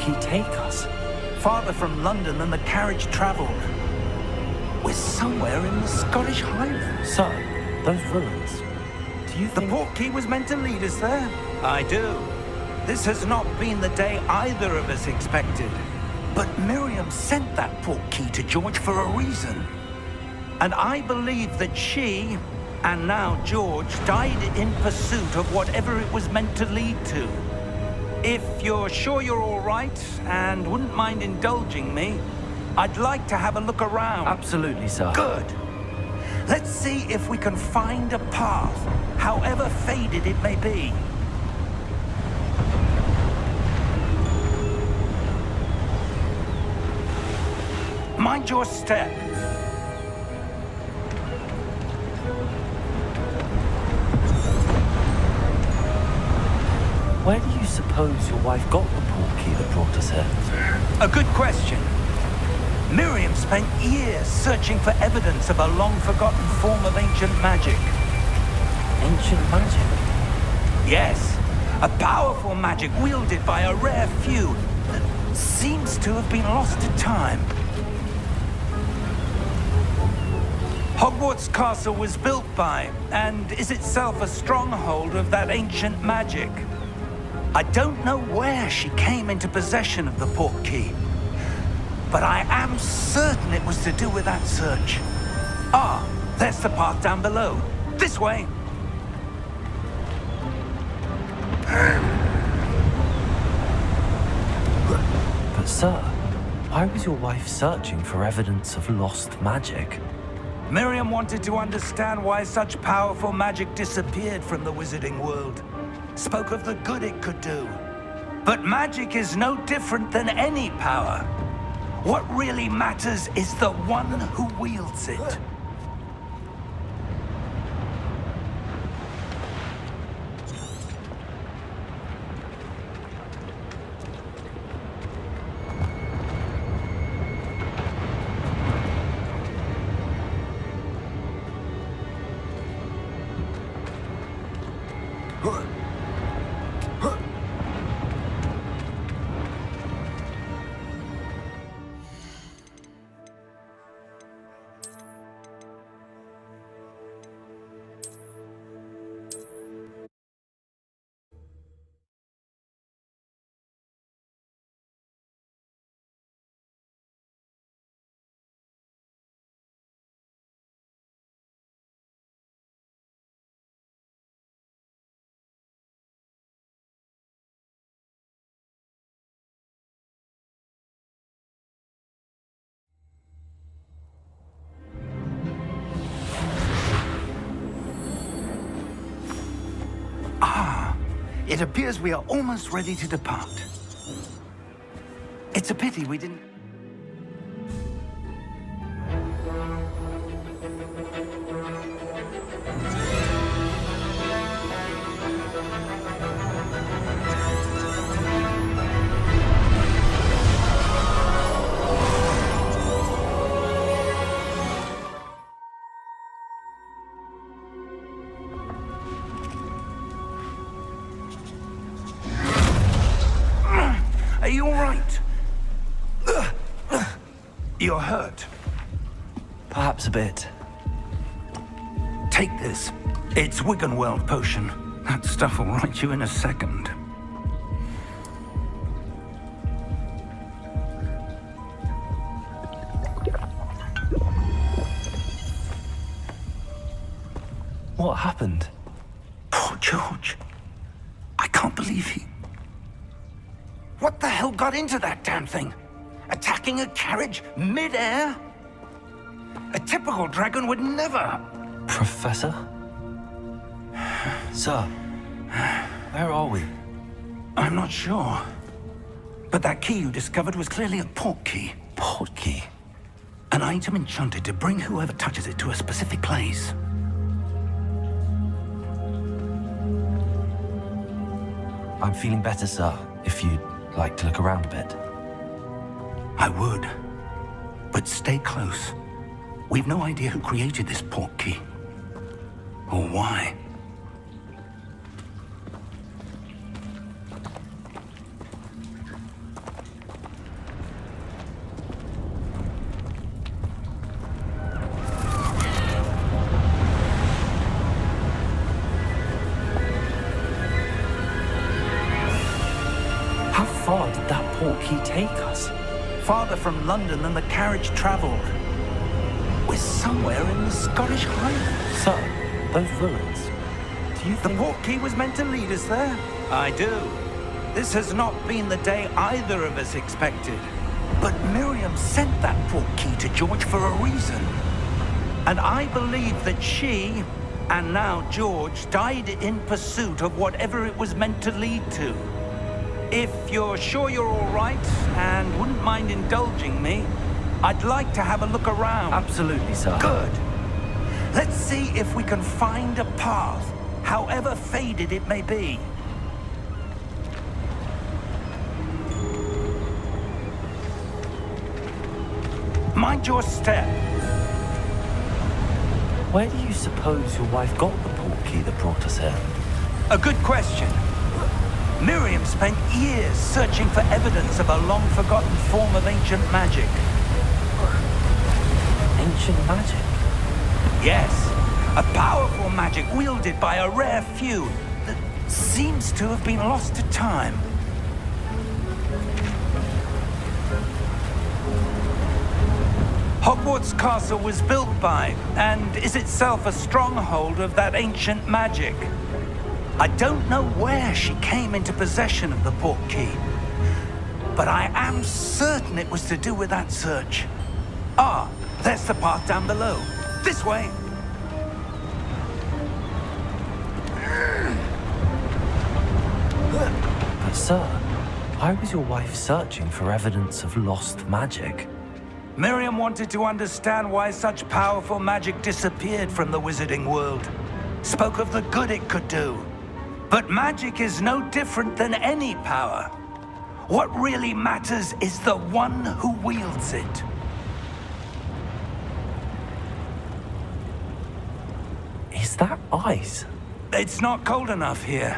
portkey take us? Farther from London than the carriage travelled. We're somewhere in the Scottish Highlands. Sir, those ruins. Do you The think... portkey was meant to lead us there? I do. This has not been the day either of us expected. But Miriam sent that portkey to George for a reason. And I believe that she, and now George, died in pursuit of whatever it was meant to lead to. If you're sure you're all right, and wouldn't mind indulging me, I'd like to have a look around. Absolutely, sir. Good. Let's see if we can find a path, however faded it may be. Mind your step. Where do you suppose your wife got the portkey that brought us here? A good question. Miriam spent years searching for evidence of a long-forgotten form of ancient magic. Ancient magic? Yes, a powerful magic wielded by a rare few that seems to have been lost to time. Hogwarts Castle was built by, and is itself a stronghold of that ancient magic. I don't know where she came into possession of the portkey, but I am certain it was to do with that search. Ah, there's the path down below. This way. But sir, why was your wife searching for evidence of lost magic? Miriam wanted to understand why such powerful magic disappeared from the wizarding world. Spoke of the good it could do. But magic is no different than any power. What really matters is the one who wields it. It appears we are almost ready to depart. It's a pity we didn't... Are you all right? You're hurt. Perhaps a bit. Take this. It's Wiggenweld potion. That stuff will right you in a second. What happened? Poor George. I can't believe he... What the hell got into that damn thing? Attacking a carriage mid-air? A typical dragon would never... Professor? Sir, where are we? I'm not sure. But that key you discovered was clearly a portkey. Portkey? An item enchanted to bring whoever touches it to a specific place. I'm feeling better, sir, if you'd like to look around a bit. I would. But stay close. We've no idea who created this portkey. Or why. he take us? Farther from London than the carriage travelled. We're somewhere in the Scottish Highlands. Sir, those ruins. Do you The think... portkey was meant to lead us there? I do. This has not been the day either of us expected. But Miriam sent that portkey to George for a reason. And I believe that she, and now George, died in pursuit of whatever it was meant to lead to. If you're sure you're all right, and wouldn't mind indulging me, I'd like to have a look around. Absolutely, sir. Good. Let's see if we can find a path, however faded it may be. Mind your step. Where do you suppose your wife got the portkey that brought us here? A good question. Miriam spent years searching for evidence of a long-forgotten form of ancient magic. Ancient magic? Yes, a powerful magic wielded by a rare few that seems to have been lost to time. Hogwarts Castle was built by, and is itself a stronghold of that ancient magic. I don't know where she came into possession of the portkey, but I am certain it was to do with that search. Ah, there's the path down below. This way. But sir, why was your wife searching for evidence of lost magic? Miriam wanted to understand why such powerful magic disappeared from the wizarding world. Spoke of the good it could do. But magic is no different than any power. What really matters is the one who wields it. Is that ice? It's not cold enough here.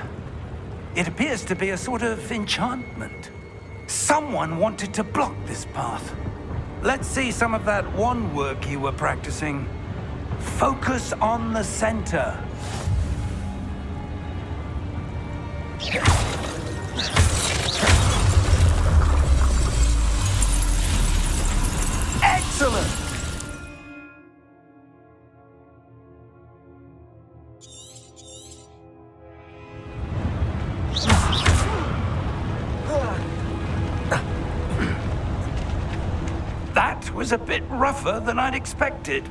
It appears to be a sort of enchantment. Someone wanted to block this path. Let's see some of that wand work you were practicing. Focus on the center. Excellent! That was a bit rougher than I'd expected.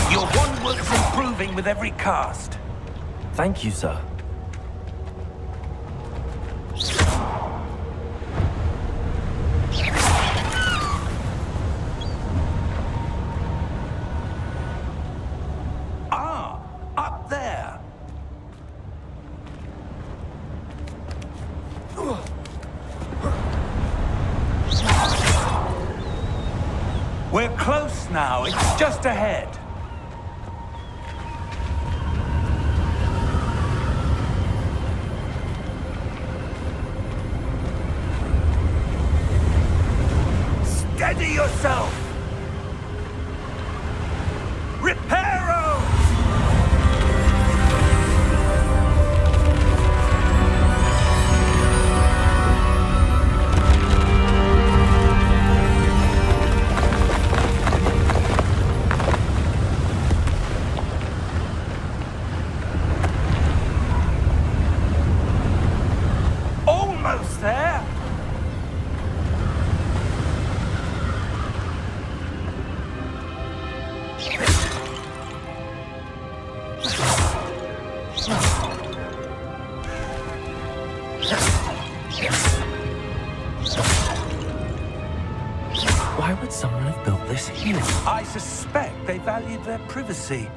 Your wand work's improving with every cast. Thank you, sir. Ah, up there. We're close now. It's just ahead. Steady yourself! Reparo! Almost there! Why would someone have built this here? I suspect they valued their privacy.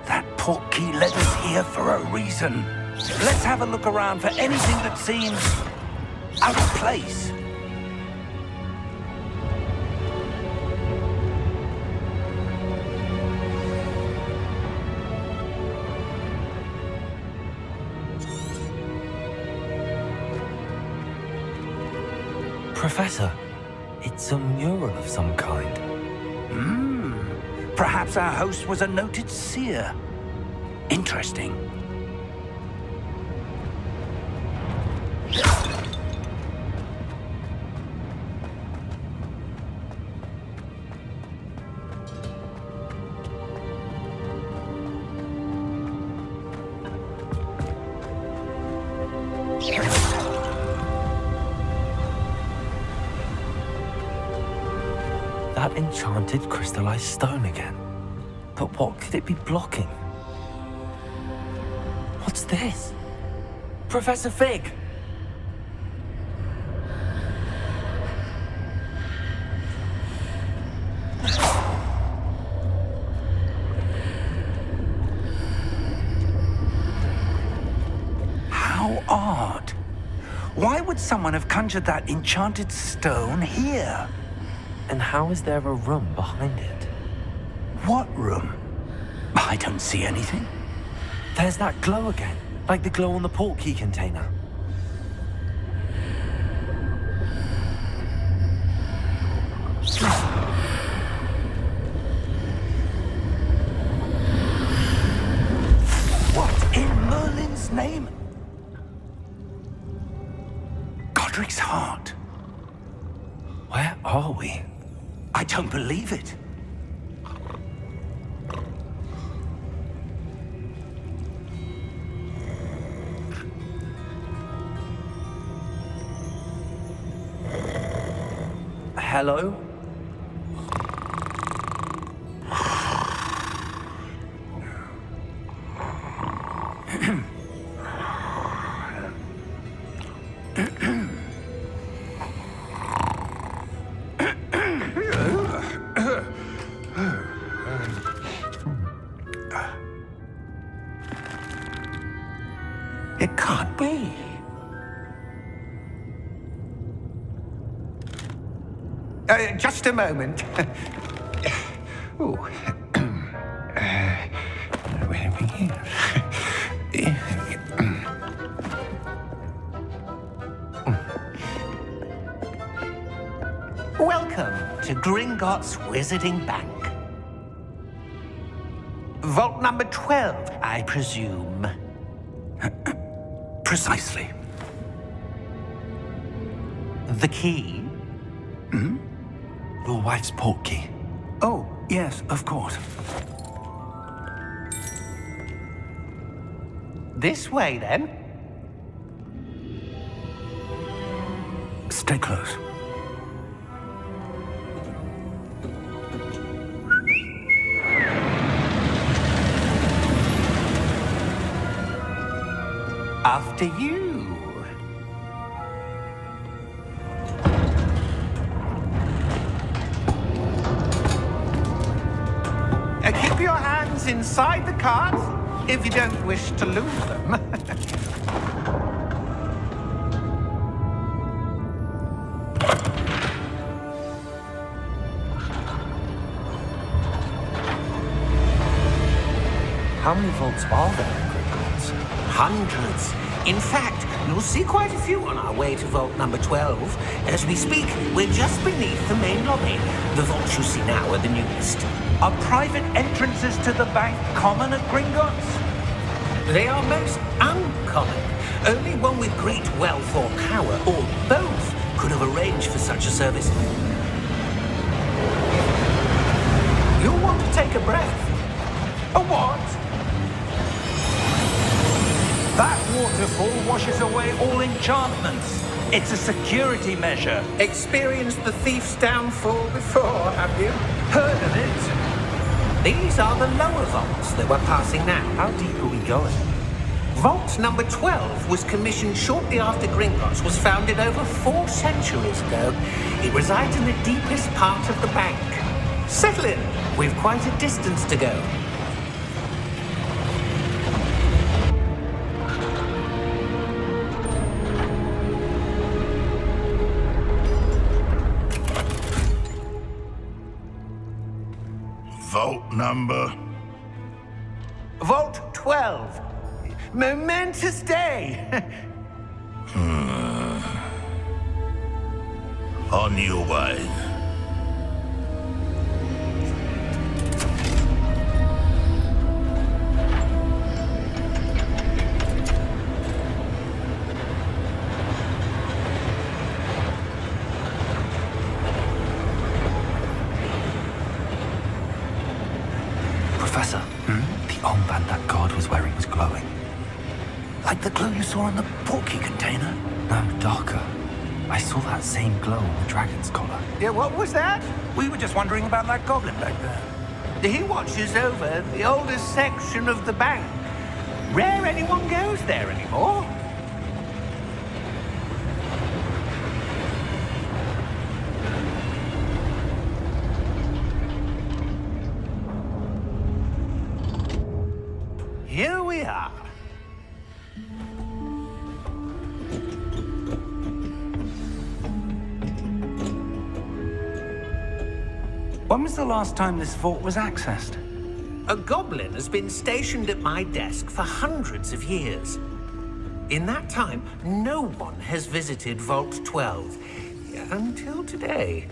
That portkey led us here for a reason. Let's have a look around for anything that seems out of place. Professor, it's a mural of some kind. Perhaps our host was a noted seer. Interesting. That enchanted crystallized stone again. But what could it be blocking? What's this? Professor Fig! How odd. Why would someone have conjured that enchanted stone here? And how is there a room behind it? What room? I don't see anything. There's that glow again, like the glow on the portkey container. What in Merlin's name? Godric's heart. Where are we? I don't believe it. Hello? It can't be. Just a moment. Oh. Where are we here? Welcome to Gringotts Wizarding Bank. Vault number 12, I presume. Precisely. The key? Your wife's portkey. Oh, yes, of course. This way, then. Stay close. After you. Keep your hands inside the cart if you don't wish to lose them. How many vaults are there in Gringotts? Hundreds. In fact, you'll see quite a few on our way to vault number 12. As we speak, we're just beneath the main lobby. The vaults you see now are the newest. Are private entrances to the bank common at Gringotts? They are most uncommon. Only one with great wealth or power, or both, could have arranged for such a service. You'll want to take a breath. A what? That waterfall washes away all enchantments. It's a security measure. Experienced the thief's downfall before, have you? Heard of it? These are the lower vaults that we're passing now. How deep are we going? Vault number 12 was commissioned shortly after Gringotts was founded over 4 centuries ago. It resides in the deepest part of the bank. Settle in. We've quite a distance to go. Vault number? Vault 12. Momentous day. On your way. Professor, the armband that guard was wearing was glowing. Like the glow you saw in the portkey container? No, darker. I saw that same glow on the dragon's collar. Yeah, what was that? We were just wondering about that goblin back there. He watches over the oldest section of the bank. Rare anyone goes there anymore. Here we are. When was the last time this vault was accessed? A goblin has been stationed at my desk for hundreds of years. In that time, no one has visited Vault 12. Until today.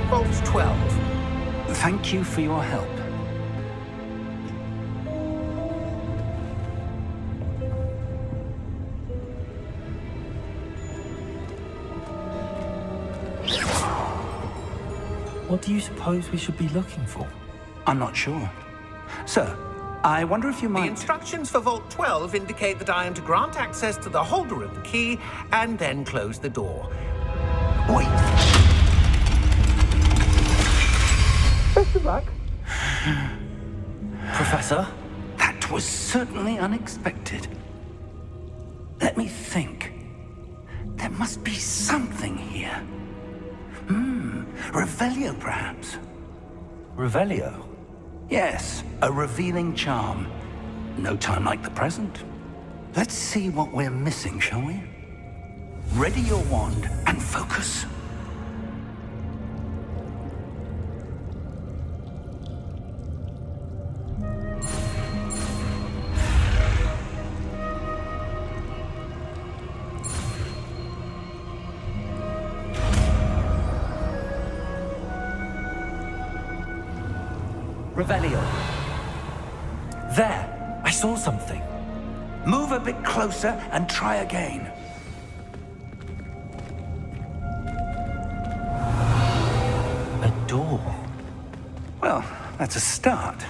Vault 12. Thank you for your help. What do you suppose we should be looking for? I'm not sure. Sir, I wonder if you The might... instructions for Vault 12 indicate that I am to grant access to the holder of the key and then close the door. Wait! Best of luck. Professor? That was certainly unexpected. Let me think. There must be something here. Revelio, perhaps? Revelio? Yes, a revealing charm. No time like the present. Let's see what we're missing, shall we? Ready your wand and focus. Revelio. There! I saw something. Move a bit closer and try again. A door. Well, that's a start.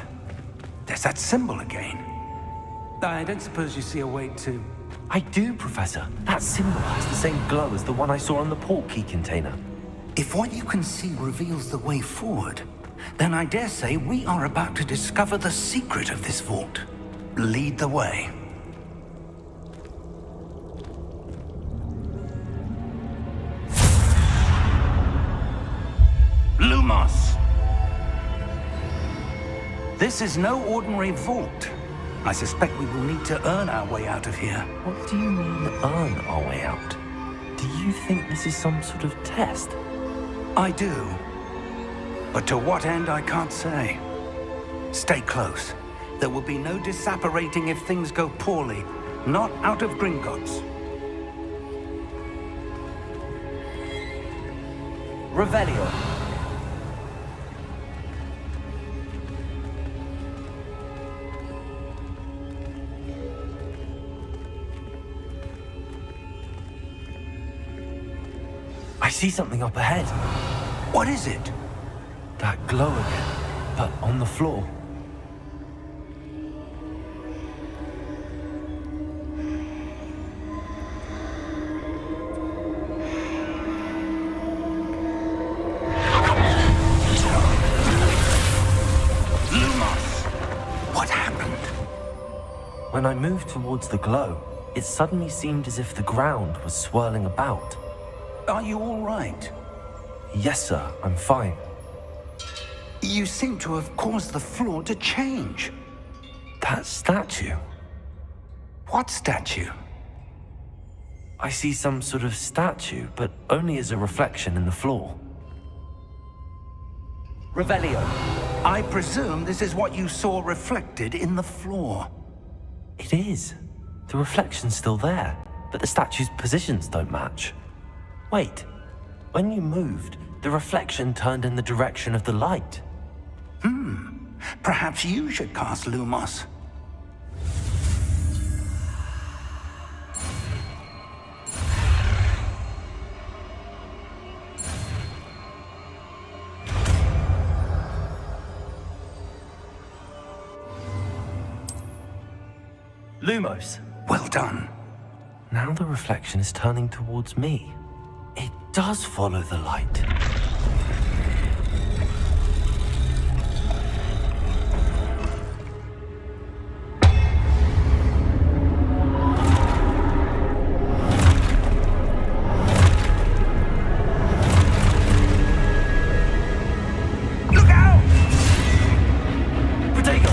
There's that symbol again. I don't suppose you see a way to... I do, Professor. That symbol has the same glow as the one I saw on the portkey container. If what you can see reveals the way forward, then I dare say we are about to discover the secret of this vault. Lead the way. Lumos! This is no ordinary vault. I suspect we will need to earn our way out of here. What do you mean, earn our way out? Do you think this is some sort of test? I do. But to what end, I can't say. Stay close. There will be no disapparating if things go poorly. Not out of Gringotts. Revelio. I see something up ahead. What is it? That glow again, but on the floor. Lumos! What happened? When I moved towards the glow, it suddenly seemed as if the ground was swirling about. Are you all right? Yes, sir, I'm fine. You seem to have caused the floor to change. That statue. What statue? I see some sort of statue, but only as a reflection in the floor. Revelio. I presume this is what you saw reflected in the floor. It is. The reflection's still there, but the statue's positions don't match. Wait. When you moved, the reflection turned in the direction of the light. Perhaps you should cast Lumos. Lumos. Well done. Now the reflection is turning towards me. It does follow the light. Look out! Protego!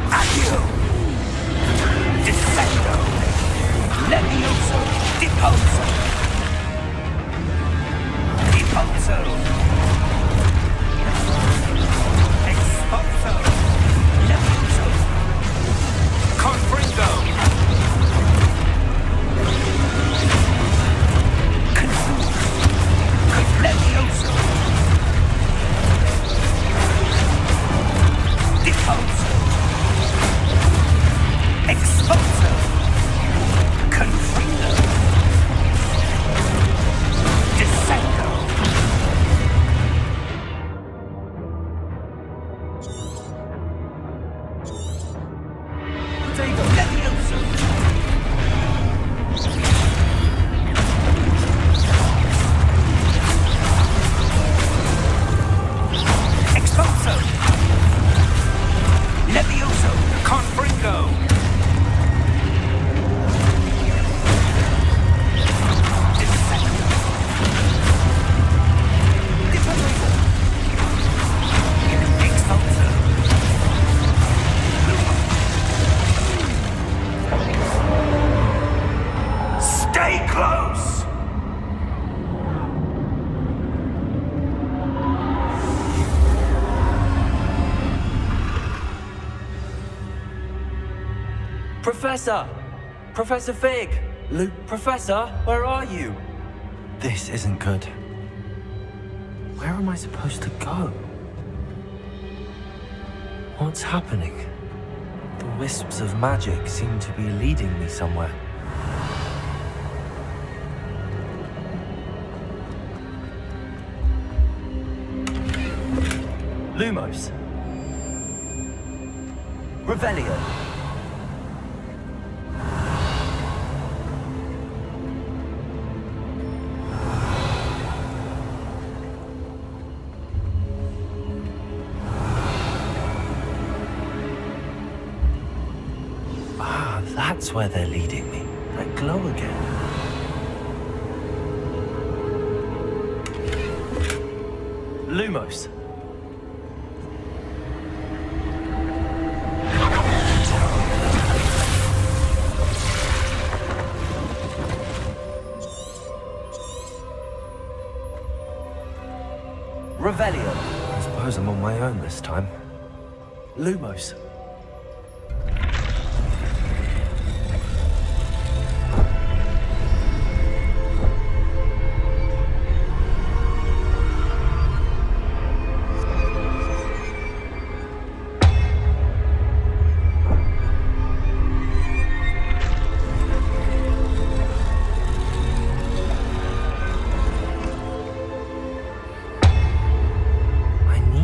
Accio! Descendo! Levioso! Deposo! Deposo! Exposo! Levioso! Confringo! Consumo! Levioso! Deposo! Exposo! Confringo! Descendo! Protego! Levioso! Exposo! Levioso! Confringo! Descendo! Deposo! Exposo! Stay close! Professor! Professor Fig! Professor, where are you? This isn't good. Where am I supposed to go? What's happening? The wisps of magic seem to be leading me somewhere. Lumos. Revelio. Ah, that's where they're leading me. That glow again. Lumos. Revelio. I suppose I'm on my own this time. Lumos.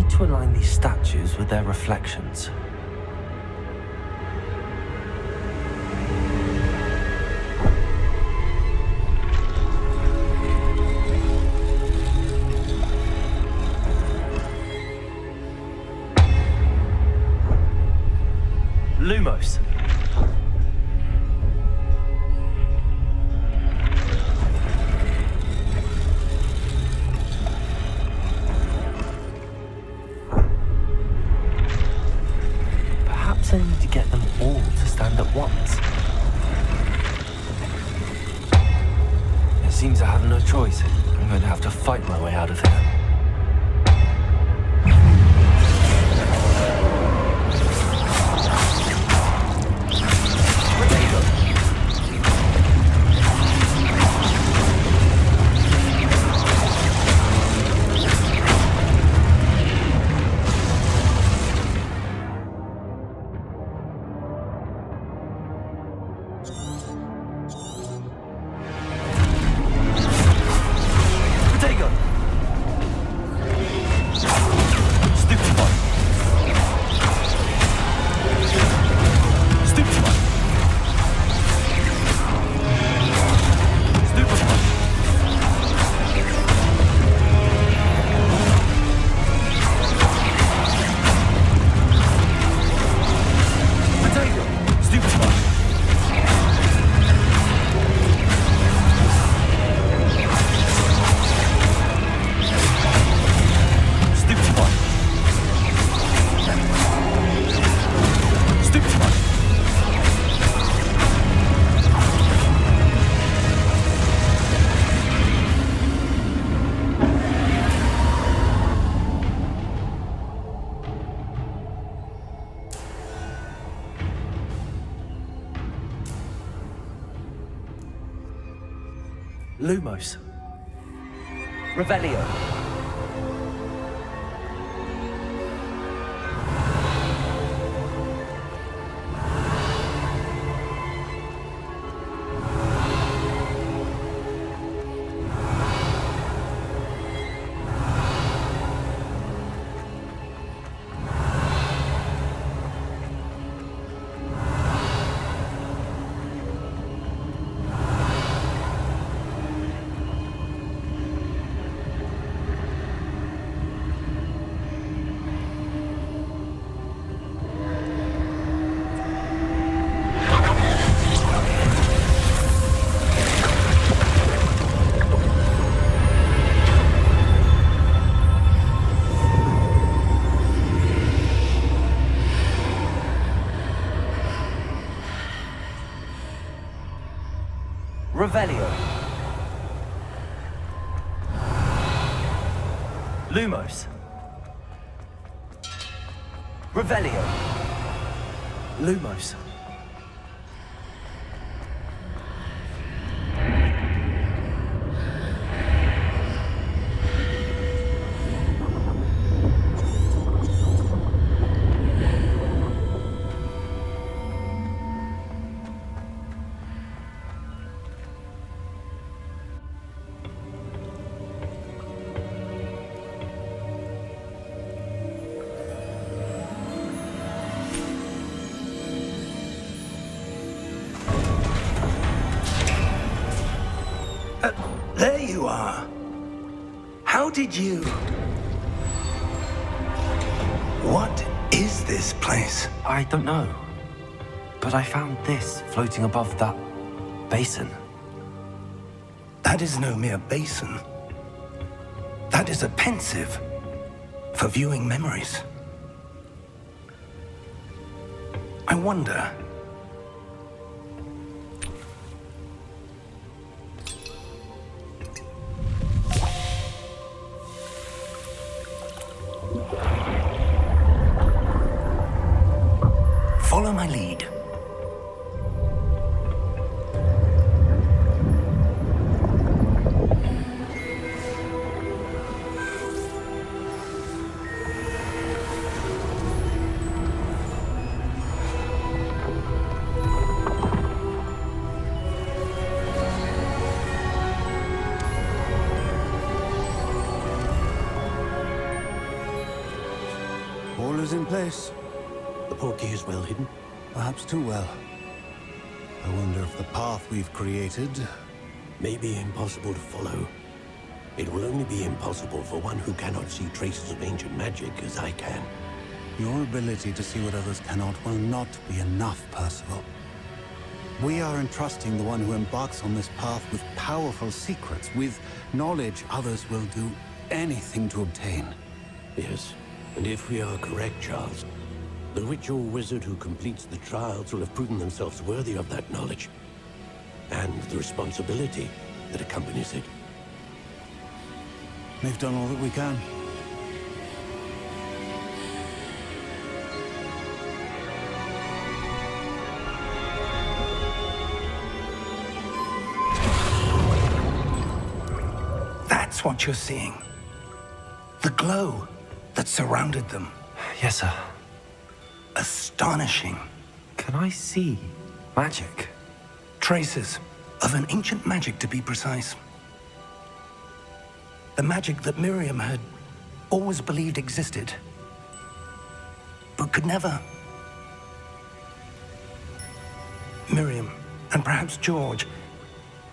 To align these statues with their reflections. Lumos. I need to get them all to stand at once. It seems I have no choice. I'm going to have to fight my way out of here. Lumos. Revelio. Revelio. Lumos. Revelio. Lumos. There you are. How did you... What is this place? I don't know. But I found this floating above that basin. That is no mere basin. That is a pensive for viewing memories. I wonder... Follow my lead. All is in place. The portkey is well hidden. Perhaps too well. I wonder if the path we've created... May be impossible to follow. It will only be impossible for one who cannot see traces of ancient magic as I can. Your ability to see what others cannot will not be enough, Percival. We are entrusting the one who embarks on this path with powerful secrets, with knowledge others will do anything to obtain. Yes, and if we are correct, Charles, the ritual wizard who completes the trials will have proven themselves worthy of that knowledge, and the responsibility that accompanies it. We've done all that we can. That's what you're seeing. The glow that surrounded them. Yes, sir. Astonishing. Can I see magic? Traces of an ancient magic, to be precise. The magic that Miriam had always believed existed, but could never. Miriam, and perhaps George,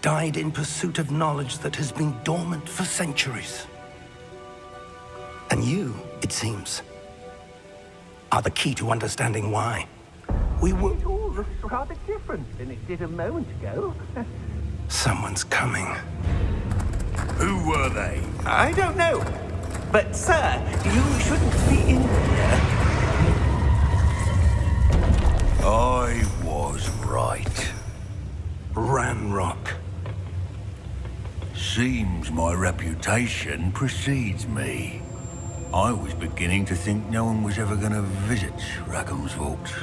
died in pursuit of knowledge that has been dormant for centuries. And you, it seems, are the key to understanding why. We were... It all looks rather different than it did a moment ago. Someone's coming. Who were they? I don't know. But, sir, you shouldn't be in here. I was right. Ranrock. Seems my reputation precedes me. I was beginning to think no one was ever going to visit Rackham's vault.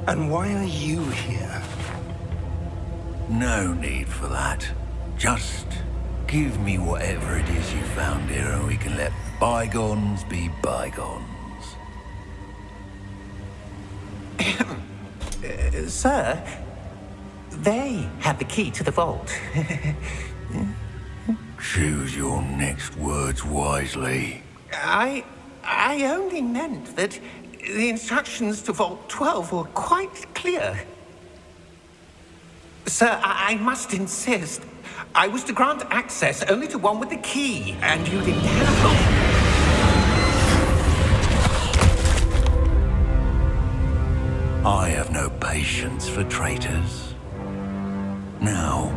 And why are you here? No need for that. Just give me whatever it is you found here and we can let bygones be bygones. Sir, they had the key to the vault. Choose your next words wisely. I only meant that the instructions to Vault 12 were quite clear. Sir, I must insist. I was to grant access only to one with the key, and you didn't have it. I have no patience for traitors. Now,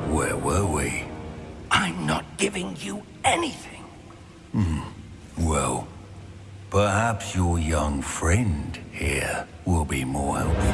where were we? I'm not giving you anything. Well, perhaps your young friend here will be more helpful.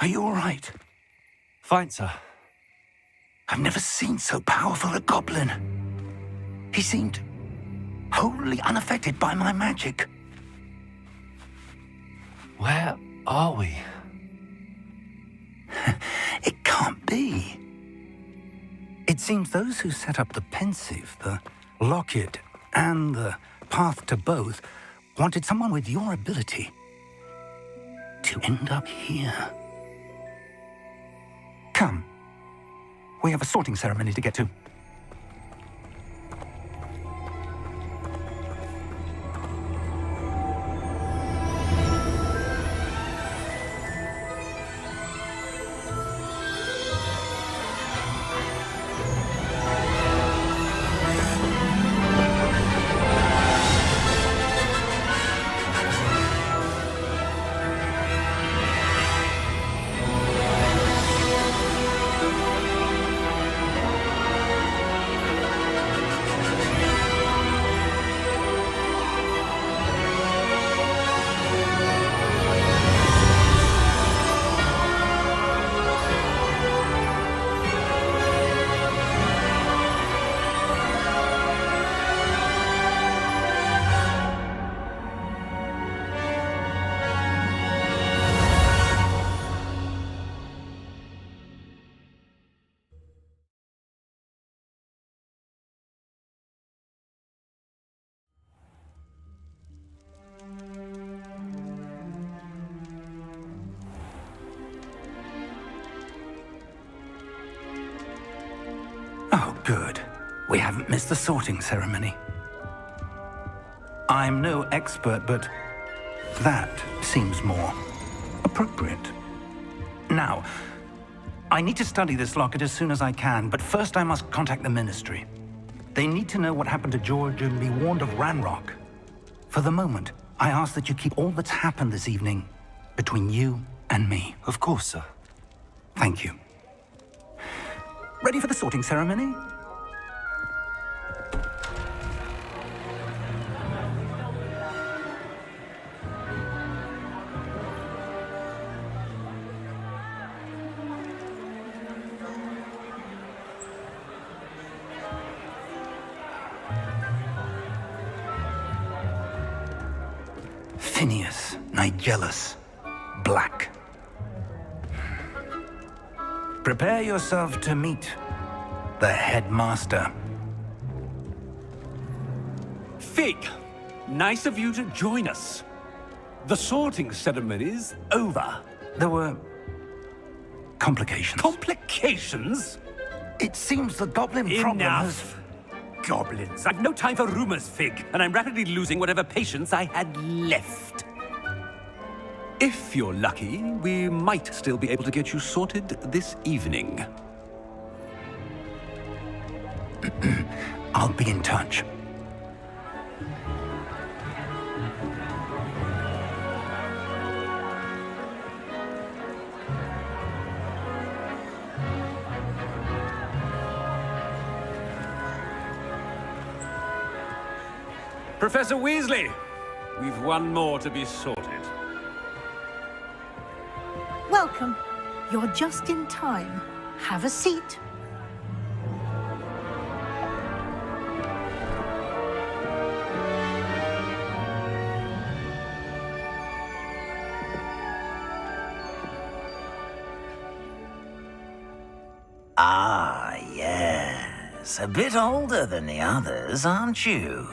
Are you all right? Fine, sir. I've never seen so powerful a goblin. He seemed wholly unaffected by my magic. Where are we? It can't be. It seems those who set up the pensive, the locket, and the path to both wanted someone with your ability to end up here. Come. We have a sorting ceremony to get to. Oh, good. We haven't missed the sorting ceremony. I'm no expert, but that seems more appropriate. Now, I need to study this locket as soon as I can, but first I must contact the Ministry. They need to know what happened to George and be warned of Ranrock. For the moment, I ask that you keep all that's happened this evening between you and me. Of course, sir. Thank you. Ready for the sorting ceremony? Phineas, Nigellus, Black. Prepare yourself to meet the headmaster. Fig, Nice of you to join us. The sorting ceremony's over. There were complications. Complications? It seems the goblin problem has... Enough! Goblins. I've no time for rumors, Fig, and I'm rapidly losing whatever patience I had left. If you're lucky, we might still be able to get you sorted this evening. I'll be in touch. Professor Weasley, we've one more to be sorted. Welcome. You're just in time. Have a seat. Ah, yes. A bit older than the others, aren't you?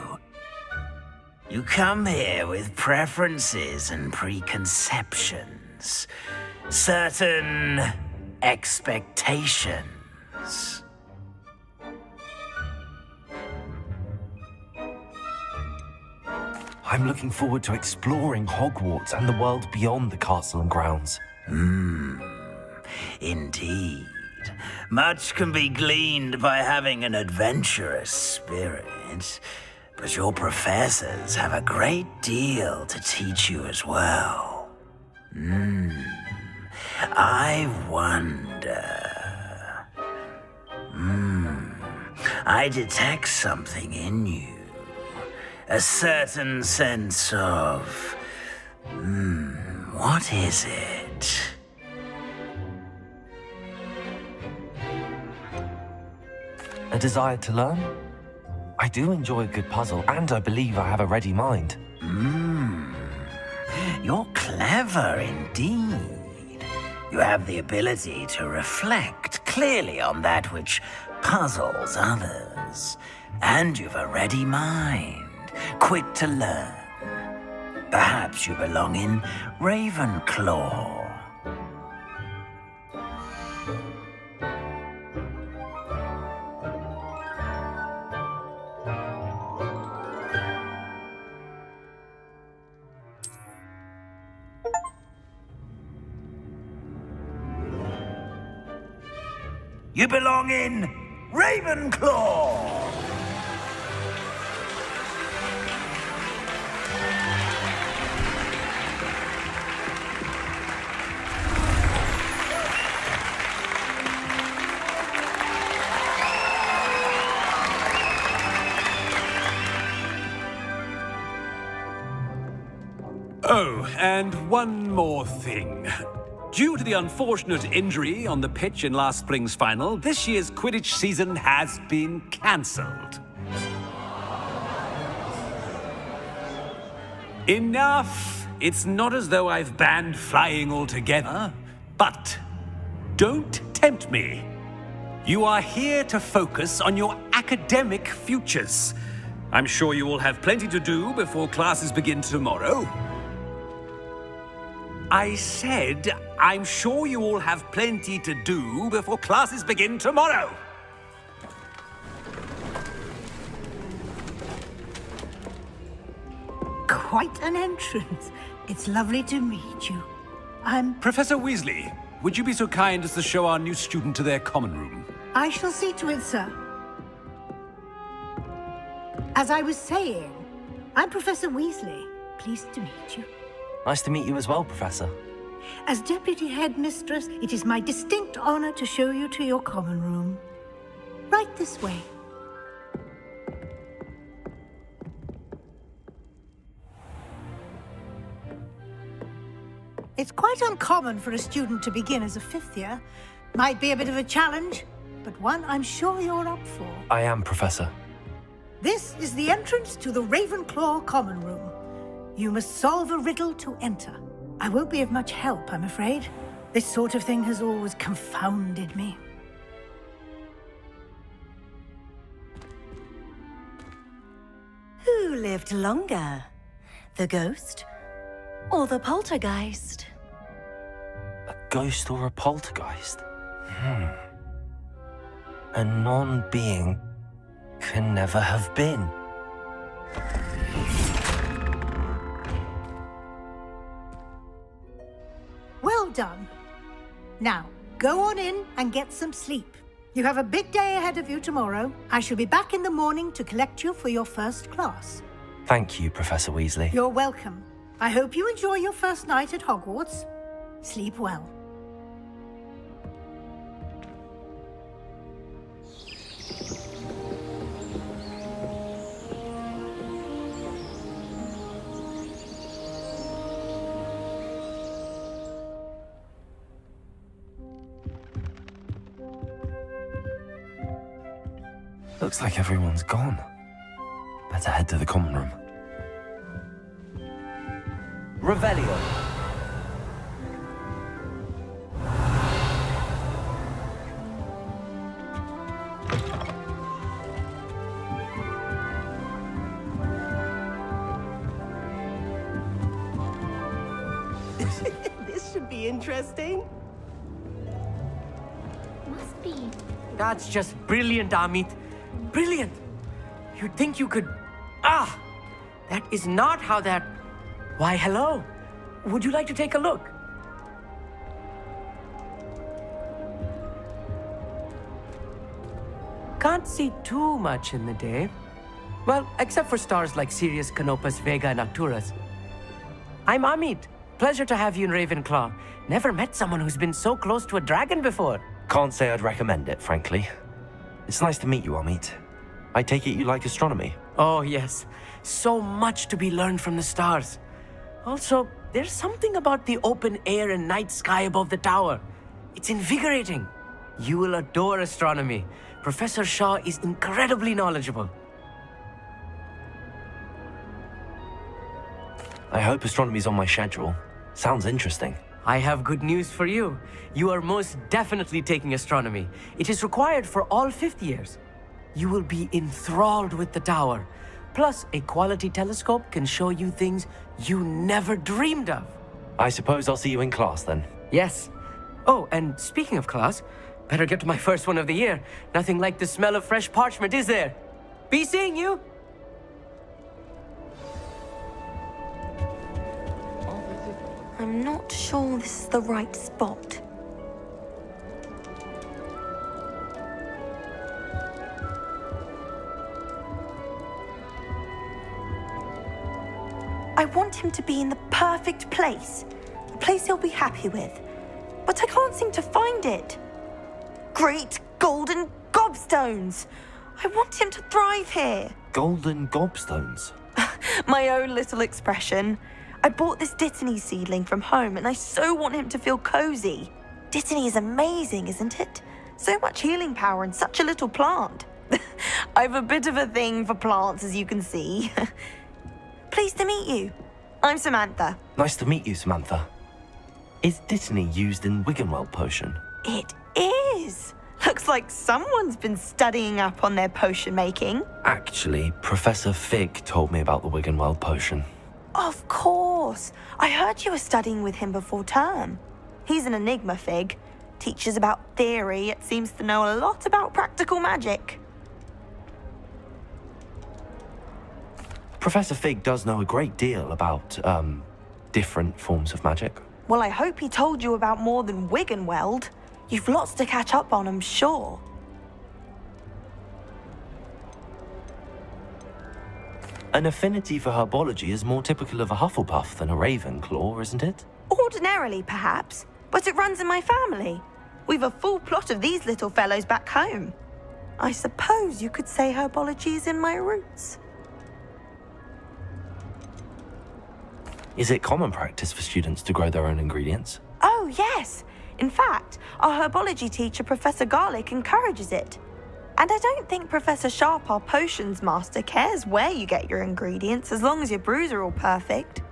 You come here with preferences and preconceptions. Certain expectations. I'm looking forward to exploring Hogwarts and the world beyond the castle and grounds. Indeed. Much can be gleaned by having an adventurous spirit, but your professors have a great deal to teach you as well. I wonder... I detect something in you. A certain sense of... what is it? A desire to learn? I do enjoy a good puzzle, and I believe I have a ready mind. You're clever indeed. You have the ability to reflect clearly on that which puzzles others. And you've a ready mind, quick to learn. Perhaps you belong in Ravenclaw. You belong in Ravenclaw! Oh, and one more thing. Due to the unfortunate injury on the pitch in last spring's final, this year's Quidditch season has been cancelled. Enough! It's not as though I've banned flying altogether, but don't tempt me. You are here to focus on your academic futures. I'm sure you will have plenty to do before classes begin tomorrow. I said, I'm sure you all have plenty to do before classes begin tomorrow. Quite an entrance. It's lovely to meet you. I'm... Professor Weasley, would you be so kind as to show our new student to their common room? I shall see to it, sir. As I was saying, I'm Professor Weasley. Pleased to meet you. Nice to meet you as well, Professor. As Deputy Headmistress, it is my distinct honor to show you to your common room. Right this way. It's quite uncommon for a student to begin as a fifth year. Might be a bit of a challenge, but one I'm sure you're up for. I am, Professor. This is the entrance to the Ravenclaw common room. You must solve a riddle to enter. I won't be of much help, I'm afraid. This sort of thing has always confounded me. Who lived longer? The ghost or the poltergeist? A ghost or a poltergeist? A non-being can never have been. Well done. Now, go on in and get some sleep. You have a big day ahead of you tomorrow. I shall be back in the morning to collect you for your first class. Thank you, Professor Weasley. You're welcome. I hope you enjoy your first night at Hogwarts. Sleep well. Looks like everyone's gone. Better head to the common room. Revelio. This should be interesting. Must be. That's just brilliant, Amit. Brilliant! You'd think you could... Ah! That is not how that... Why, hello. Would you like to take a look? Can't see too much in the day. Well, except for stars like Sirius, Canopus, Vega, and Arcturus. I'm Amit. Pleasure to have you in Ravenclaw. Never met someone who's been so close to a dragon before. Can't say I'd recommend it, frankly. It's nice to meet you, Amit. I take it you like astronomy? Oh, yes. So much to be learned from the stars. Also, there's something about the open air and night sky above the tower. It's invigorating. You will adore astronomy. Professor Shaw is incredibly knowledgeable. I hope astronomy's on my schedule. Sounds interesting. I have good news for you. You are most definitely taking astronomy. It is required for all fifth years. You will be enthralled with the tower. Plus, a quality telescope can show you things you never dreamed of. I suppose I'll see you in class then. Yes. Oh, and speaking of class, better get to my first one of the year. Nothing like the smell of fresh parchment, is there? Be seeing you. I'm not sure this is the right spot. I want him to be in the perfect place. A place he'll be happy with. But I can't seem to find it. Great golden gobstones! I want him to thrive here. Golden gobstones? My own little expression. I bought this Dittany seedling from home and I so want him to feel cozy. Dittany is amazing, isn't it? So much healing power in such a little plant. I've a bit of a thing for plants, as you can see. Pleased to meet you. I'm Samantha. Nice to meet you, Samantha. Is Dittany used in Wiggenweld potion? It is. Looks like someone's been studying up on their potion making. Actually, Professor Fig told me about the Wiggenweld potion. Of course. I heard you were studying with him before term. He's an enigma, Fig. Teaches about theory, yet seems to know a lot about practical magic. Professor Fig does know a great deal about, different forms of magic. Well, I hope he told you about more than Wiggenweld. You've lots to catch up on, I'm sure. An affinity for herbology is more typical of a Hufflepuff than a Ravenclaw, isn't it? Ordinarily, perhaps, but it runs in my family. We've a full plot of these little fellows back home. I suppose you could say herbology is in my roots. Is it common practice for students to grow their own ingredients? Oh, yes. In fact, our herbology teacher, Professor Garlick, encourages it. And I don't think Professor Sharp, our potions master, cares where you get your ingredients, as long as your brews are all perfect.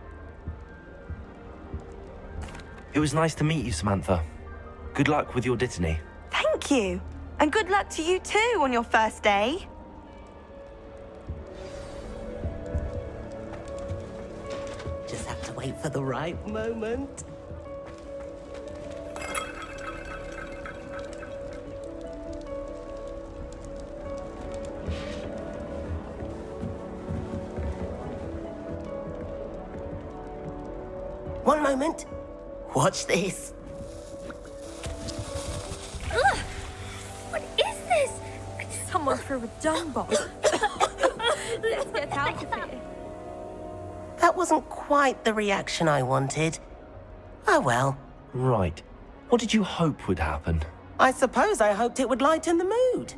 It was nice to meet you, Samantha. Good luck with your Dittany. Thank you. And good luck to you too on your first day. wait for the right moment. One moment. Watch this. Ugh! What is this? Someone threw a dung bomb. Let's get out of here. That wasn't quite the reaction I wanted. Oh well. Right. What did you hope would happen? I suppose I hoped it would lighten the mood.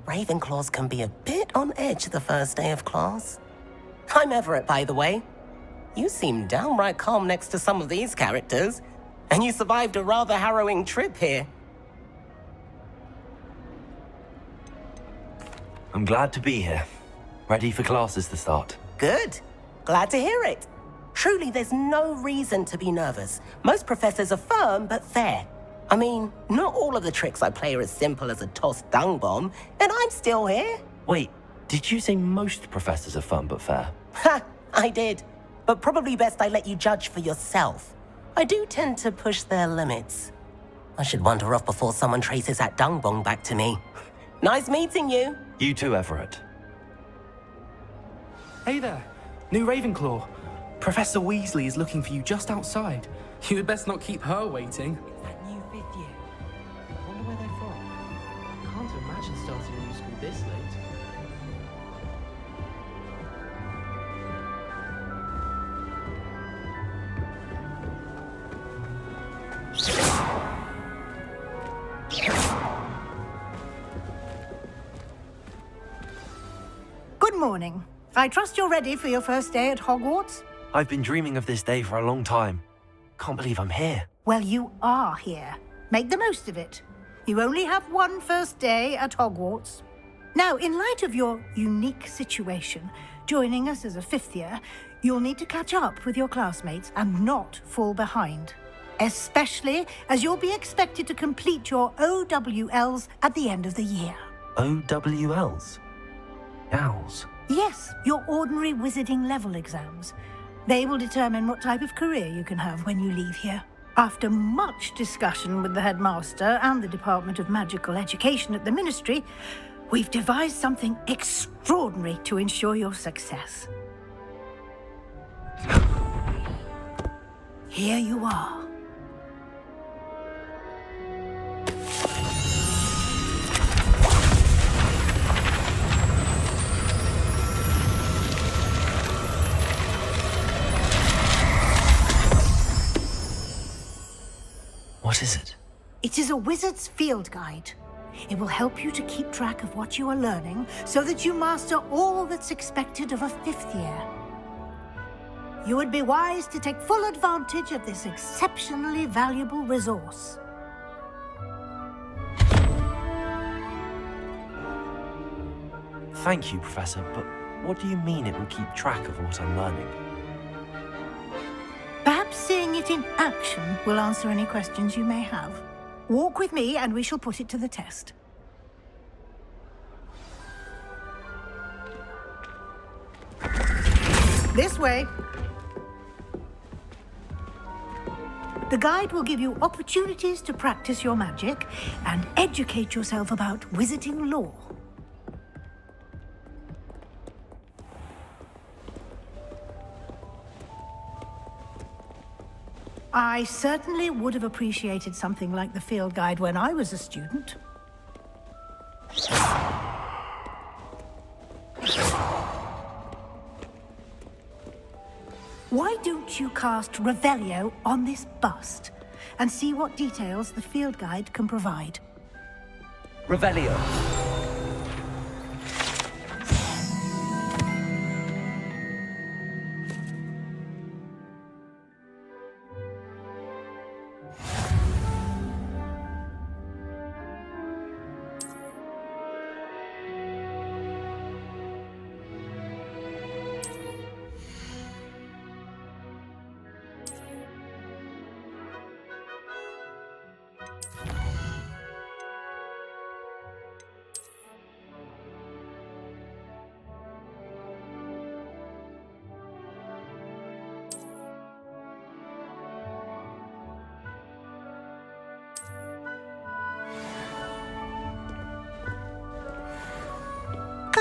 Ravenclaws can be a bit on edge the first day of class. I'm Everett, by the way. You seem downright calm next to some of these characters, and you survived a rather harrowing trip here. I'm glad to be here. Ready for classes to start. Good. Glad to hear it. Truly, there's no reason to be nervous. Most professors are firm but fair. I mean, not all of the tricks I play are as simple as a tossed dung bomb, and I'm still here. Wait, did you say most professors are fun but fair? Ha! I did. But probably best I let you judge for yourself. I do tend to push their limits. I should wander off before someone traces that dung bomb back to me. Nice meeting you. You too, Everett. Hey there, new Ravenclaw. Professor Weasley is looking for you just outside. You had best not keep her waiting. It's that new fifth year. I wonder where they're from. I can't imagine starting a new school this late. Good morning. I trust you're ready for your first day at Hogwarts? I've been dreaming of this day for a long time. Can't believe I'm here. Well, you are here. Make the most of it. You only have one first day at Hogwarts. Now, in light of your unique situation, joining us as a fifth year, you'll need to catch up with your classmates and not fall behind. Especially as you'll be expected to complete your OWLs at the end of the year. OWLs? Owls? Yes, your ordinary wizarding level exams. They will determine what type of career you can have when you leave here. After much discussion with the headmaster and the Department of Magical Education at the Ministry, we've devised something extraordinary to ensure your success. Here you are. What is it? It is a wizard's field guide. It will help you to keep track of what you are learning so that you master all that's expected of a fifth year. You would be wise to take full advantage of this exceptionally valuable resource. Thank you, Professor, but what do you mean it will keep track of what I'm learning? Perhaps seeing it in action will answer any questions you may have. Walk with me and we shall put it to the test. This way. The guide will give you opportunities to practice your magic and educate yourself about wizarding lore. I certainly would have appreciated something like the field guide when I was a student. Why don't you cast Revelio on this bust and see what details the field guide can provide? Revelio.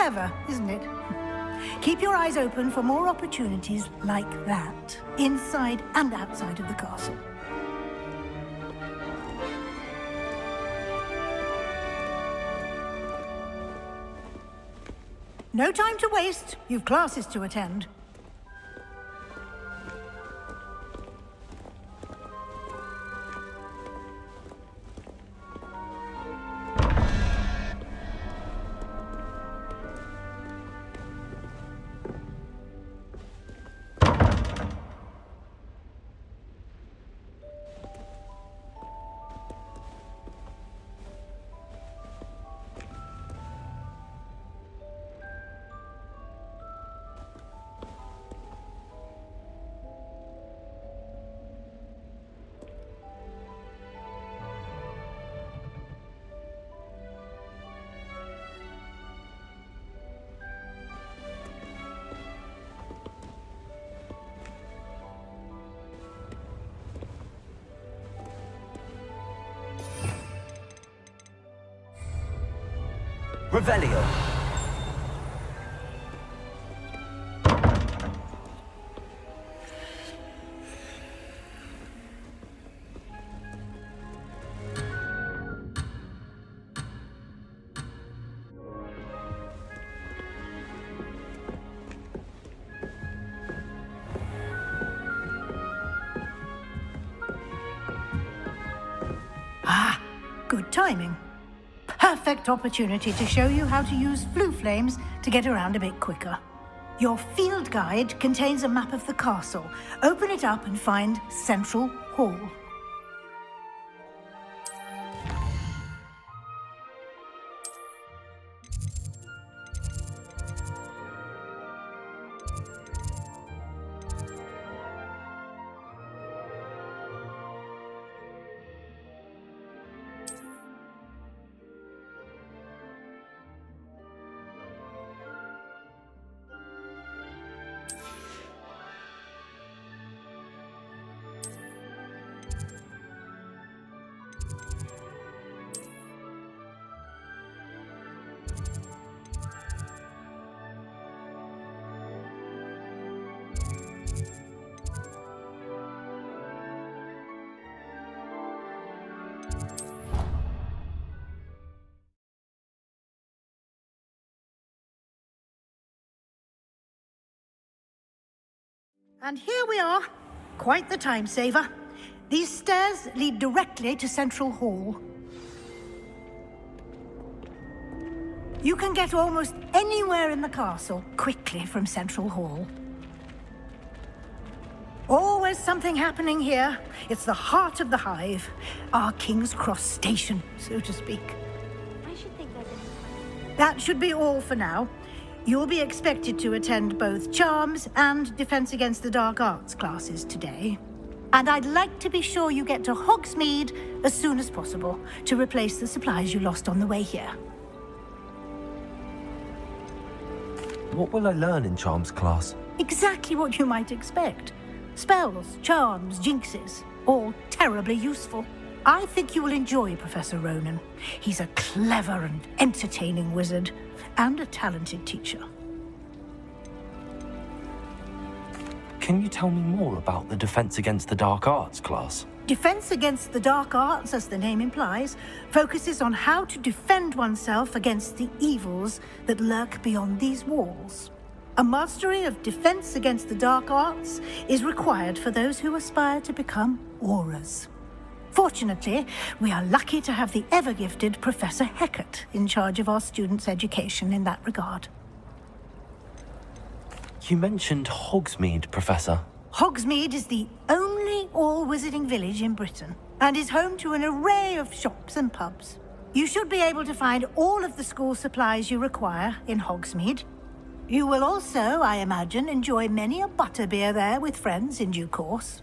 Clever, isn't it? Keep your eyes open for more opportunities like that, inside and outside of the castle. No time to waste. You've classes to attend. Revelio. Ah, good timing. Perfect opportunity to show you how to use flue flames to get around a bit quicker. Your field guide contains a map of the castle. Open it up and find Central Hall. And here we are. Quite the time saver. These stairs lead directly to Central Hall. You can get almost anywhere in the castle quickly from Central Hall. Always something happening here. It's the heart of the hive. Our King's Cross station, so to speak. I should think there's a... That should be all for now. You'll be expected to attend both Charms and Defense Against the Dark Arts classes today. And I'd like to be sure you get to Hogsmeade as soon as possible to replace the supplies you lost on the way here. What will I learn in Charms class? Exactly what you might expect. Spells, charms, jinxes, all terribly useful. I think you will enjoy Professor Ronan. He's a clever and entertaining wizard, and a talented teacher. Can you tell me more about the Defense Against the Dark Arts class? Defense Against the Dark Arts, as the name implies, focuses on how to defend oneself against the evils that lurk beyond these walls. A mastery of Defense Against the Dark Arts is required for those who aspire to become auras. Fortunately, we are lucky to have the ever-gifted Professor Hecat in charge of our students' education in that regard. You mentioned Hogsmeade, Professor. Hogsmeade is the only all-wizarding village in Britain and is home to an array of shops and pubs. You should be able to find all of the school supplies you require in Hogsmeade. You will also, I imagine, enjoy many a butterbeer there with friends in due course.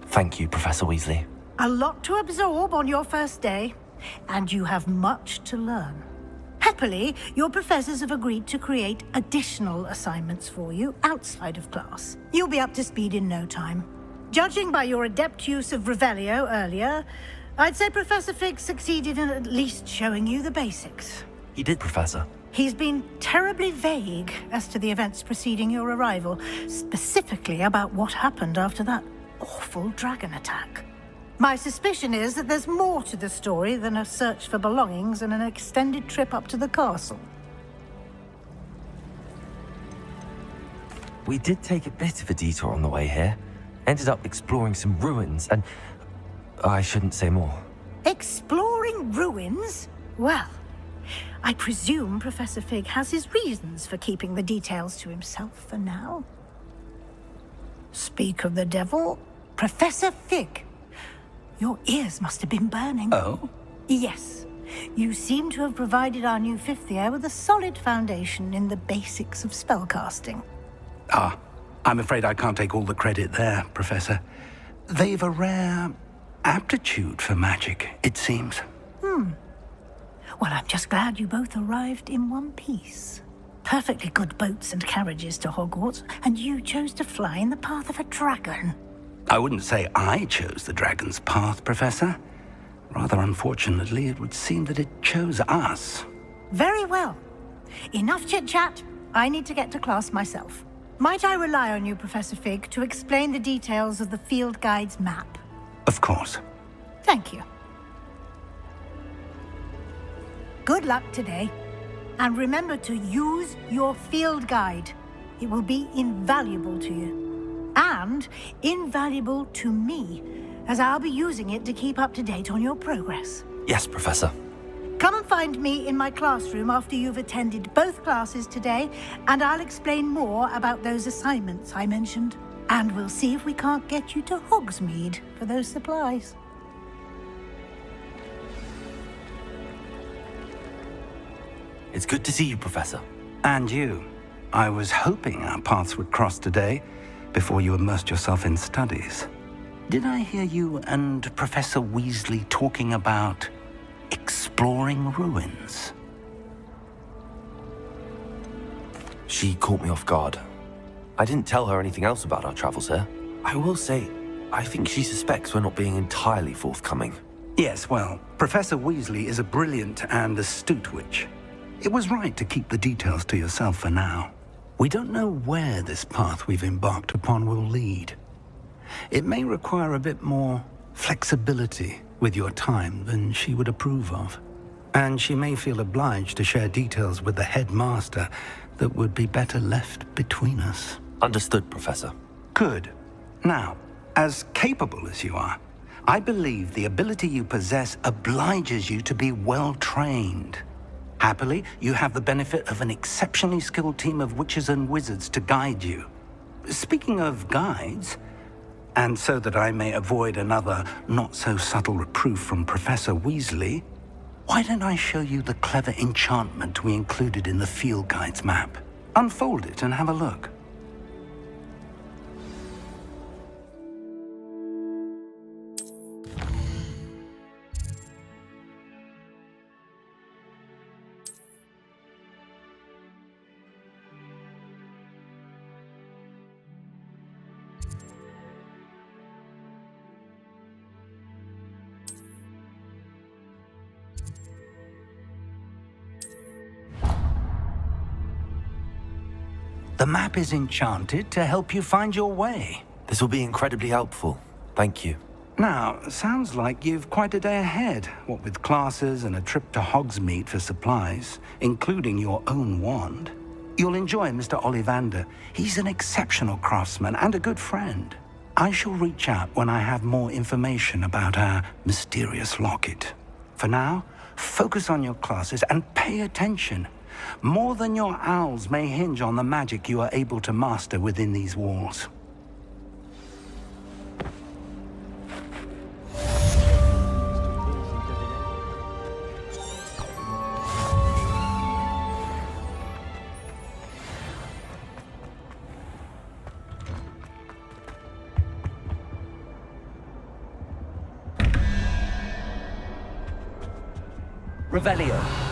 Thank you, Professor Weasley. A lot to absorb on your first day, and you have much to learn. Happily, your professors have agreed to create additional assignments for you outside of class. You'll be up to speed in no time. Judging by your adept use of Revelio earlier, I'd say Professor Fig succeeded in at least showing you the basics. He did, Professor. He's been terribly vague as to the events preceding your arrival, specifically about what happened after that awful dragon attack. My suspicion is that there's more to the story than a search for belongings and an extended trip up to the castle. We did take a bit of a detour on the way here. Ended up exploring some ruins and... I shouldn't say more. Exploring ruins? Well, I presume Professor Fig has his reasons for keeping the details to himself for now. Speak of the devil, Professor Fig. Your ears must have been burning. Oh? Yes. You seem to have provided our new fifth year with a solid foundation in the basics of spellcasting. Ah, I'm afraid I can't take all the credit there, Professor. They've a rare aptitude for magic, it seems. Well, I'm just glad you both arrived in one piece. Perfectly good boats and carriages to Hogwarts, and you chose to fly in the path of a dragon. I wouldn't say I chose the dragon's path, Professor. Rather unfortunately, it would seem that it chose us. Very well. Enough chit-chat. I need to get to class myself. Might I rely on you, Professor Fig, to explain the details of the field guide's map? Of course. Thank you. Good luck today. And remember to use your field guide. It will be invaluable to you. And invaluable to me, as I'll be using it to keep up to date on your progress. Yes, Professor. Come and find me in my classroom after you've attended both classes today, and I'll explain more about those assignments I mentioned. And we'll see if we can't get you to Hogsmeade for those supplies. It's good to see you, Professor. And you. I was hoping our paths would cross today, before you immersed yourself in studies. Did I hear you and Professor Weasley talking about exploring ruins? She caught me off guard. I didn't tell her anything else about our travels here. I will say, I think she suspects we're not being entirely forthcoming. Yes, well, Professor Weasley is a brilliant and astute witch. It was right to keep the details to yourself for now. We don't know where this path we've embarked upon will lead. It may require a bit more flexibility with your time than she would approve of. And she may feel obliged to share details with the headmaster that would be better left between us. Understood, Professor. Good. Now, as capable as you are, I believe the ability you possess obliges you to be well trained. Happily, you have the benefit of an exceptionally skilled team of witches and wizards to guide you. Speaking of guides, and so that I may avoid another not-so-subtle reproof from Professor Weasley, why don't I show you the clever enchantment we included in the field guide's map? Unfold it and have a look. The map is enchanted to help you find your way. This will be incredibly helpful. Thank you. Now, sounds like you've quite a day ahead, what with classes and a trip to Hogsmeade for supplies, including your own wand. You'll enjoy Mr. Ollivander. He's an exceptional craftsman and a good friend. I shall reach out when I have more information about our mysterious locket. For now, focus on your classes and pay attention. More than your owls may hinge on the magic you are able to master within these walls. Revelio.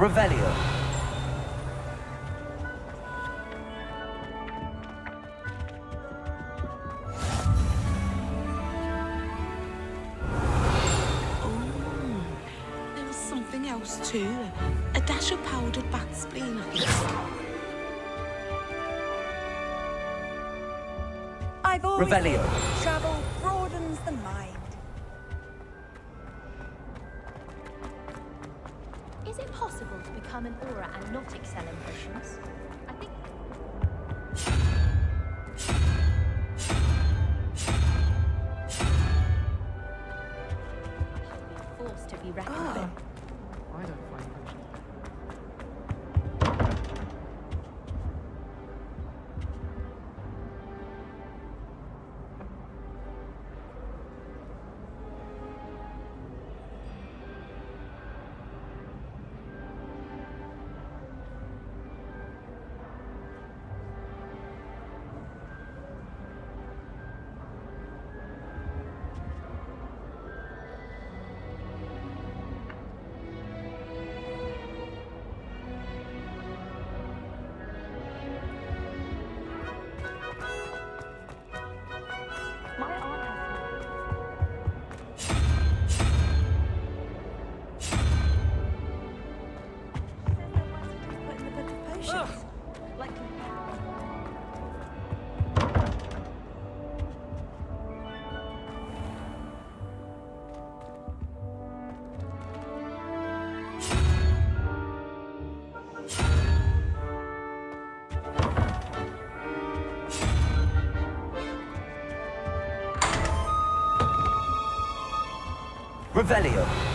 Revelio. There was something else too. A dash of powdered bat spleen, I think. I've always Revelio. said travel broadens the mind. Is it possible to become an aura and not excel in potions? I think. Forced to be reckoned with. I don't find potions. My aunt has Put in the book of potions. like Revelio.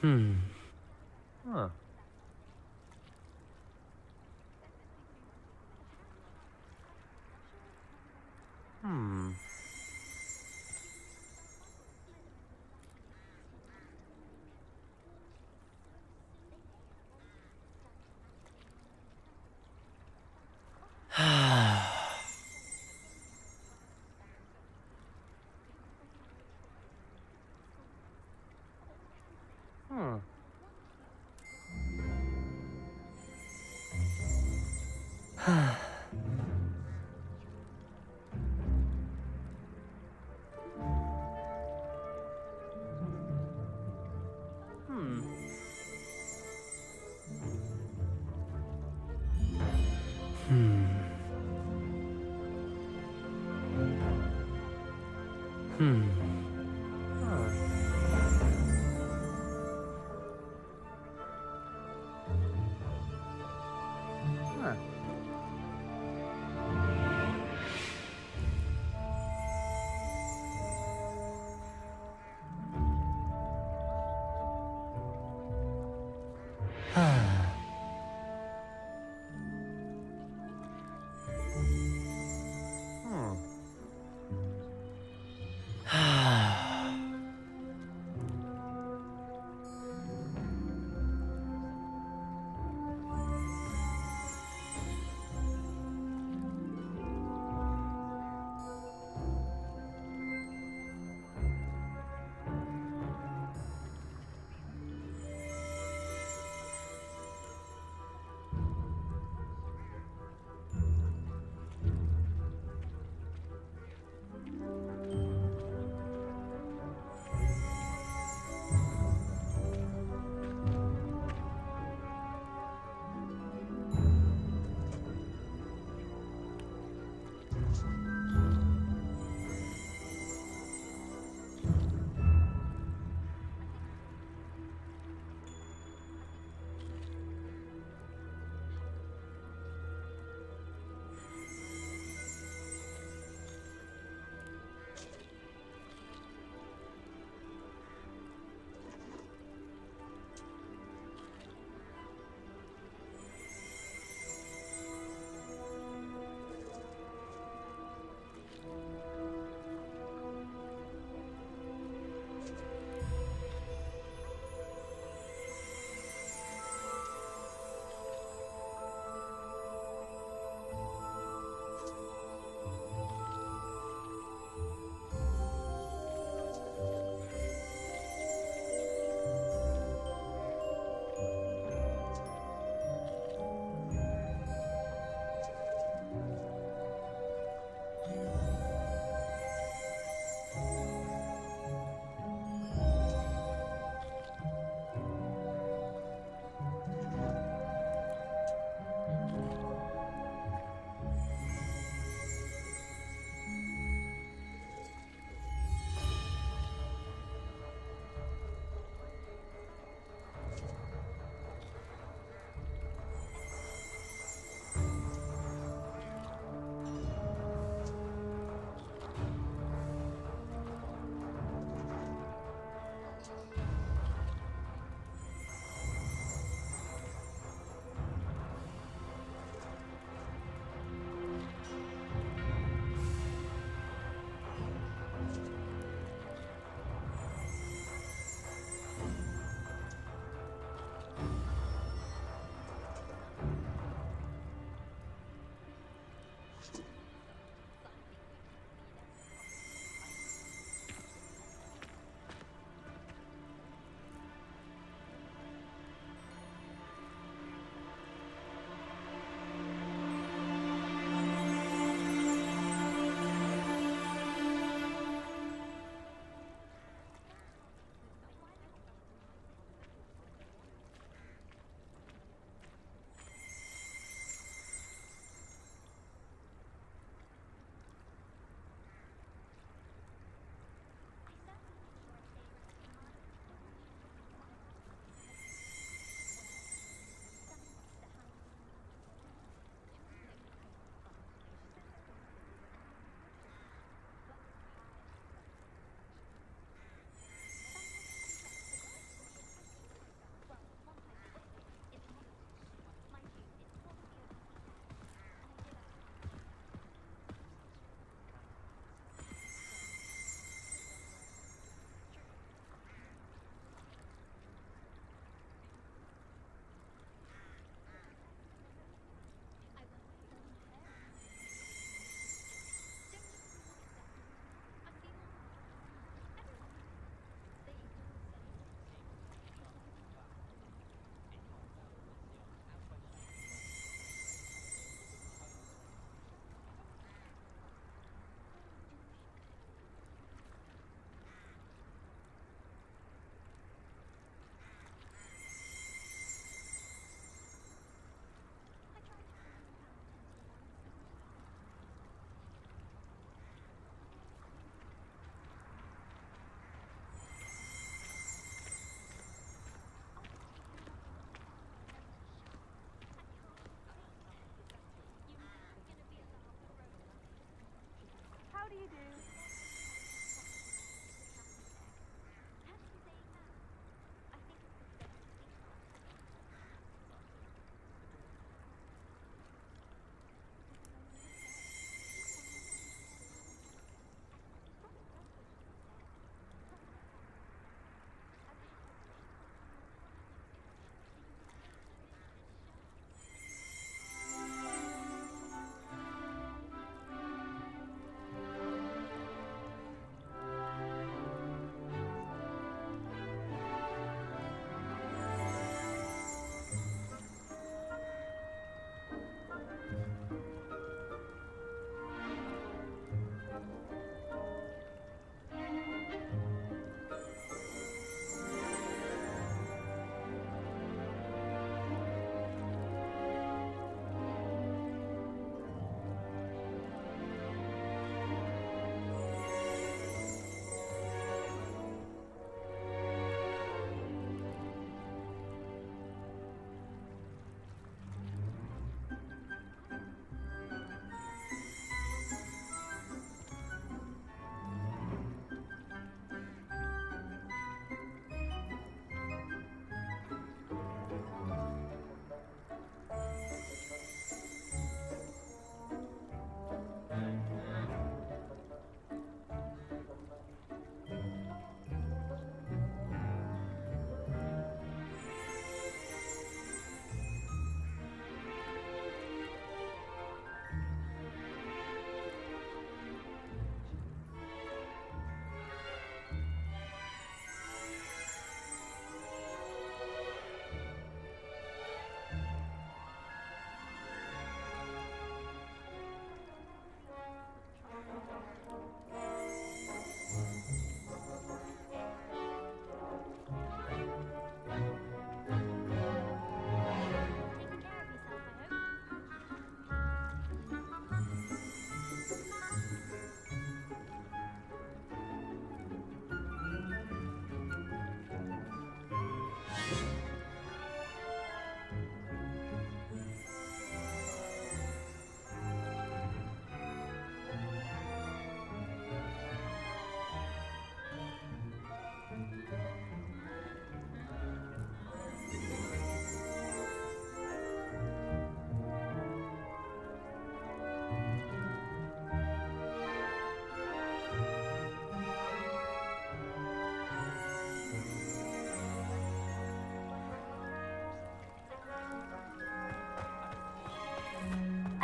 Huh.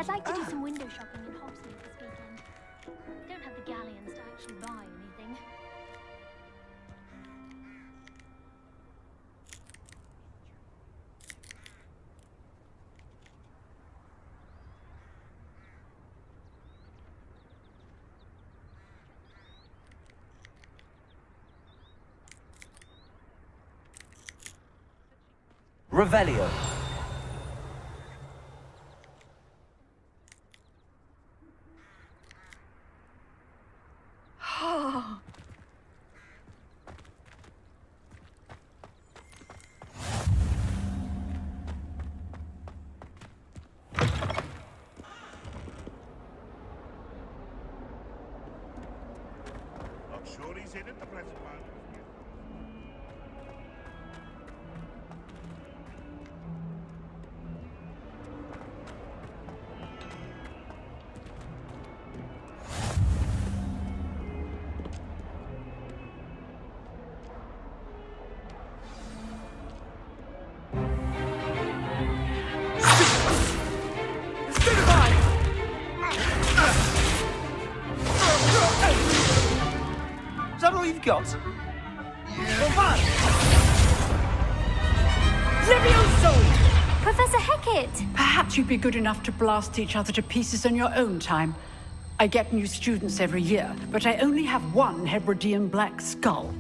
I'd like to do some window shopping in Hogsmeade this weekend. Don't have the galleons to actually buy anything. Revelio. Not sure he's in at the present moment. Is that all you've got? Levioso! Professor Hecat! Perhaps you'd be good enough to blast each other to pieces in your own time. I get new students every year, but I only have one Hebridean black skull.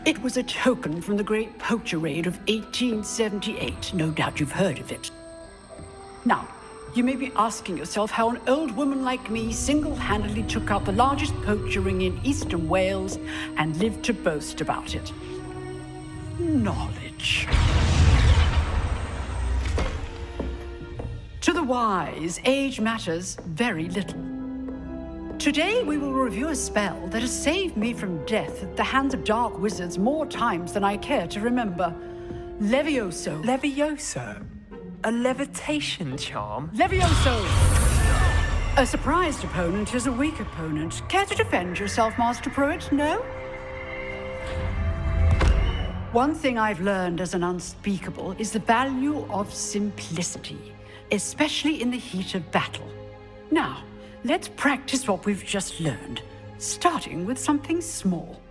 It was a token from the Great Poacher Raid of 1878. No doubt you've heard of it. Now, you may be asking yourself how an old woman like me single-handedly took out the largest poacher ring in eastern Wales and lived to boast about it. Knowledge. To the wise, age matters very little. Today we will review a spell that has saved me from death at the hands of dark wizards more times than I care to remember. Levioso. Levioso? A levitation charm? Levioso! A surprised opponent is a weak opponent. Care to defend yourself, Master Pruitt? No? One thing I've learned as an unspeakable is the value of simplicity, especially in the heat of battle. Now, let's practice what we've just learned, starting with something small.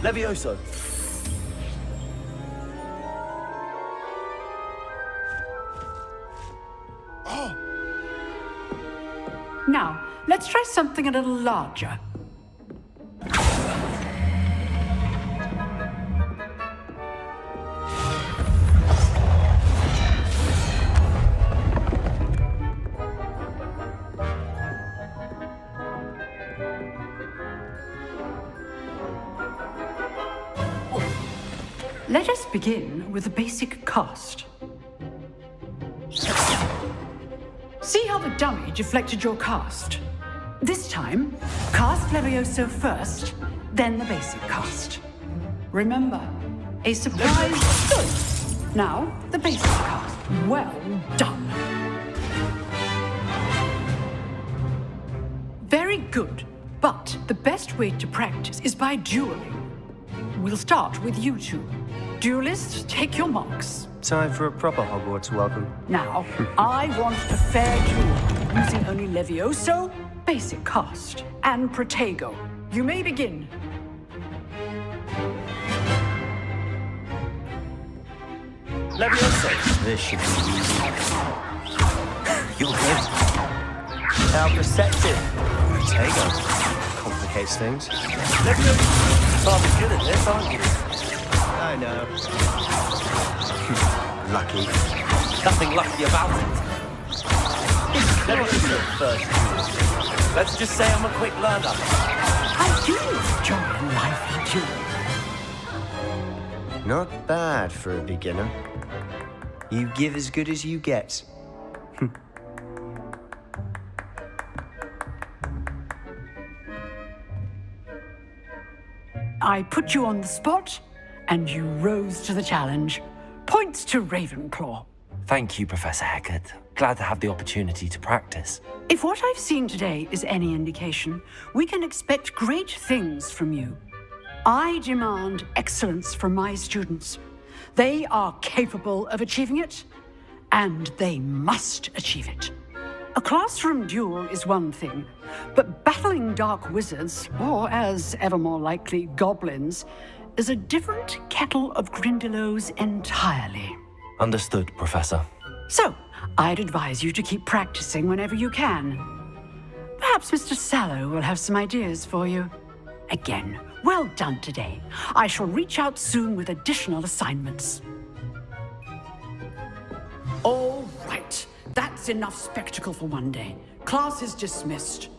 Levioso. Now, let's try something a little larger. Let us begin with the basic cast. See how the dummy deflected your cast? This time, cast Levioso first, then the basic cast. Remember, a surprise. Good. Now, the basic cast. Well done. Very good. But the best way to practice is by dueling. We'll start with you two. Duelists, take your marks. Time for a proper Hogwarts welcome. Now, I want a fair duel, using only Levioso, basic cast, and Protego. You may begin. Levioso. This should be easy. You're good. How perceptive. Protego. Complicates things. Levioso. Rather good at this, aren't you? I know. Lucky. Nothing lucky about it. Levioso first. Let's just say I'm a quick learner. I do enjoy life duel. Not bad for a beginner. You give as good as you get. I put you on the spot, and you rose to the challenge. Points to Ravenclaw. Thank you, Professor Hecat. Glad to have the opportunity to practice. If what I've seen today is any indication, we can expect great things from you. I demand excellence from my students. They are capable of achieving it, and they must achieve it. A classroom duel is one thing, but battling dark wizards, or as ever more likely, goblins, is a different kettle of Grindylows entirely. Understood, Professor. So, I'd advise you to keep practicing whenever you can. Perhaps Mr. Sallow will have some ideas for you. Again, well done today. I shall reach out soon with additional assignments. All right. That's enough spectacle for one day. Class is dismissed.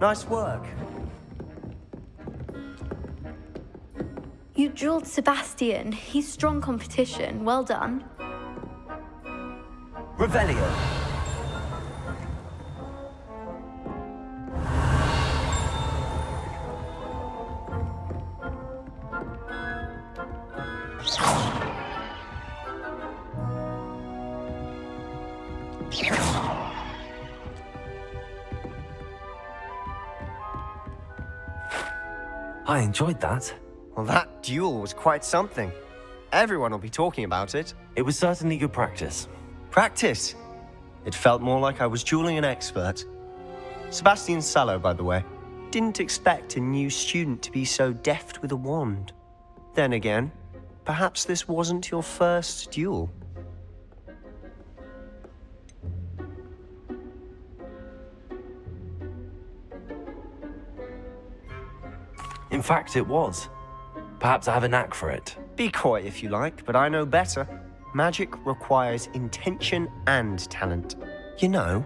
Nice work. You dueled Sebastian. He's strong competition. Well done. Revelio. I enjoyed that. Well, that duel was quite something. Everyone will be talking about it. It was certainly good practice. Practice? It felt more like I was dueling an expert. Sebastian Sallow, by the way. Didn't expect a new student to be so deft with a wand. Then again, perhaps this wasn't your first duel. In fact, it was. Perhaps I have a knack for it. Be coy if you like, but I know better. Magic requires intention and talent. You know,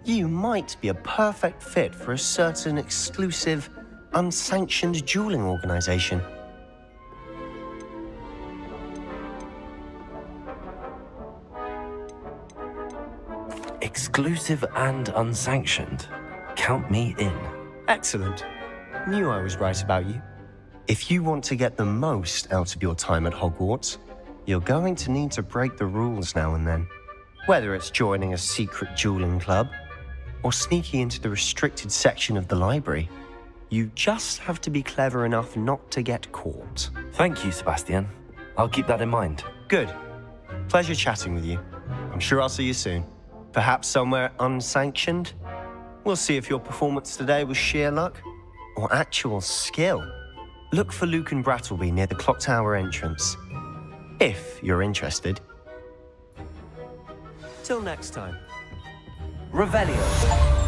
you might be a perfect fit for a certain exclusive, unsanctioned dueling organization. Exclusive and unsanctioned. Count me in. Excellent. Knew I was right about you. If you want to get the most out of your time at Hogwarts, you're going to need to break the rules now and then. Whether it's joining a secret dueling club or sneaking into the restricted section of the library, you just have to be clever enough not to get caught. Thank you, Sebastian. I'll keep that in mind. Good. Pleasure chatting with you. I'm sure I'll see you soon. Perhaps somewhere unsanctioned? We'll see if your performance today was sheer luck or actual skill. Look for Luke and Brattleby near the clock tower entrance, if you're interested. Till next time. Revelio.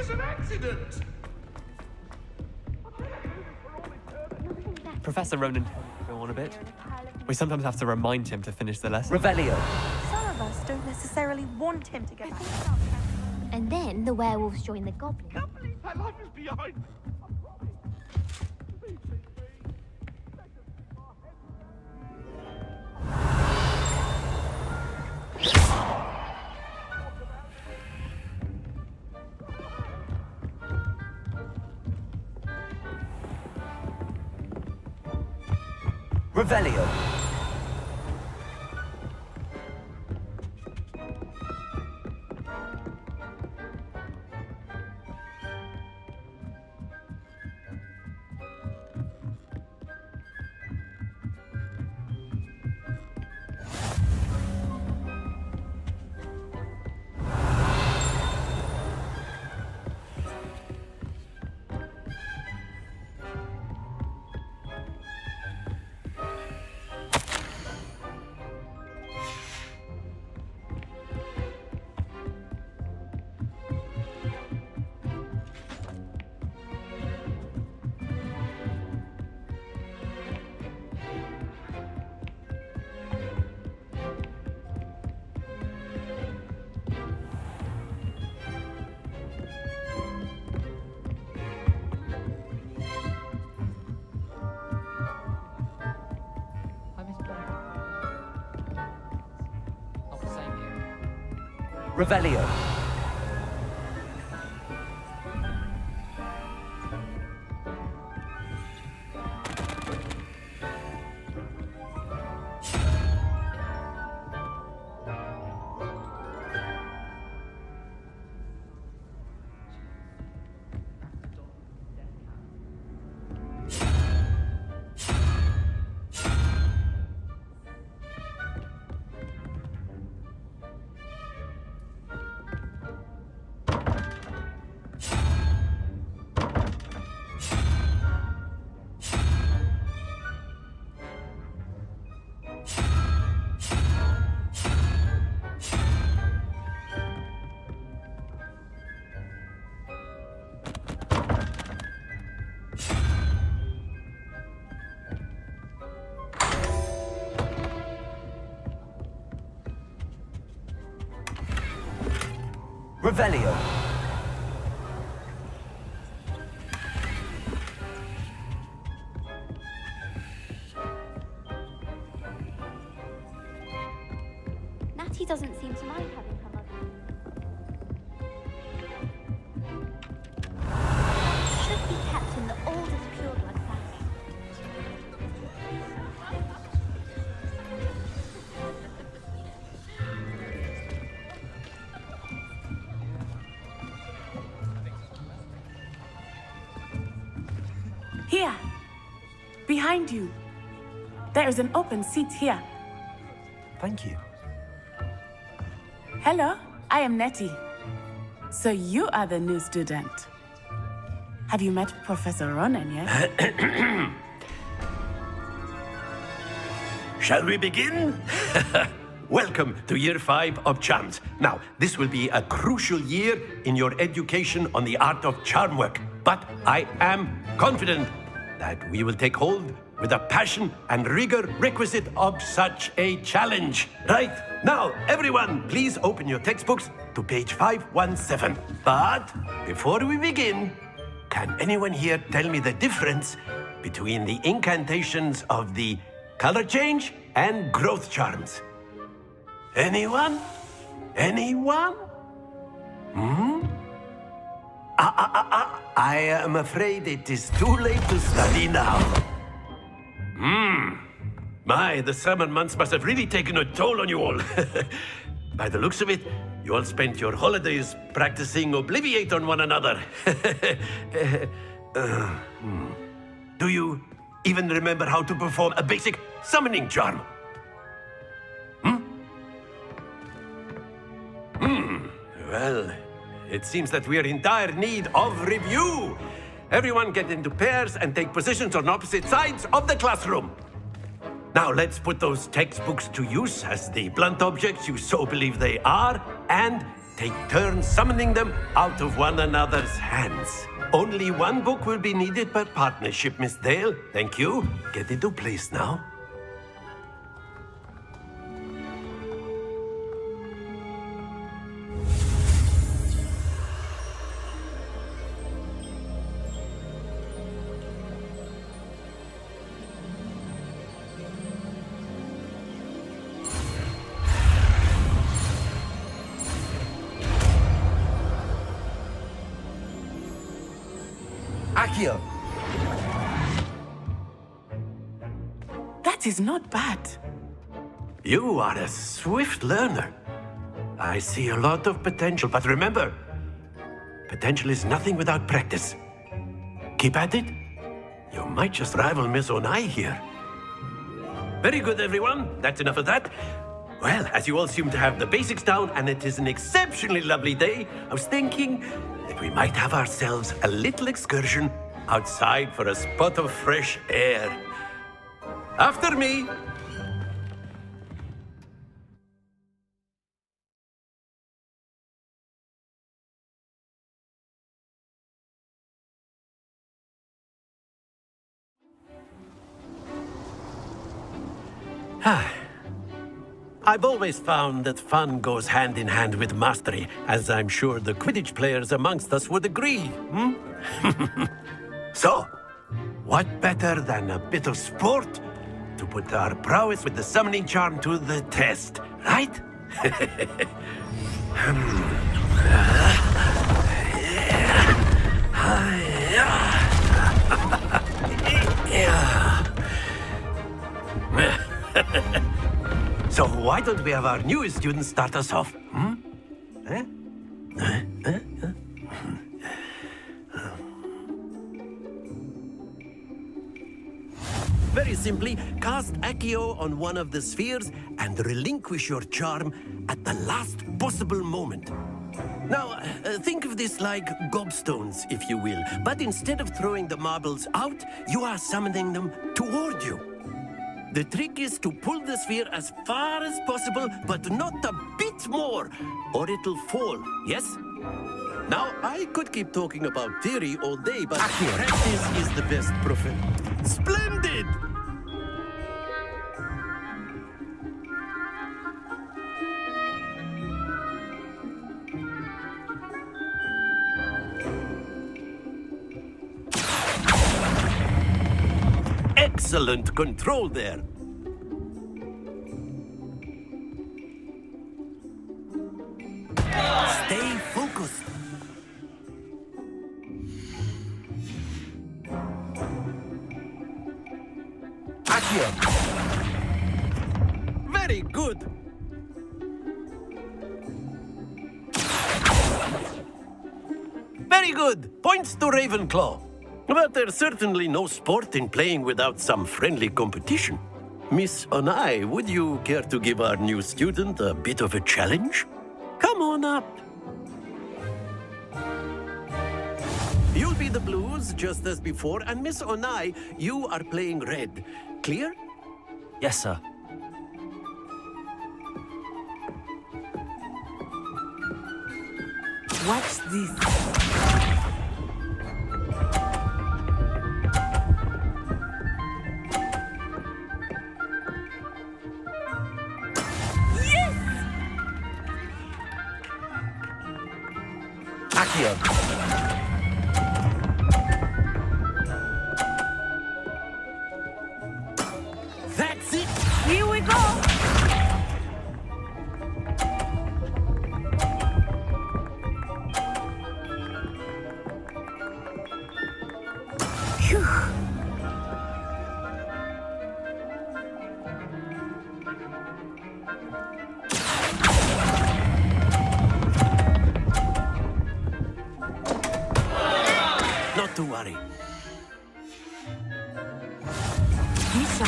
was an accident! Professor Ronan, go on a bit. We sometimes have to remind him to finish the lesson. Revelio. Some of us don't necessarily want him to go back. And then the werewolves join the goblins. My life is behind me. Revelio. Revelio. Revelio. Natty doesn't seem to mind having her mother. Should be kept in the oldest pure blood family. Here, behind you. There is an open seat here. Thank you. Hello, I am Nettie. So you are the new student. Have you met Professor Ronan yet? Shall we begin? Welcome to Year 5 of Charms. Now, this will be a crucial year in your education on the art of charm work. But I am confident that we will take hold with the passion and rigor requisite of such a challenge. Right, now, everyone, please open your textbooks to page 517. But before we begin, can anyone here tell me the difference between the incantations of the color change and growth charms? Anyone? Anyone? I am afraid it is too late to study now. My, the summer months must have really taken a toll on you all. By the looks of it, you all spent your holidays practicing Obliviate on one another. Do you even remember how to perform a basic summoning charm? Well, it seems that we are in dire need of review. Everyone get into pairs and take positions on opposite sides of the classroom. Now let's put those textbooks to use as the blunt objects you so believe they are, and take turns summoning them out of one another's hands. Only one book will be needed per partnership, Miss Dale. Thank you. Get into place now. Akio! That is not bad. You are a swift learner. I see a lot of potential, but remember, potential is nothing without practice. Keep at it. You might just rival Miss Onai here. Very good, everyone. That's enough of that. Well, as you all seem to have the basics down, and it is an exceptionally lovely day, I was thinking that we might have ourselves a little excursion outside for a spot of fresh air. After me. I've always found that fun goes hand in hand with mastery, as I'm sure the Quidditch players amongst us would agree, So, what better than a bit of sport to put our prowess with the summoning charm to the test, right? So why don't we have our newest student start us off? Very simply, cast Accio on one of the spheres and relinquish your charm at the last possible moment. Now, think of this like gobstones, if you will, but instead of throwing the marbles out, you are summoning them toward you. The trick is to pull the sphere as far as possible, but not a bit more, or it'll fall, yes? Now, I could keep talking about theory all day, but practice is the best prophet. Splendid! Excellent control there. Stay focused. Accio. Very good. Very good. Points to Ravenclaw. But there's certainly no sport in playing without some friendly competition. Miss Onai, would you care to give our new student a bit of a challenge? Come on up. You'll be the blues, just as before, and Miss Onai, you are playing red. Clear? Yes, sir. Watch this. Accio. That's it. Here we go. Phew. Not to worry. Lisa.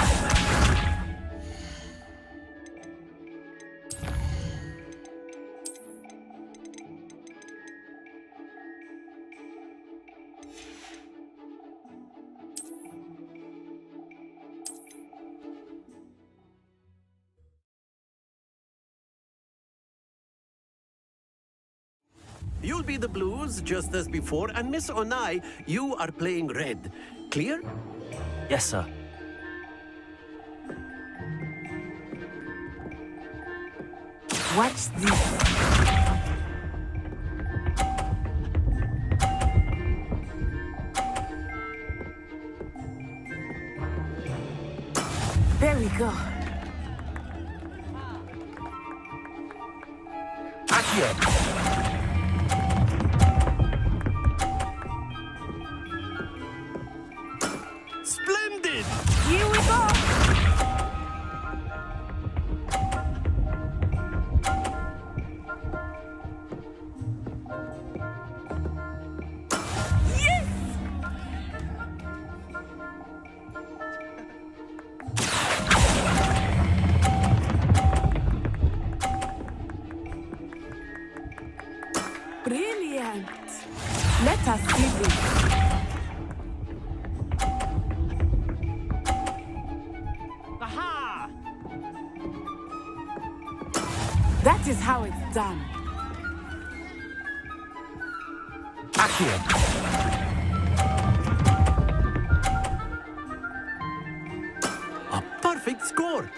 You'll be the blues, just as before, and Miss Onai, you are playing red. Clear? Yes, sir. Watch this. There we go. Accio! Splendid! Here we go! Yes! Brilliant! Let us see this. Aha! That is how it's done. Accio! A perfect score!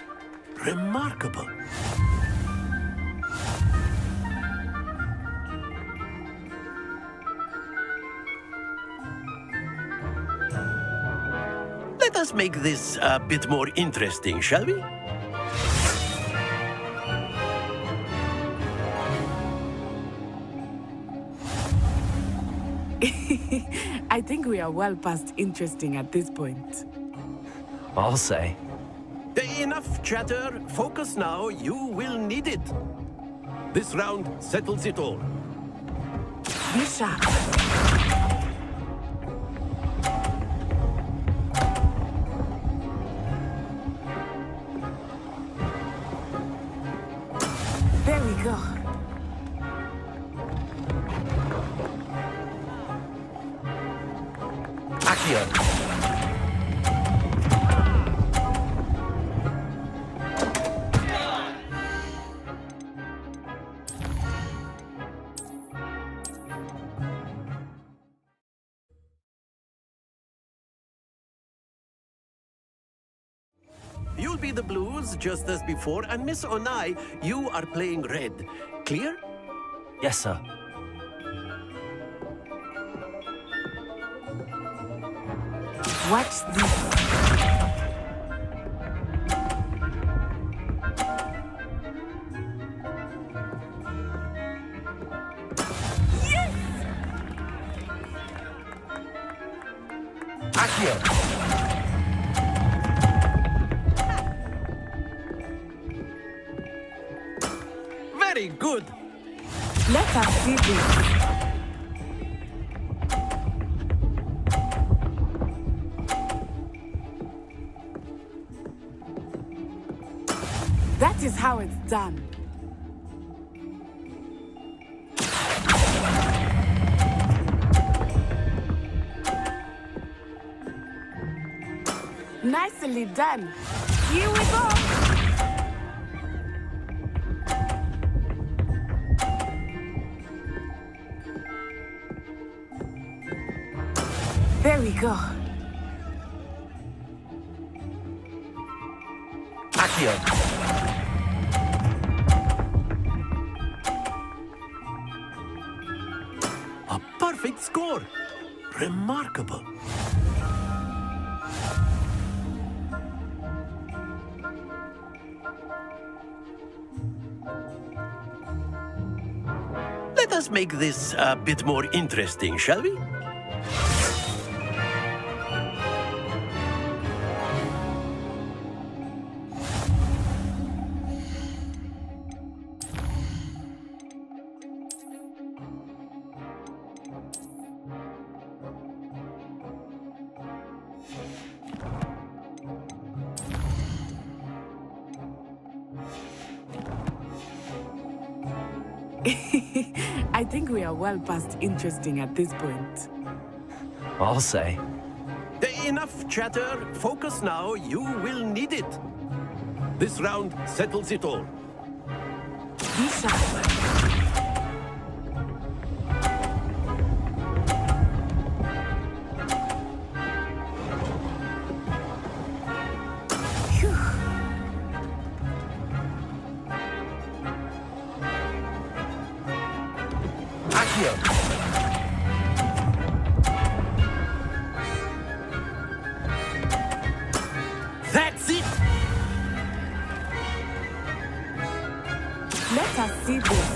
Remarkable! Let us make this a bit more interesting, shall we? I think we are well past interesting at this point. I'll say. Enough chatter. Focus now. You will need it. This round settles it all. Be sharp. There we go. Accio! You'll be the blues, just as before, and Miss Onai, you are playing red. Clear? Yes, sir. Watch this. Yes! Accio! Very good! Let us see this. That is how it's done. Nicely done. Here we go. There we go. Accio! A perfect score! Remarkable! Let us make this a bit more interesting, shall we? I think we are well past interesting at this point. I'll say. Enough chatter. Focus now. You will need it. This round settles it all. Be sharp. Accio. That's it! Let us see this.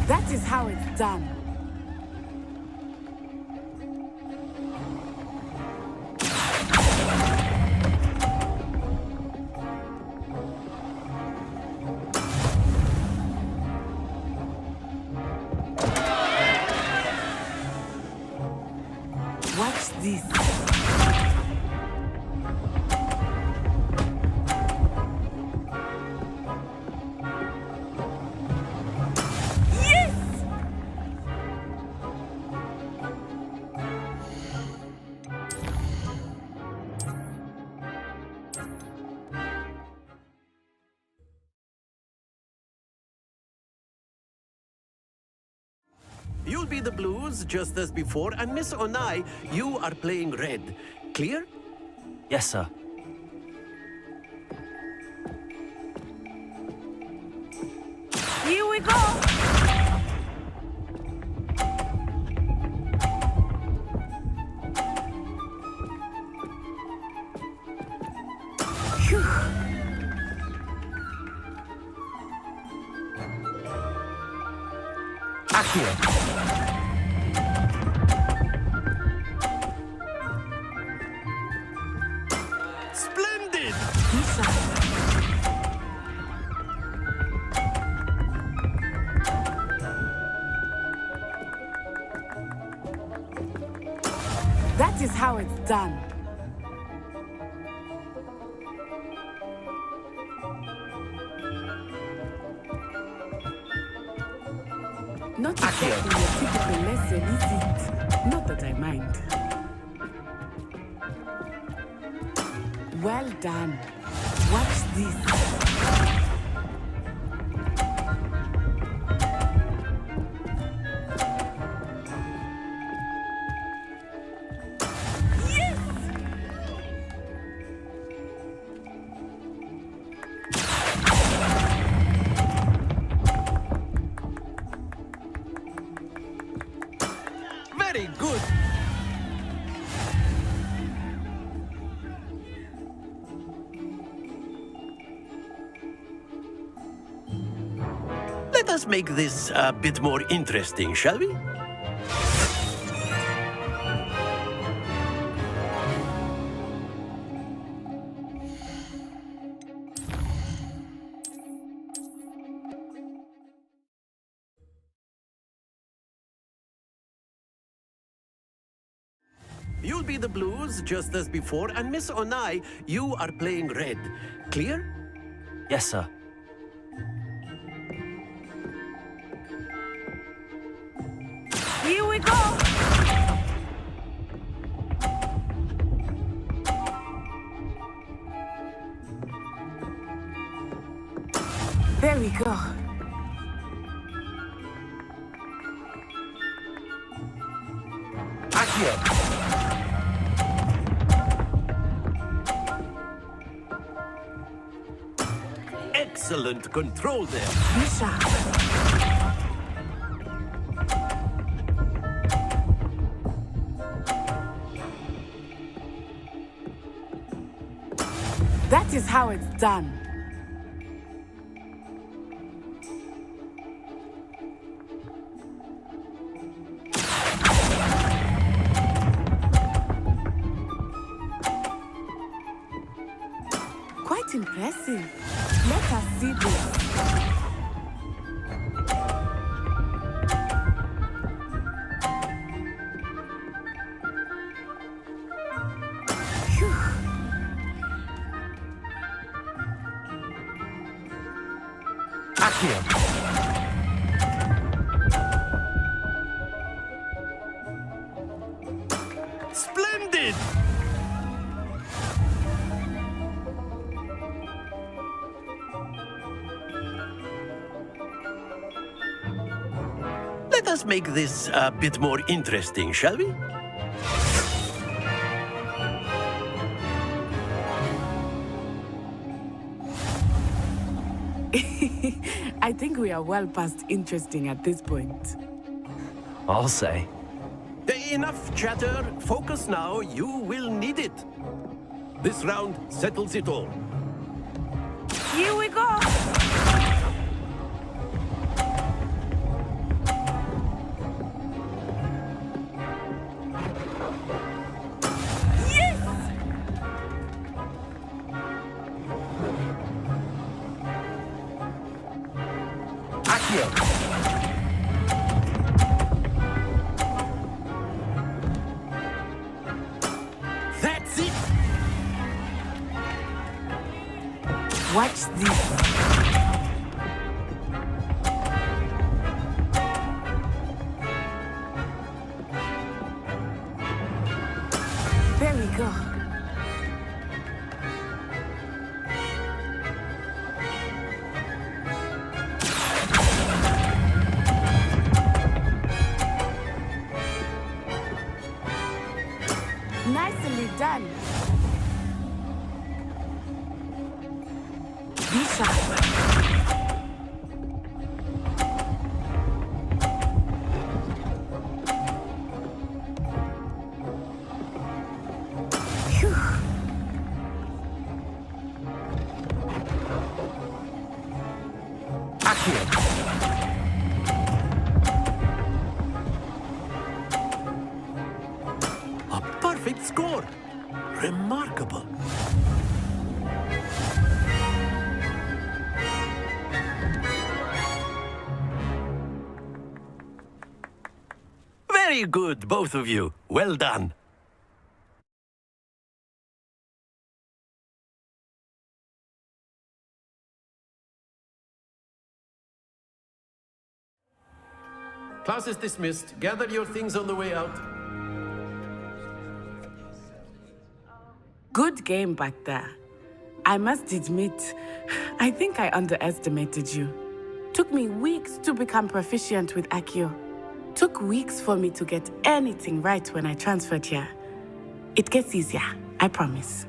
That is how it's done. Watch this. Yes! You'll be the blues, just as before, and Miss Onai, you are playing red. Clear? Yes, sir. Here we go! Phew. Accio. Splendid! That is how it's done. Not exactly your typical lesson, is it? Not that I mind. Well done. Watch this. Very good! Let us make this a bit more interesting, shall we? You'll be the blues, just as before, and Miss Onai, you are playing red. Clear? Yes, sir. Here we go! There we go. Accio. Excellent control there. That is how it's done. Quite impressive. Let us see this. Phew. Accio. Splendid! Let us make this a bit more interesting, shall we? I think we are well past interesting at this point. I'll say. Enough chatter. Focus now. You will need it. This round settles it all. Here we go! That's it! Watch this. There we go. Nicely done. Be sharp. Phew. A perfect score. Remarkable. Very good, both of you. Well done. Class is dismissed. Gather your things on the way out. Good game back there. I must admit, I think I underestimated you. Took me weeks to become proficient with Accio. Took weeks for me to get anything right when I transferred here. It gets easier, I promise.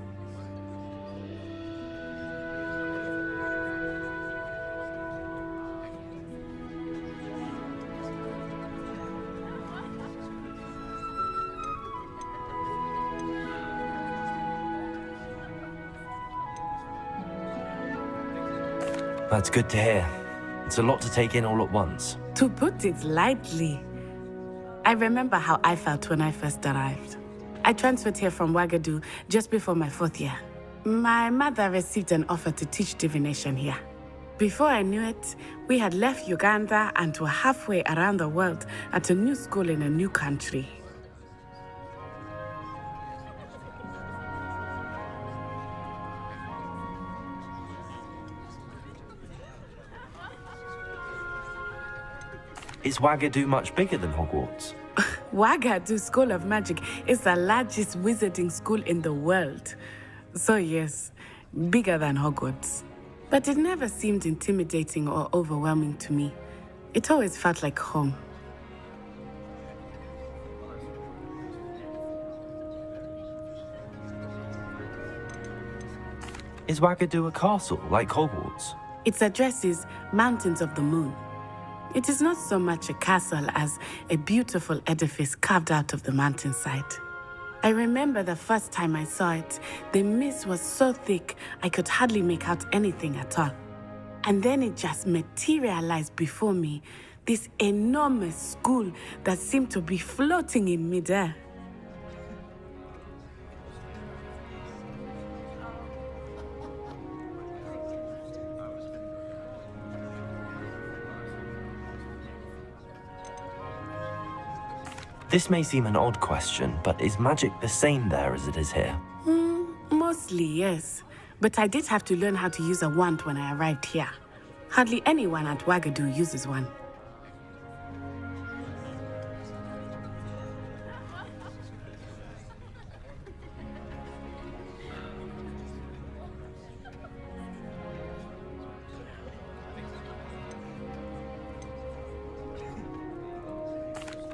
That's good to hear. It's a lot to take in all at once. To put it lightly, I remember how I felt when I first arrived. I transferred here from Ouagadougou just before my 4th year. My mother received an offer to teach divination here. Before I knew it, we had left Uganda and were halfway around the world at a new school in a new country. Is Ouagadougou much bigger than Hogwarts? Ouagadougou School of Magic is the largest wizarding school in the world. So yes, bigger than Hogwarts. But it never seemed intimidating or overwhelming to me. It always felt like home. Is Ouagadougou a castle like Hogwarts? Its address is Mountains of the Moon. It is not so much a castle as a beautiful edifice carved out of the mountainside. I remember the first time I saw it, the mist was so thick I could hardly make out anything at all. And then it just materialized before me, this enormous school that seemed to be floating in midair. This may seem an odd question, but is magic the same there as it is here? Mostly, yes. But I did have to learn how to use a wand when I arrived here. Hardly anyone at Ouagadougou uses one.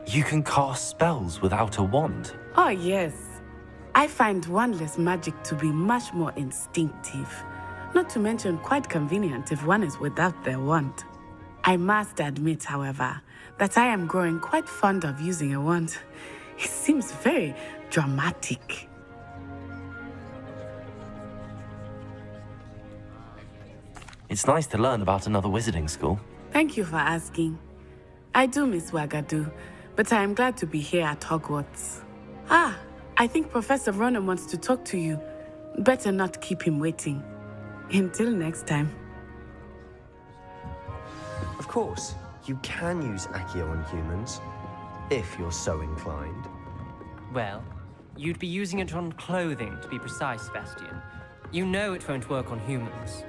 You can cast spells without a wand. Oh, yes. I find wandless magic to be much more instinctive, Not to mention quite convenient if one is without their wand. I must admit, however, that I am growing quite fond of using a wand. It seems very dramatic. It's nice to learn about another wizarding school. Thank you for asking. I do miss Wagadu, but I am glad to be here at Hogwarts. Ah, I think Professor Ronan wants to talk to you. Better not keep him waiting. Until next time. Of course, you can use Accio on humans, if you're so inclined. Well, you'd be using it on clothing, to be precise, Sebastian. You know it won't work on humans.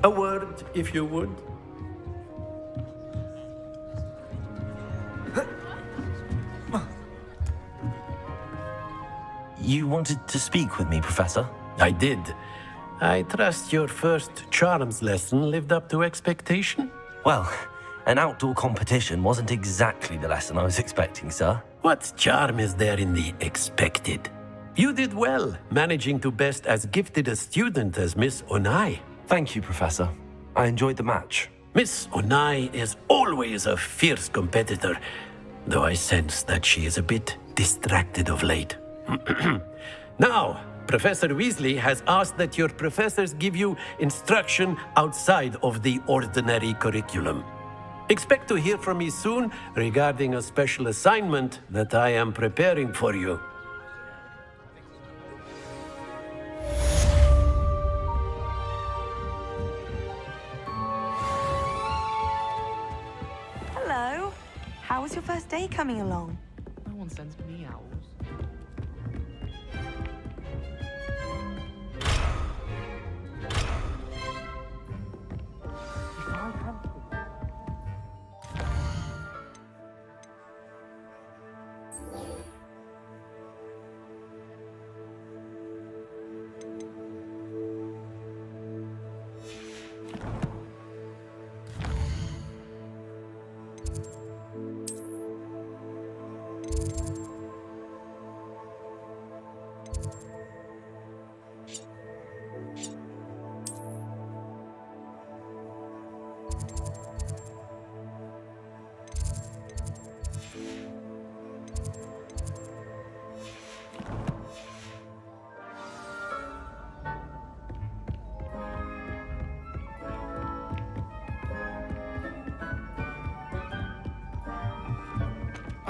A word, if you would. You wanted to speak with me, Professor? I did. I trust your first charms lesson lived up to expectation? Well, an outdoor competition wasn't exactly the lesson I was expecting, sir. What charm is there in the expected? You did well, managing to best as gifted a student as Miss Onai. Thank you, Professor. I enjoyed the match. Miss Onai is always a fierce competitor, though I sense that she is a bit distracted of late. Now, Professor Weasley has asked that your professors give you instruction outside of the ordinary curriculum. Expect to hear from me soon regarding a special assignment that I am preparing for you. Hello. How was your first day coming along? No one sends me owls.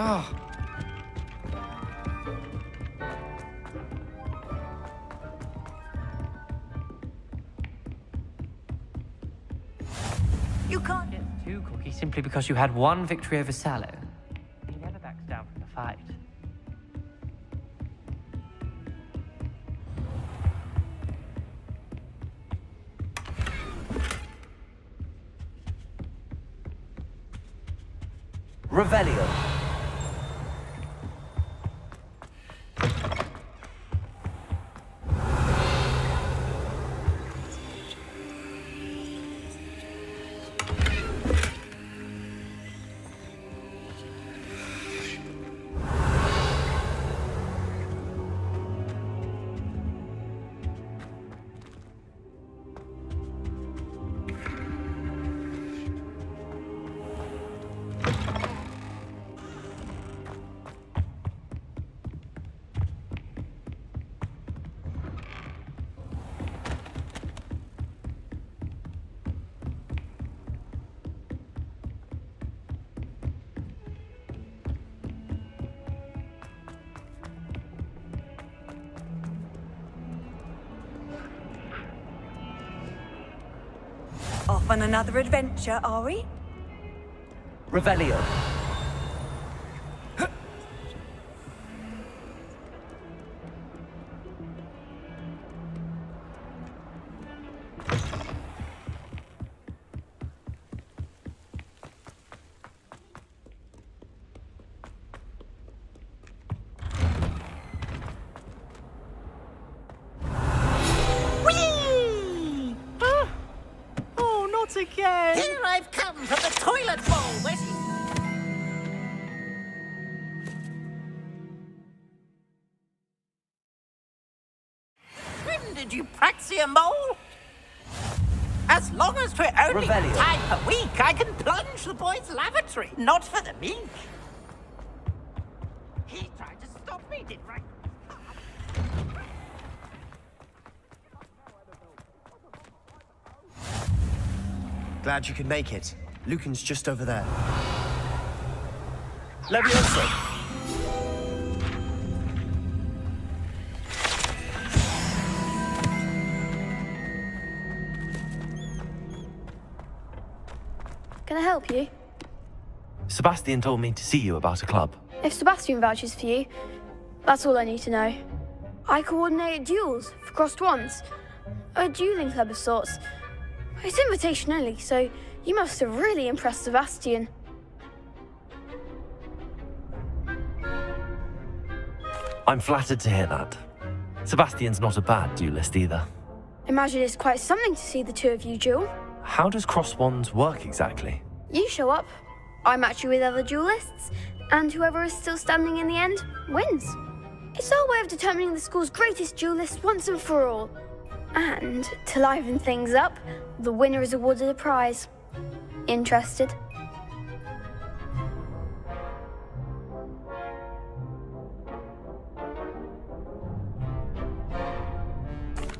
Oh. You can't get too cocky simply because you had one victory over Sallow. He never backs down from the fight. Revelio. Off on another adventure, are we? Revelio. toilet bowl, Betty. When did you praxia mole? As long as we're only Revelio. time per week, I can plunge the boy's lavatory. Not for the meek. He tried to stop me, didn't right? Glad you could make it. Lucan's just over there. Levioso! Can I help you? Sebastian told me to see you about a club. If Sebastian vouches for you, that's all I need to know. I coordinate duels for crossed wands. A dueling club of sorts. It's invitation only, so you must have really impressed Sebastian. I'm flattered to hear that. Sebastian's not a bad duelist either. Imagine it's quite something to see the two of you duel. How does cross wands work exactly? You show up, I match you with other duelists, and whoever is still standing in the end wins. It's our way of determining the school's greatest duelist once and for all. And to liven things up, the winner is awarded a prize. Interested?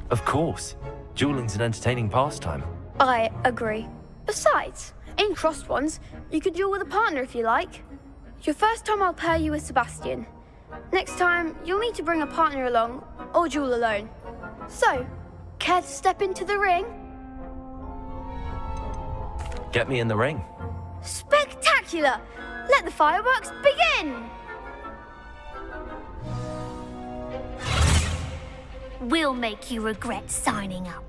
Of course. Dueling's an entertaining pastime. I agree. Besides, in crossed ones, you could duel with a partner if you like. Your first time I'll pair you with Sebastian. Next time, you'll need to bring a partner along, or duel alone. So, care to step into the ring? Get me in the ring. Spectacular! Let the fireworks begin! We'll make you regret signing up.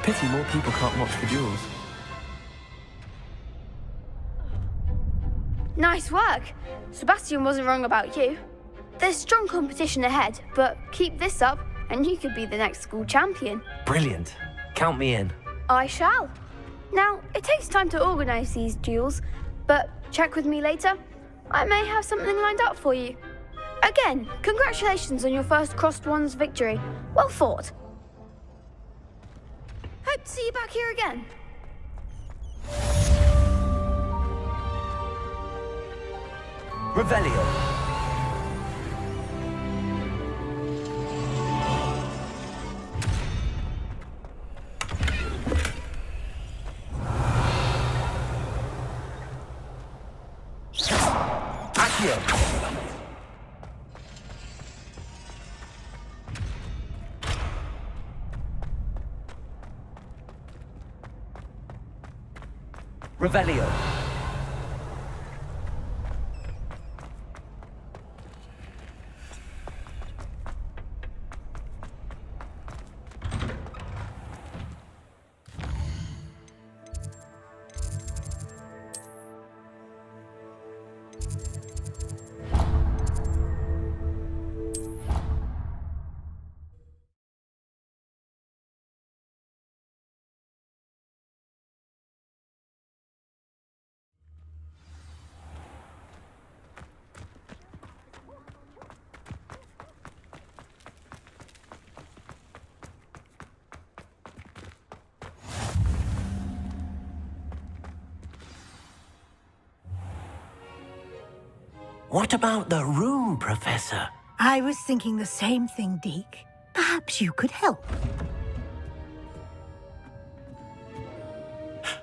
Pity more people can't watch the duels. Nice work. Sebastian wasn't wrong about you. There's strong competition ahead, but keep this up and you could be the next school champion. Brilliant. Count me in. I shall. Now, it takes time to organise these duels, but check with me later. I may have something lined up for you. Again, congratulations on your first crossed wands victory. Well fought. Hope to see you back here again. Revelio. Revelio. What about the room, Professor? I was thinking the same thing, Deke. Perhaps you could help.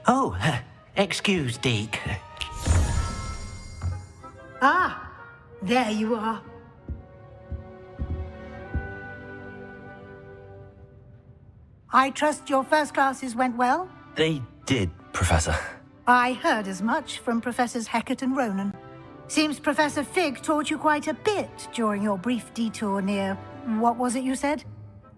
Oh, excuse, Deke. Ah, there you are. I trust your first classes went well? They did, Professor. I heard as much from Professors Hecat and Ronan. Seems Professor Fig taught you quite a bit during your brief detour near... what was it you said?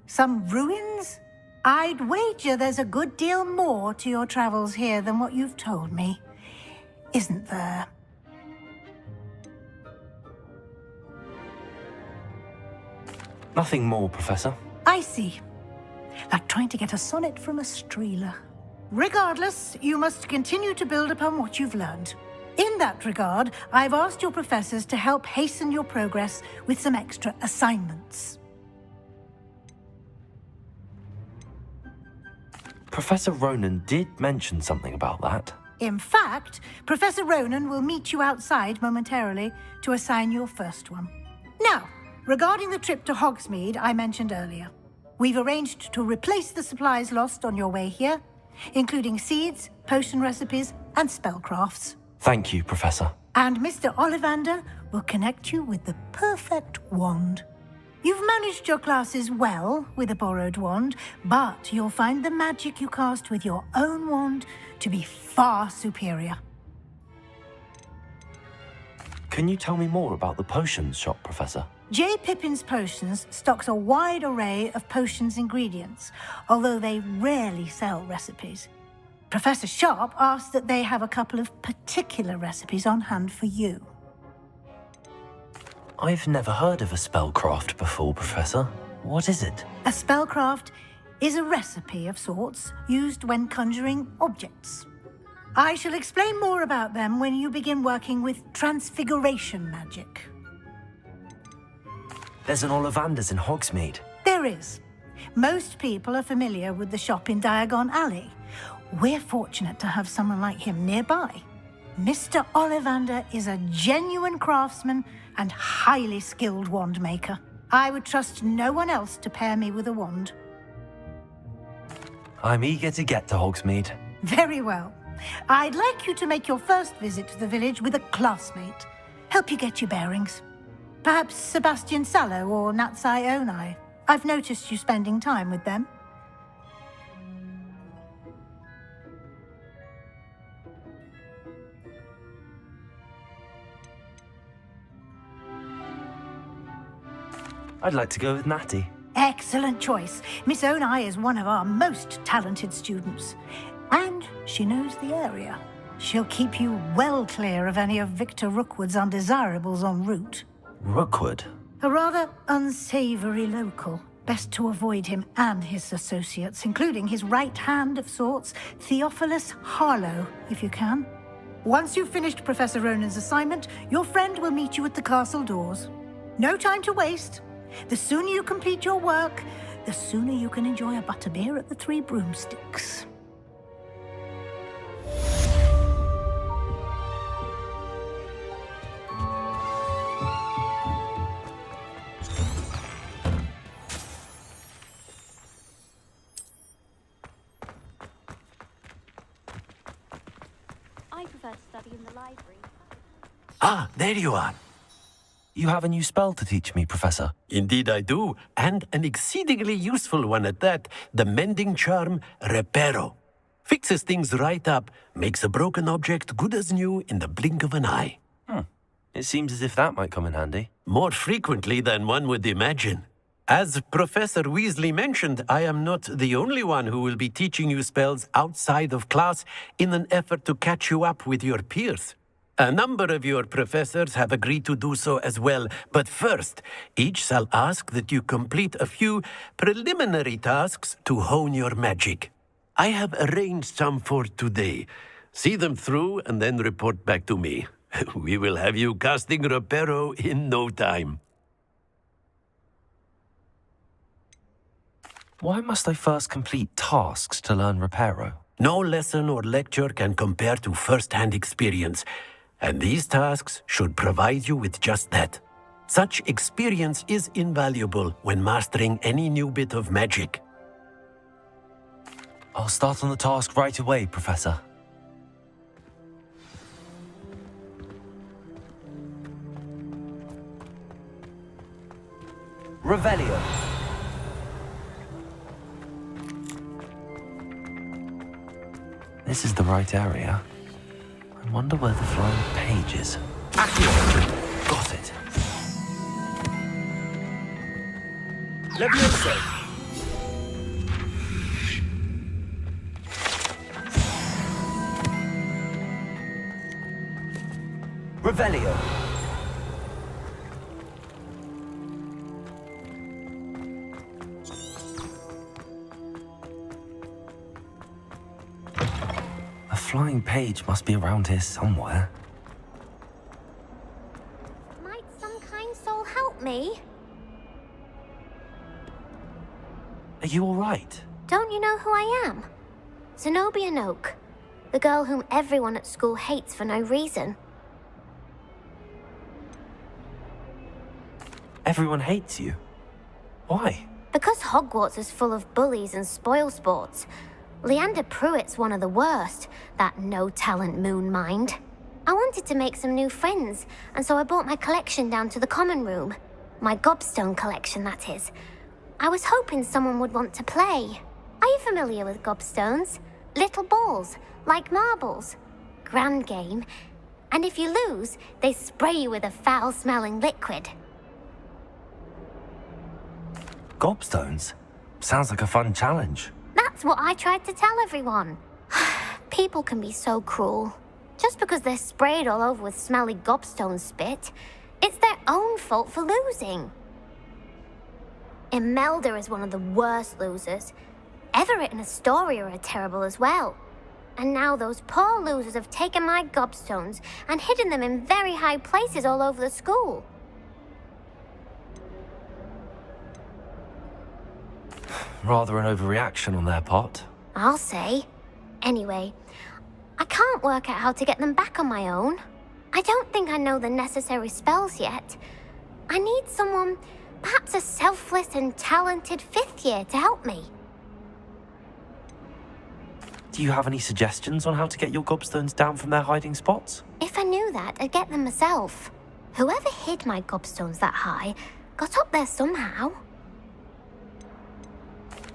Some ruins? I'd wager there's a good deal more to your travels here than what you've told me. Isn't there? Nothing more, Professor. I see. Like trying to get a sonnet from a streeler. Regardless, you must continue to build upon what you've learned. In that regard, I've asked your professors to help hasten your progress with some extra assignments. Professor Ronan did mention something about that. In fact, Professor Ronan will meet you outside momentarily to assign your first one. Now, regarding the trip to Hogsmeade I mentioned earlier, we've arranged to replace the supplies lost on your way here, including seeds, potion recipes, and spellcrafts. Thank you, Professor. And Mr. Ollivander will connect you with the perfect wand. You've managed your classes well with a borrowed wand, but you'll find the magic you cast with your own wand to be far superior. Can you tell me more about the potions shop, Professor? J. Pippin's Potions stocks a wide array of potions ingredients, although they rarely sell recipes. Professor Sharp asked that they have a couple of particular recipes on hand for you. I've never heard of a spellcraft before, Professor. What is it? A spellcraft is a recipe of sorts used when conjuring objects. I shall explain more about them when you begin working with transfiguration magic. There's an Ollivander's in Hogsmeade. There is. Most people are familiar with the shop in Diagon Alley. We're fortunate to have someone like him nearby. Mr. Ollivander is a genuine craftsman and highly skilled wand maker. I would trust no one else to pair me with a wand. I'm eager to get to Hogsmeade. Very well. I'd like you to make your first visit to the village with a classmate. Help you get your bearings. Perhaps Sebastian Sallow or Natsai Onai. I've noticed you spending time with them. I'd like to go with Natty. Excellent choice. Miss Onai is one of our most talented students. And she knows the area. She'll keep you well clear of any of Victor Rookwood's undesirables en route. Rookwood? A rather unsavory local. Best to avoid him and his associates, including his right hand of sorts, Theophilus Harlow, if you can. Once you've finished Professor Ronan's assignment, your friend will meet you at the castle doors. No time to waste. The sooner you complete your work, the sooner you can enjoy a butterbeer at the Three Broomsticks. I prefer to study in the library. Ah, there you are. You have a new spell to teach me, Professor. Indeed I do, and an exceedingly useful one at that, the mending charm Reparo. Fixes things right up, makes a broken object good as new in the blink of an eye. It seems as if that might come in handy. More frequently than one would imagine. As Professor Weasley mentioned, I am not the only one who will be teaching you spells outside of class in an effort to catch you up with your peers. A number of your professors have agreed to do so as well, but first, each shall ask that you complete a few preliminary tasks to hone your magic. I have arranged some for today. See them through and then report back to me. We will have you casting Reparo in no time. Why must I first complete tasks to learn Reparo? No lesson or lecture can compare to first-hand experience. And these tasks should provide you with just that. Such experience is invaluable when mastering any new bit of magic. I'll start on the task right away, Professor. Revelio. This is the right area. I wonder where the flying page is. Got it. Leviosa. Revelio. A flying page must be around here somewhere. Might some kind soul help me? Are you all right? Don't you know who I am? Zenobia Noak, the girl whom everyone at school hates for no reason. Everyone hates you. Why? Because Hogwarts is full of bullies and spoilsports. Leander Pruitt's one of the worst, that no-talent moon mind. I wanted to make some new friends, and so I brought my collection down to the common room. My gobstone collection, that is. I was hoping someone would want to play. Are you familiar with gobstones? Little balls, like marbles. Grand game. And if you lose, they spray you with a foul-smelling liquid. Gobstones? Sounds like a fun challenge. That's what I tried to tell everyone. People can be so cruel. Just because they're sprayed all over with smelly gobstone spit, it's their own fault for losing. Imelda is one of the worst losers. Everett and Astoria are terrible as well. And now those poor losers have taken my gobstones and hidden them in very high places all over the school. Rather an overreaction on their part. I'll say. Anyway, I can't work out how to get them back on my own. I don't think I know the necessary spells yet. I need someone, perhaps a selfless and talented fifth year to help me. Do you have any suggestions on how to get your gobstones down from their hiding spots? If I knew that, I'd get them myself. Whoever hid my gobstones that high got up there somehow.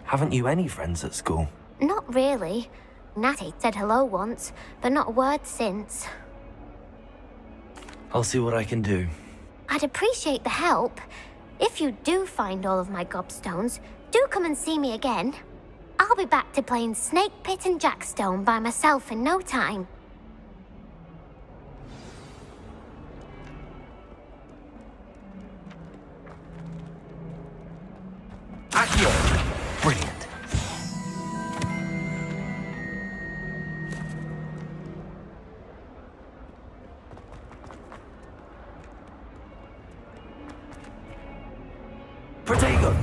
Haven't you any friends at school? Not really. Natty said hello once, but not a word since. I'll see what I can do. I'd appreciate the help. If you do find all of my gobstones, do come and see me again. I'll be back to playing Snake Pit and Jackstone by myself in no time. Accio! Brilliant. Protego!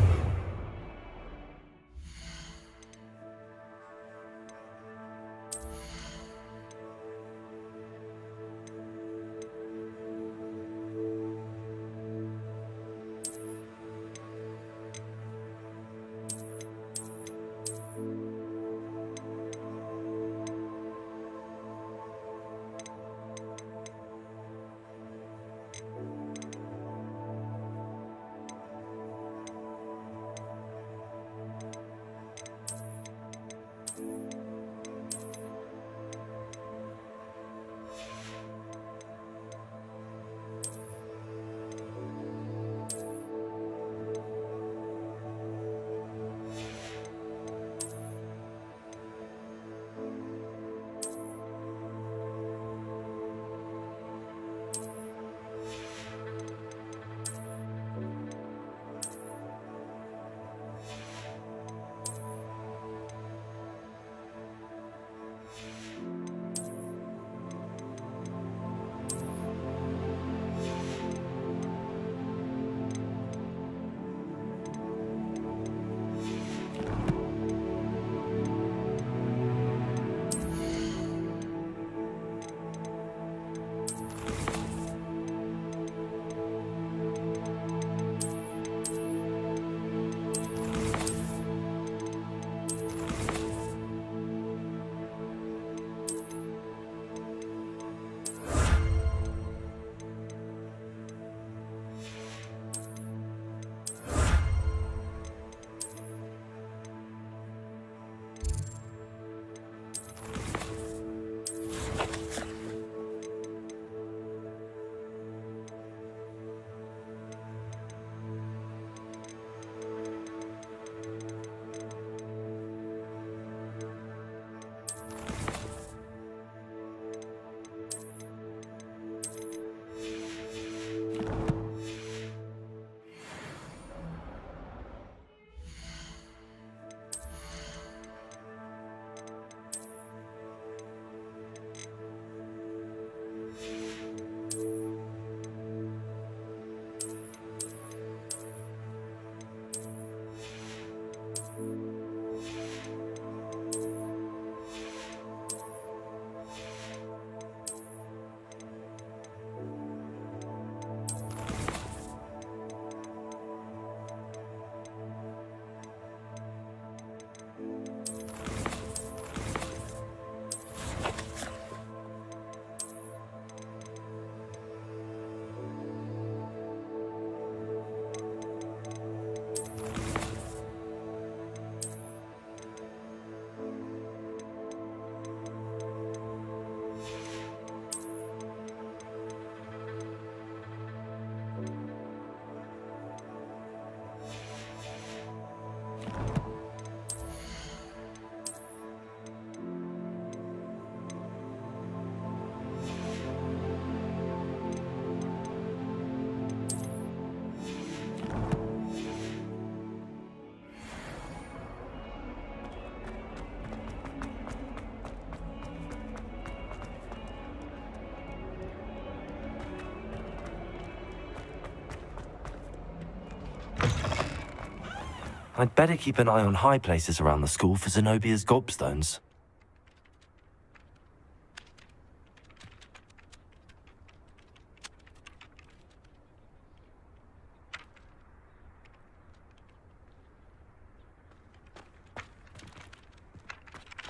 I'd better keep an eye on high places around the school for Zenobia's gobstones.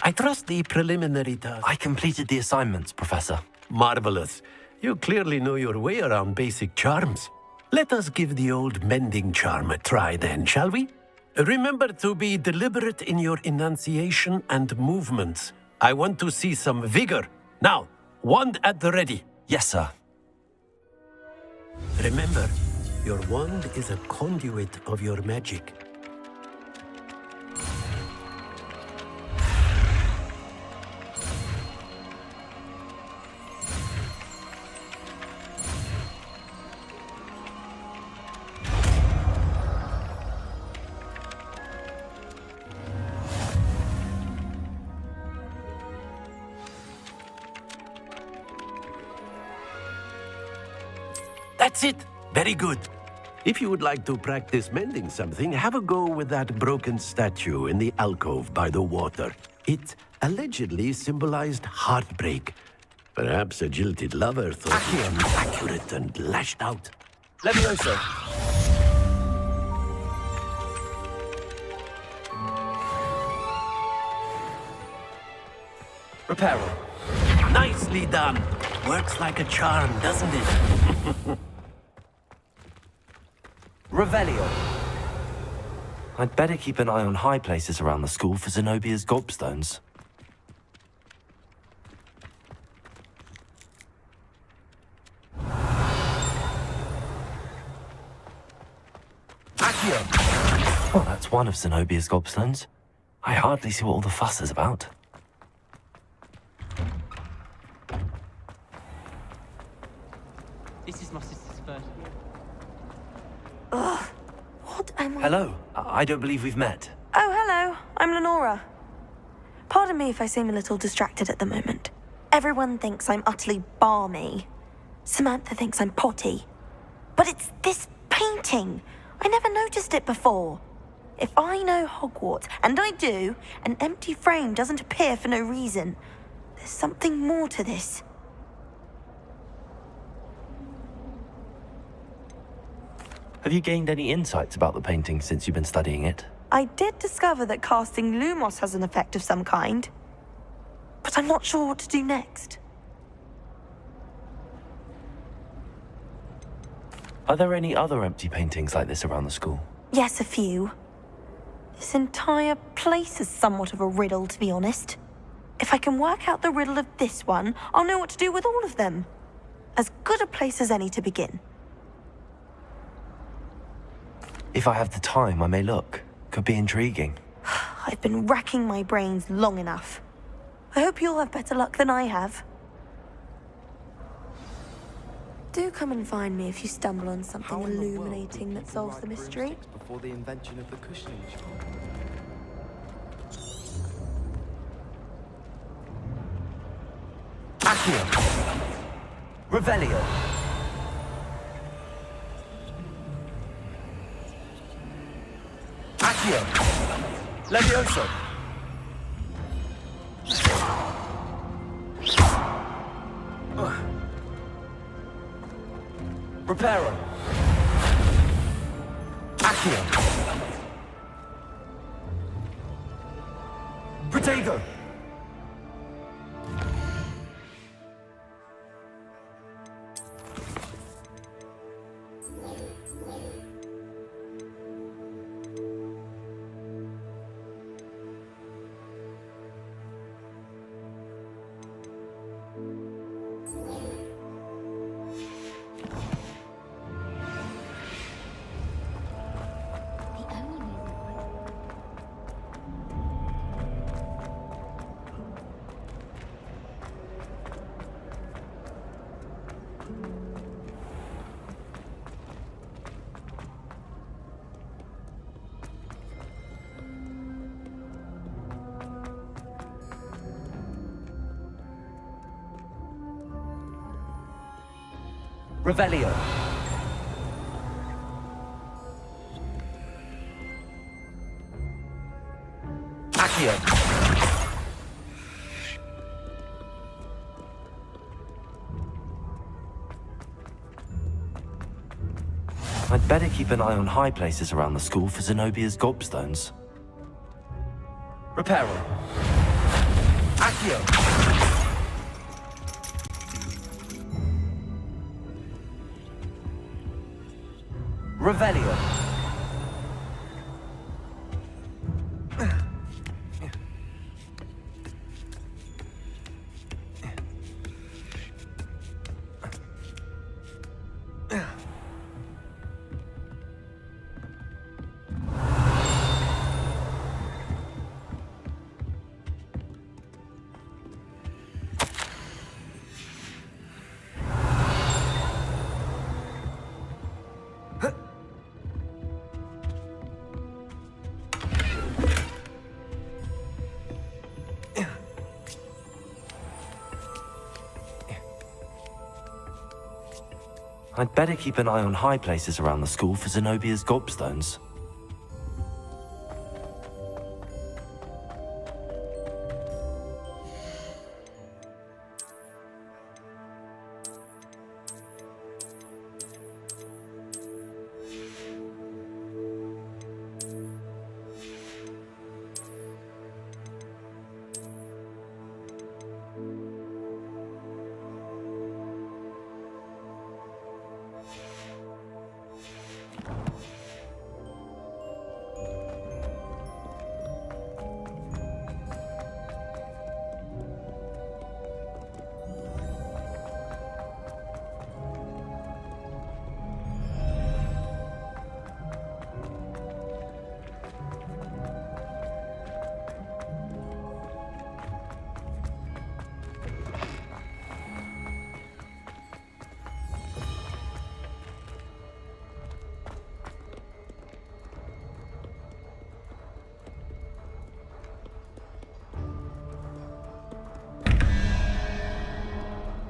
I trust the preliminary task. I completed the assignments, Professor. Marvelous. You clearly know your way around basic charms. Let us give the old mending charm a try then, shall we? Remember to be deliberate in your enunciation and movements. I want to see some vigor. Now, wand at the ready. Yes, sir. Remember, your wand is a conduit of your magic. That's it. Very good. If you would like to practice mending something, have a go with that broken statue in the alcove by the water. It allegedly symbolized heartbreak. Perhaps a jilted lover thought he was accurate and lashed out. Levioso. Reparo. Nicely done. Works like a charm, doesn't it? Revelio. I'd better keep an eye on high places around the school for Zenobia's gobstones. Accio! Well, that's one of Zenobia's gobstones. I hardly see what all the fuss is about. This is my sister's first. Ugh, what am I... Hello. I don't believe we've met. Oh, hello. I'm Lenora. Pardon me if I seem a little distracted at the moment. Everyone thinks I'm utterly balmy. Samantha thinks I'm potty. But it's this painting. I never noticed it before. If I know Hogwarts, and I do, an empty frame doesn't appear for no reason. There's something more to this. Have you gained any insights about the painting since you've been studying it? I did discover that casting Lumos has an effect of some kind. But I'm not sure what to do next. Are there any other empty paintings like this around the school? Yes, a few. This entire place is somewhat of a riddle, to be honest. If I can work out the riddle of this one, I'll know what to do with all of them. As good a place as any to begin. If I have the time, I may look. Could be intriguing. I've been racking my brains long enough. I hope you'll have better luck than I have. Do come and find me if you stumble on something illuminating that solves the mystery. Before the invention of the cushioning charm. Accio. Revelio. Accio. Levioso. Reparo. Accio. Protego. Revelio. Accio. I'd better keep an eye on high places around the school for Zenobia's gobstones. Reparo. Accio. Revelio. I'd better keep an eye on high places around the school for Zenobia's gobstones.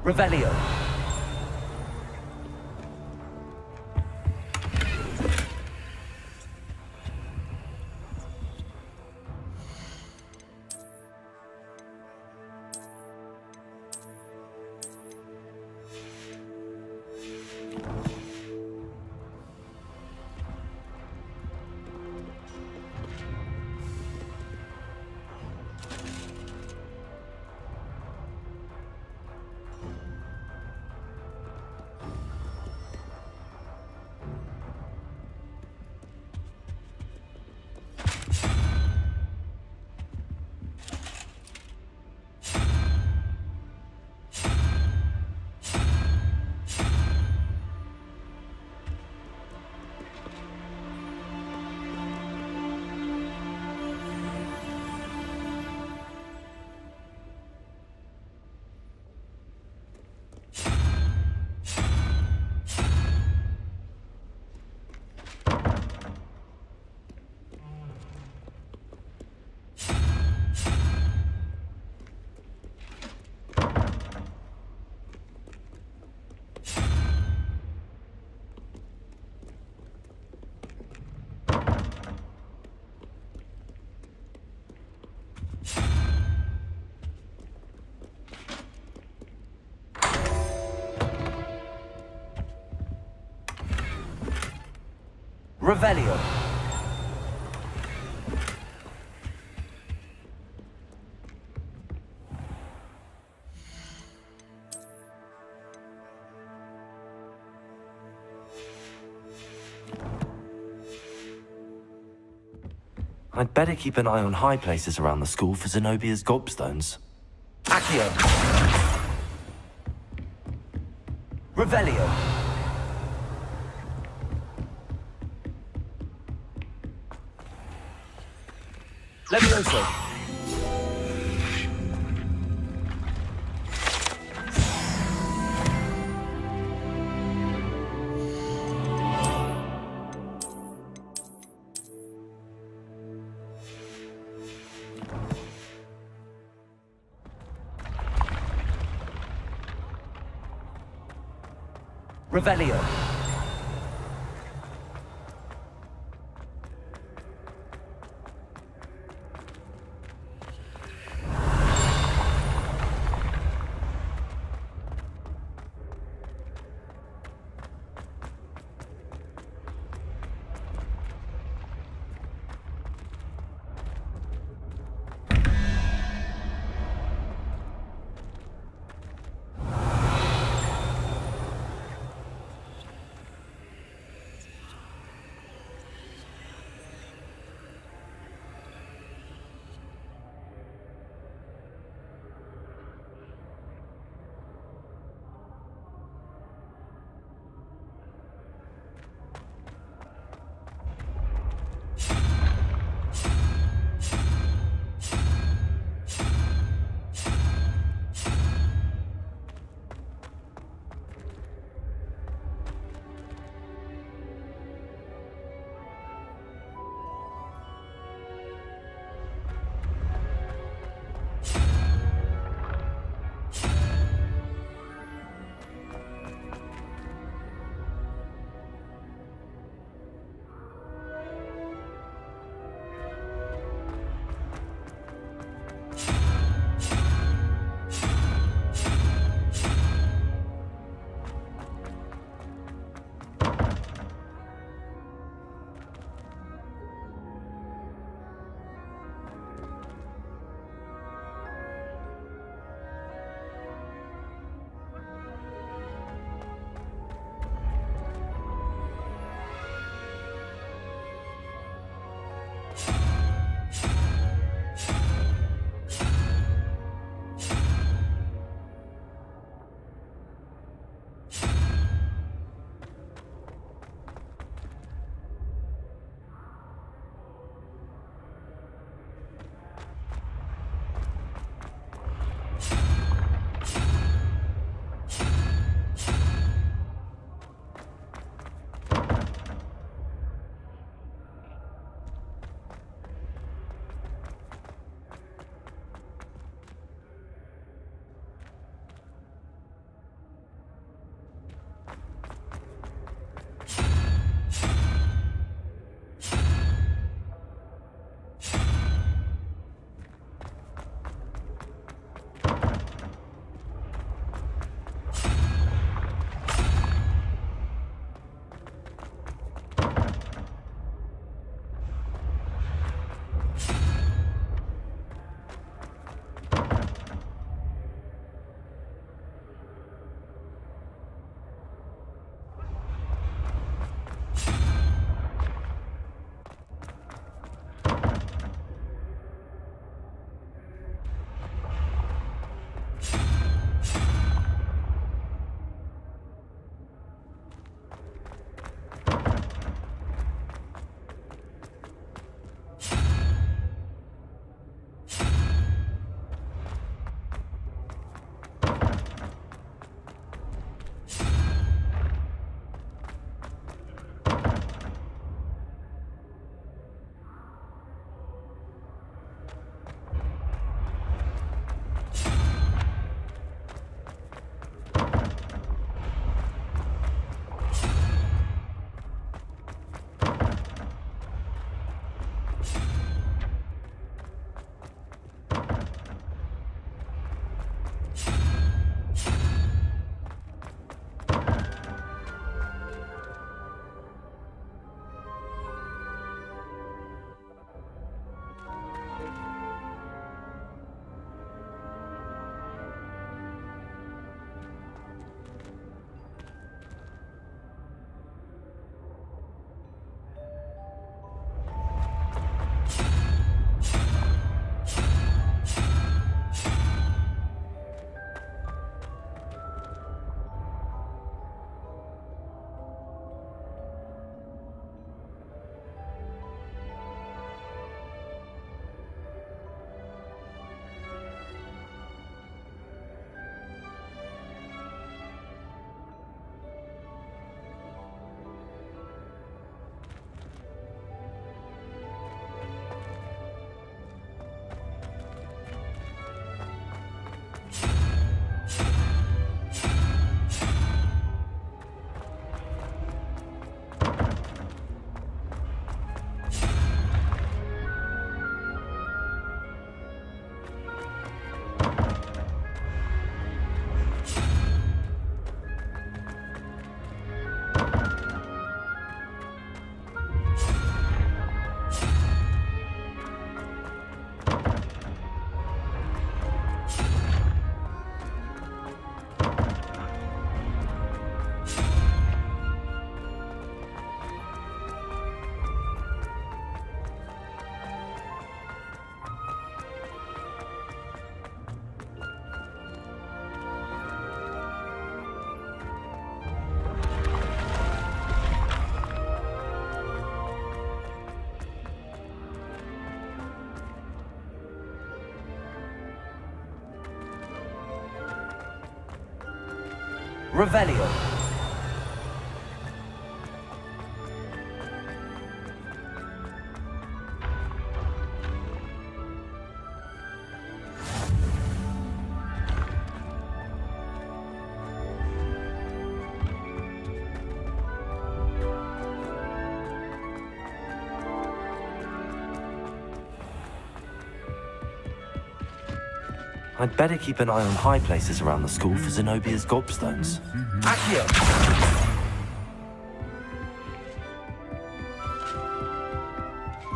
Revelio. Revelio. I'd better keep an eye on high places around the school for Zenobia's gobstones. Accio. Revelio. Levioso. Revelio. Revelio. I'd better keep an eye on high places around the school for Zenobia's gobstones. Accio!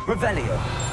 Revelio.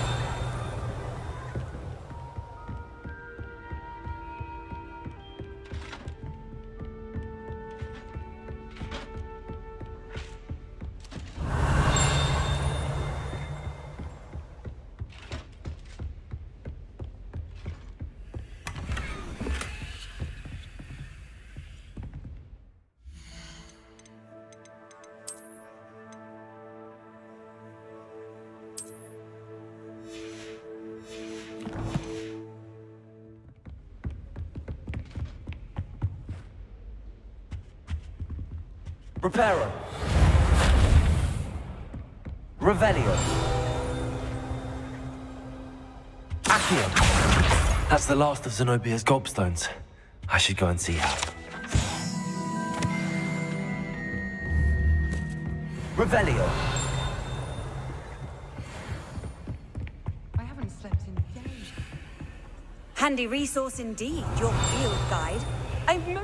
Reparo. Revelio. Accio. That's the last of Zenobia's gobstones. I should go and see her. Revelio. I haven't slept in days. Handy resource indeed, your field guide. I've no...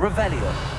Revelio.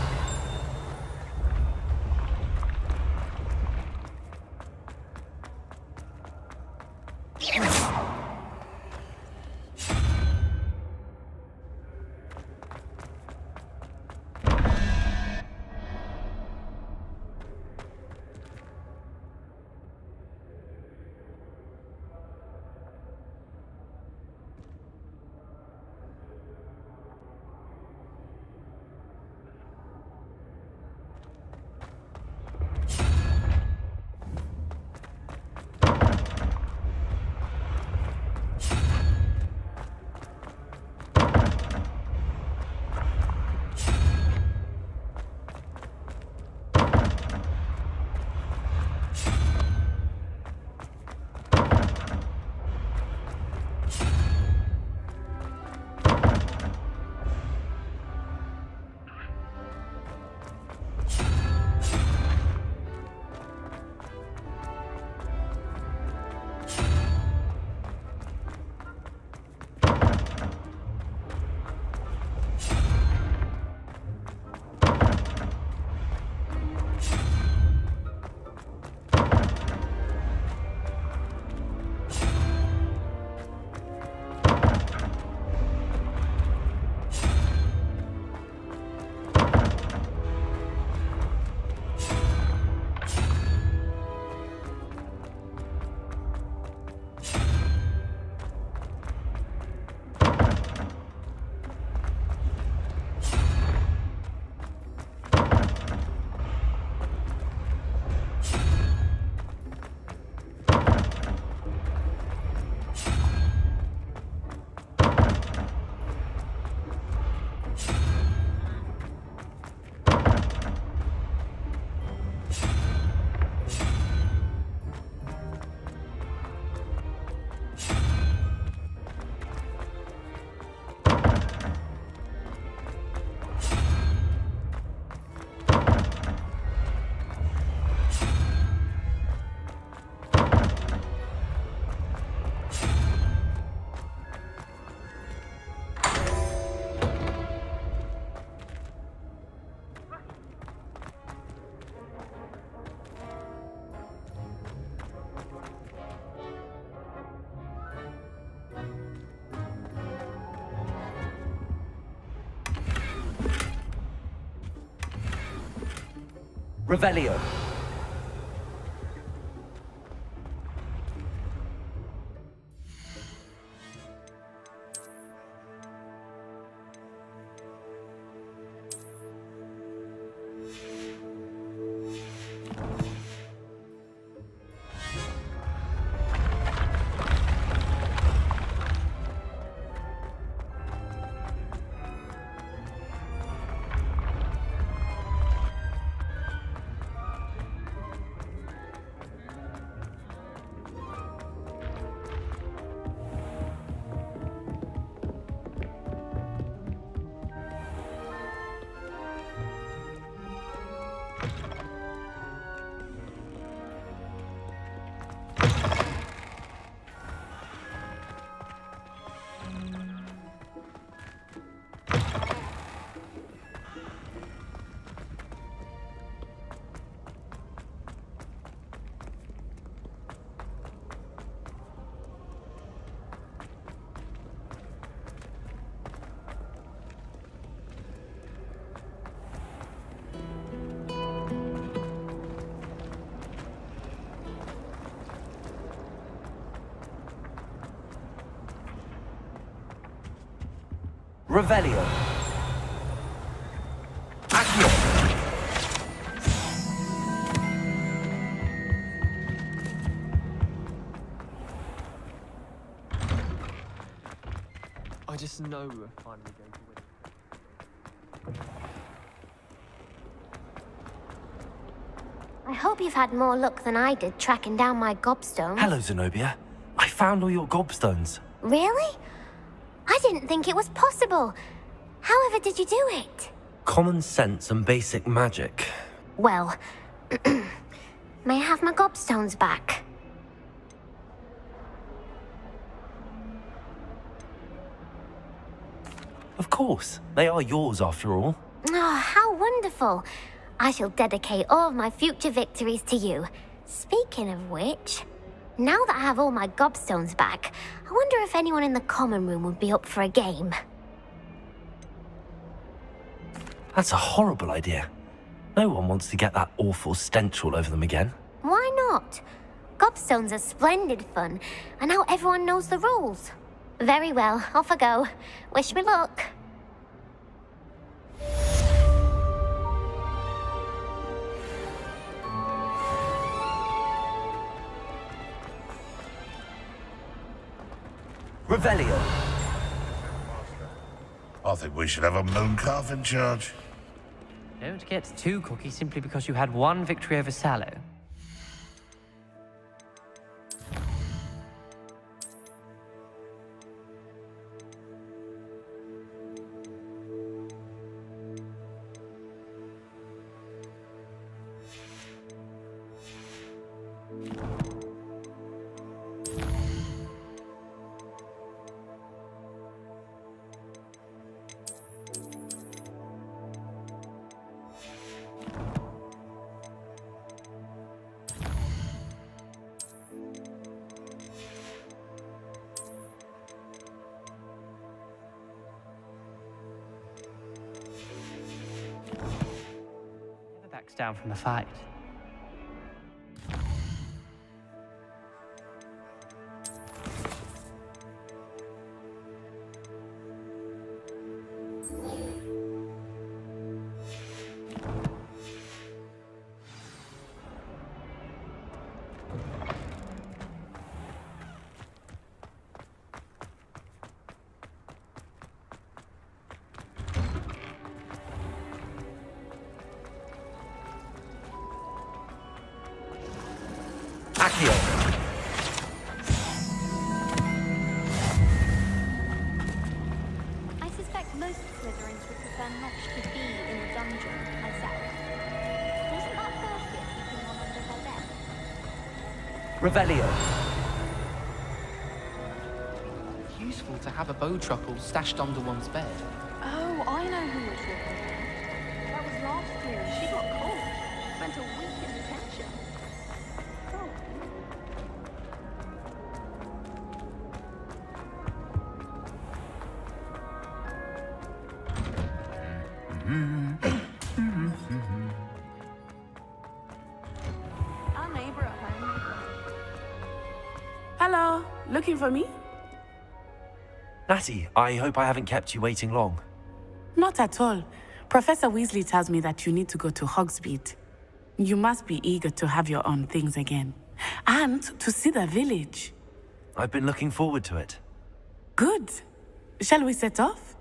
Revelio. Revelio. Accio. I just know we're finally going to win. I hope you've had more luck than I did tracking down my gobstones. Hello, Zenobia. I found all your gobstones. Really? I didn't think it was possible. However did you do it? Common sense and basic magic. Well, may I have my gobstones back? Of course. They are yours after all. Oh, how wonderful. I shall dedicate all of my future victories to you. Speaking of which, now that I have all my gobstones back, I wonder if anyone in the common room would be up for a game. That's a horrible idea. No one wants to get that awful stench all over them again. Why not? Gobstones are splendid fun, and now everyone knows the rules. Very well, off I go. Wish me luck. Revelio. I think we should have a moon calf in charge. Don't get too cocky simply because you had one victory over Sallow. Backs down from the fight. Accio. I suspect most Slytherins would prefer not to be in a dungeon myself. Wasn't that thirsty at keeping one under their bed? Revelio. It's useful to have a bow truckle stashed under one's bed. Oh, I know who you're talking about. That was last year and she got cold. Spent a week in detention. Oh. looking for me? Natty, I hope I haven't kept you waiting long. Not at all. Professor Weasley tells me that you need to go to Hogsmeade. You must be eager to have your own things again. And to see the village. I've been looking forward to it. Good. Shall we set off?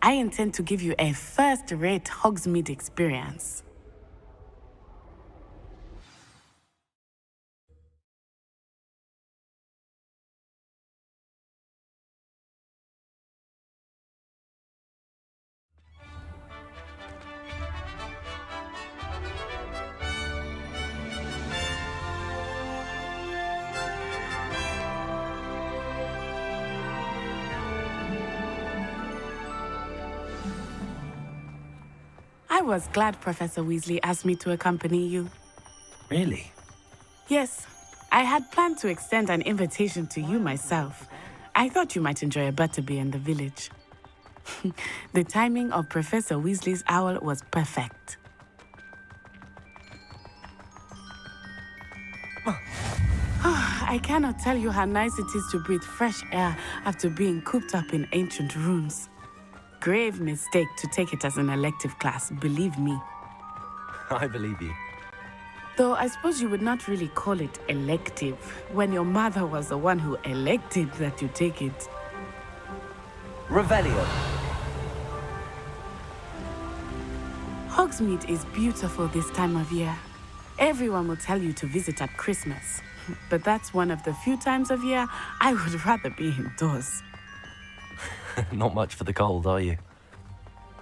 I intend to give you a first-rate Hogsmeade experience. I was glad Professor Weasley asked me to accompany you. Really? Yes, I had planned to extend an invitation to you myself. I thought you might enjoy a butterbeer in the village. The timing of Professor Weasley's owl was perfect. I cannot tell you how nice it is to breathe fresh air after being cooped up in ancient rooms. Grave mistake to take it as an elective class, believe me. I believe you. Though I suppose you would not really call it elective when your mother was the one who elected that you take it. Revelio. Hogsmeade is beautiful this time of year. Everyone will tell you to visit at Christmas. But that's one of the few times of year I would rather be indoors. Not much for the cold, are you?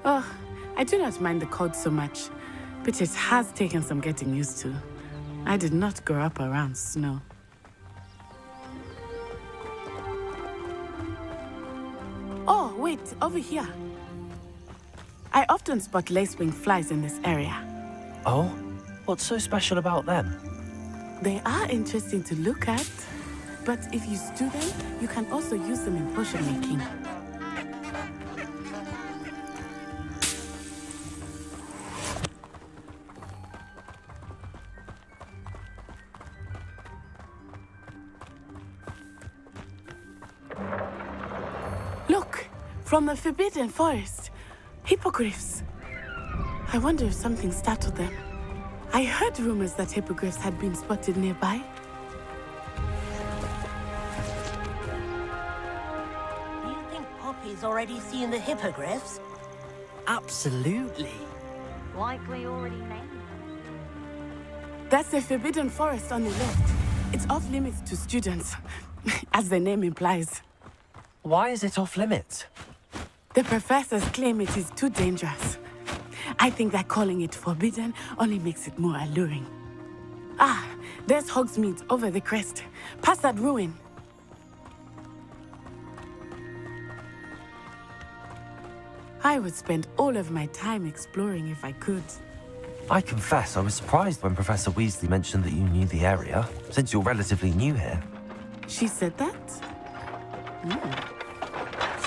Oh, I do not mind the cold so much, but it has taken some getting used to. I did not grow up around snow. Oh, wait, over here. I often spot lacewing flies in this area. Oh? What's so special about them? They are interesting to look at, but if you stew them, you can also use them in potion making. Look, from the Forbidden Forest, hippogriffs. I wonder if something startled them. I heard rumors that hippogriffs had been spotted nearby. Do you think Poppy's already seen the hippogriffs? Absolutely. Likely already named. That's the Forbidden Forest on the left. It's off limits to students, as the name implies. Why is it off limits? The professors claim it is too dangerous. I think that calling it forbidden only makes it more alluring. Ah, there's Hogsmeade over the crest, past that ruin. I would spend all of my time exploring if I could. I confess I was surprised when Professor Weasley mentioned that you knew the area, since you're relatively new here. She said that?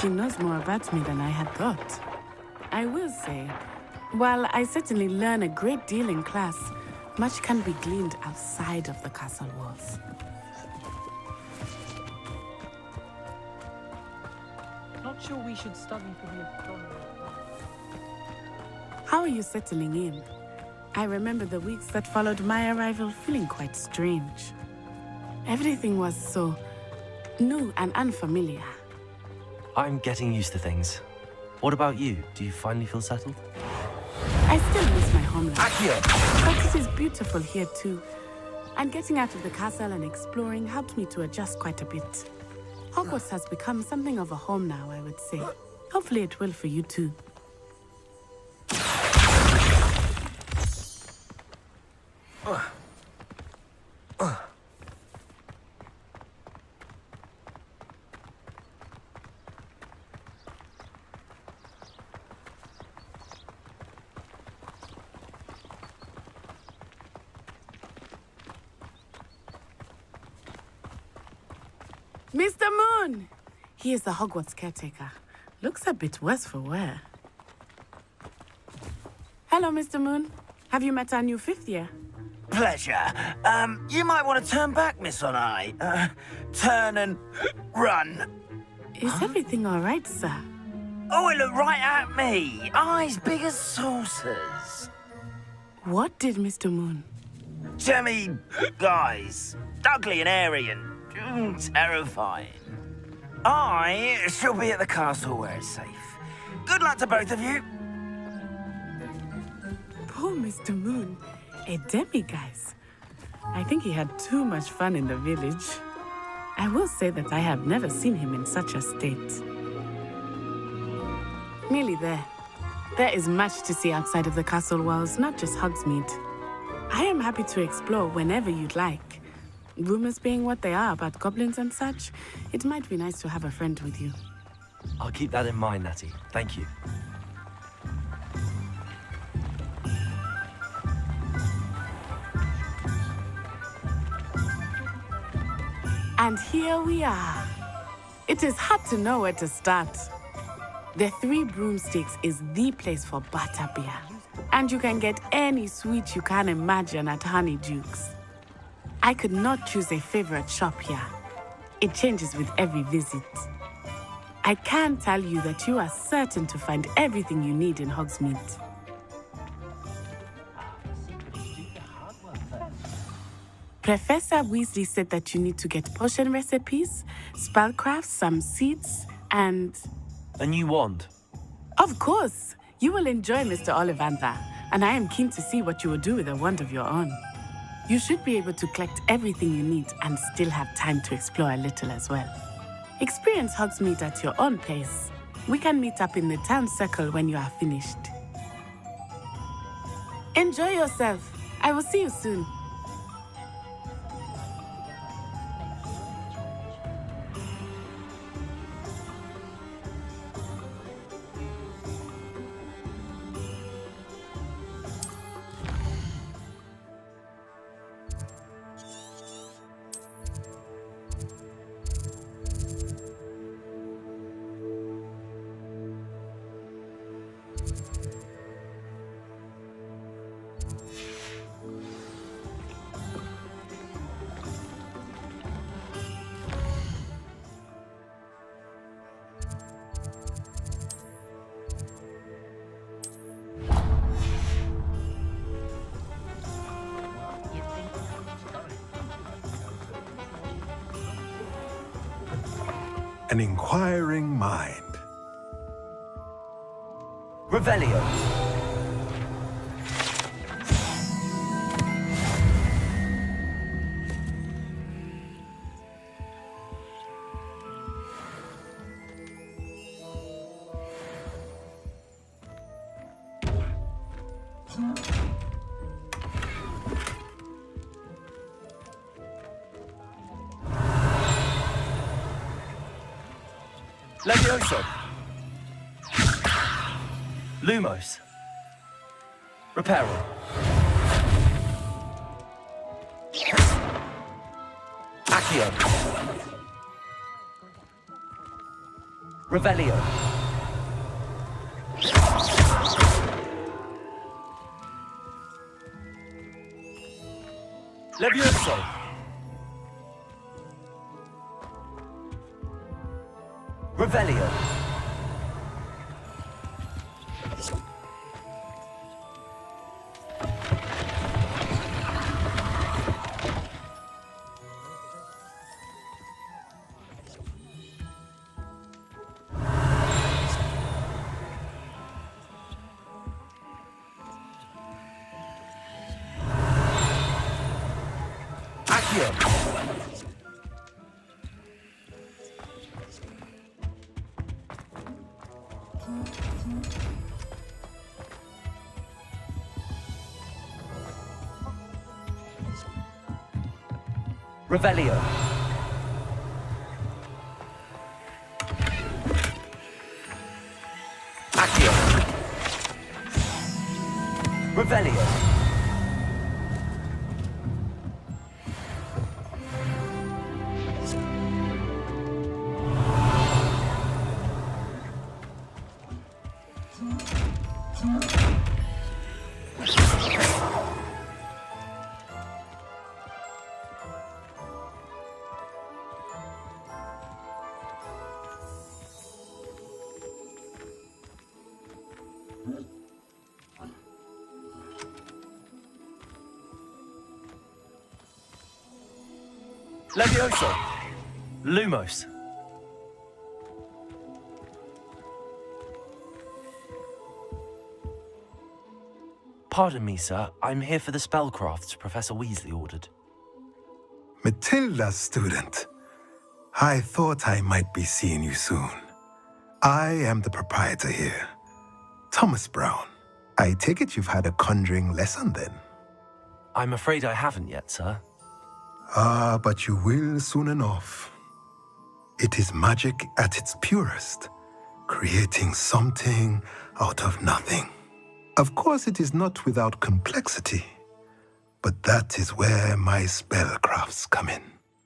She knows more about me than I had thought. I will say, while I certainly learn a great deal in class, much can be gleaned outside of the castle walls. Not sure we should study for the astronomy. How are you settling in? I remember the weeks that followed my arrival feeling quite strange. Everything was so new and unfamiliar. I'm getting used to things. What about you? Do you finally feel settled? I still miss my homeland. But it is beautiful here too. And getting out of the castle and exploring helped me to adjust quite a bit. Hogwarts has become something of a home now, I would say. Hopefully it will for you too. Mr. Moon! He is the Hogwarts caretaker. Looks a bit worse for wear. Hello, Mr. Moon. Have you met our new fifth year? Pleasure. You might want to turn back, Miss Onai. Turn and run. Is everything all right, sir? Oh, it looked right at me. Eyes big as saucers. What did Mr. Moon? Jemmy guys. Ugly and airy and terrifying. I shall be at the castle where it's safe. Good luck to both of you. Poor Mr. Moon. A demiguise. I think he had too much fun in the village. I will say that I have never seen him in such a state. Nearly there. There is much to see outside of the castle walls, not just Hogsmeade. I am happy to explore whenever you'd like. Rumors being what they are about goblins and such, it might be nice to have a friend with you. I'll keep that in mind, Natty. Thank you. And here we are. It is hard to know where to start. The Three Broomsticks is the place for butterbeer. And you can get any sweet you can imagine at Honeydukes. I could not choose a favorite shop here. It changes with every visit. I can tell you that you are certain to find everything you need in Hogsmeade. Professor Weasley said that you need to get potion recipes, spellcrafts, some seeds, and... A new wand? Of course! You will enjoy Mr. Ollivander, and I am keen to see what you will do with a wand of your own. You should be able to collect everything you need and still have time to explore a little as well. Experience Hogsmeade at your own pace. We can meet up in the town circle when you are finished. Enjoy yourself. I will see you soon. An inquiring mind. Revelio. Levioso. Lumos. Reparo. Accio. Revelio. Levioso. Revelio. Accio. Revelio. Accio. Revelio. Levioso! Lumos! Pardon me, sir. I'm here for the spellcrafts Professor Weasley ordered. Matilda, student. I thought I might be seeing you soon. I am the proprietor here, Thomas Brown. I take it you've had a conjuring lesson then? I'm afraid I haven't yet, sir. Ah, but you will soon enough. It is magic at its purest, creating something out of nothing. Of course, it is not without complexity, but that is where my spellcrafts come in.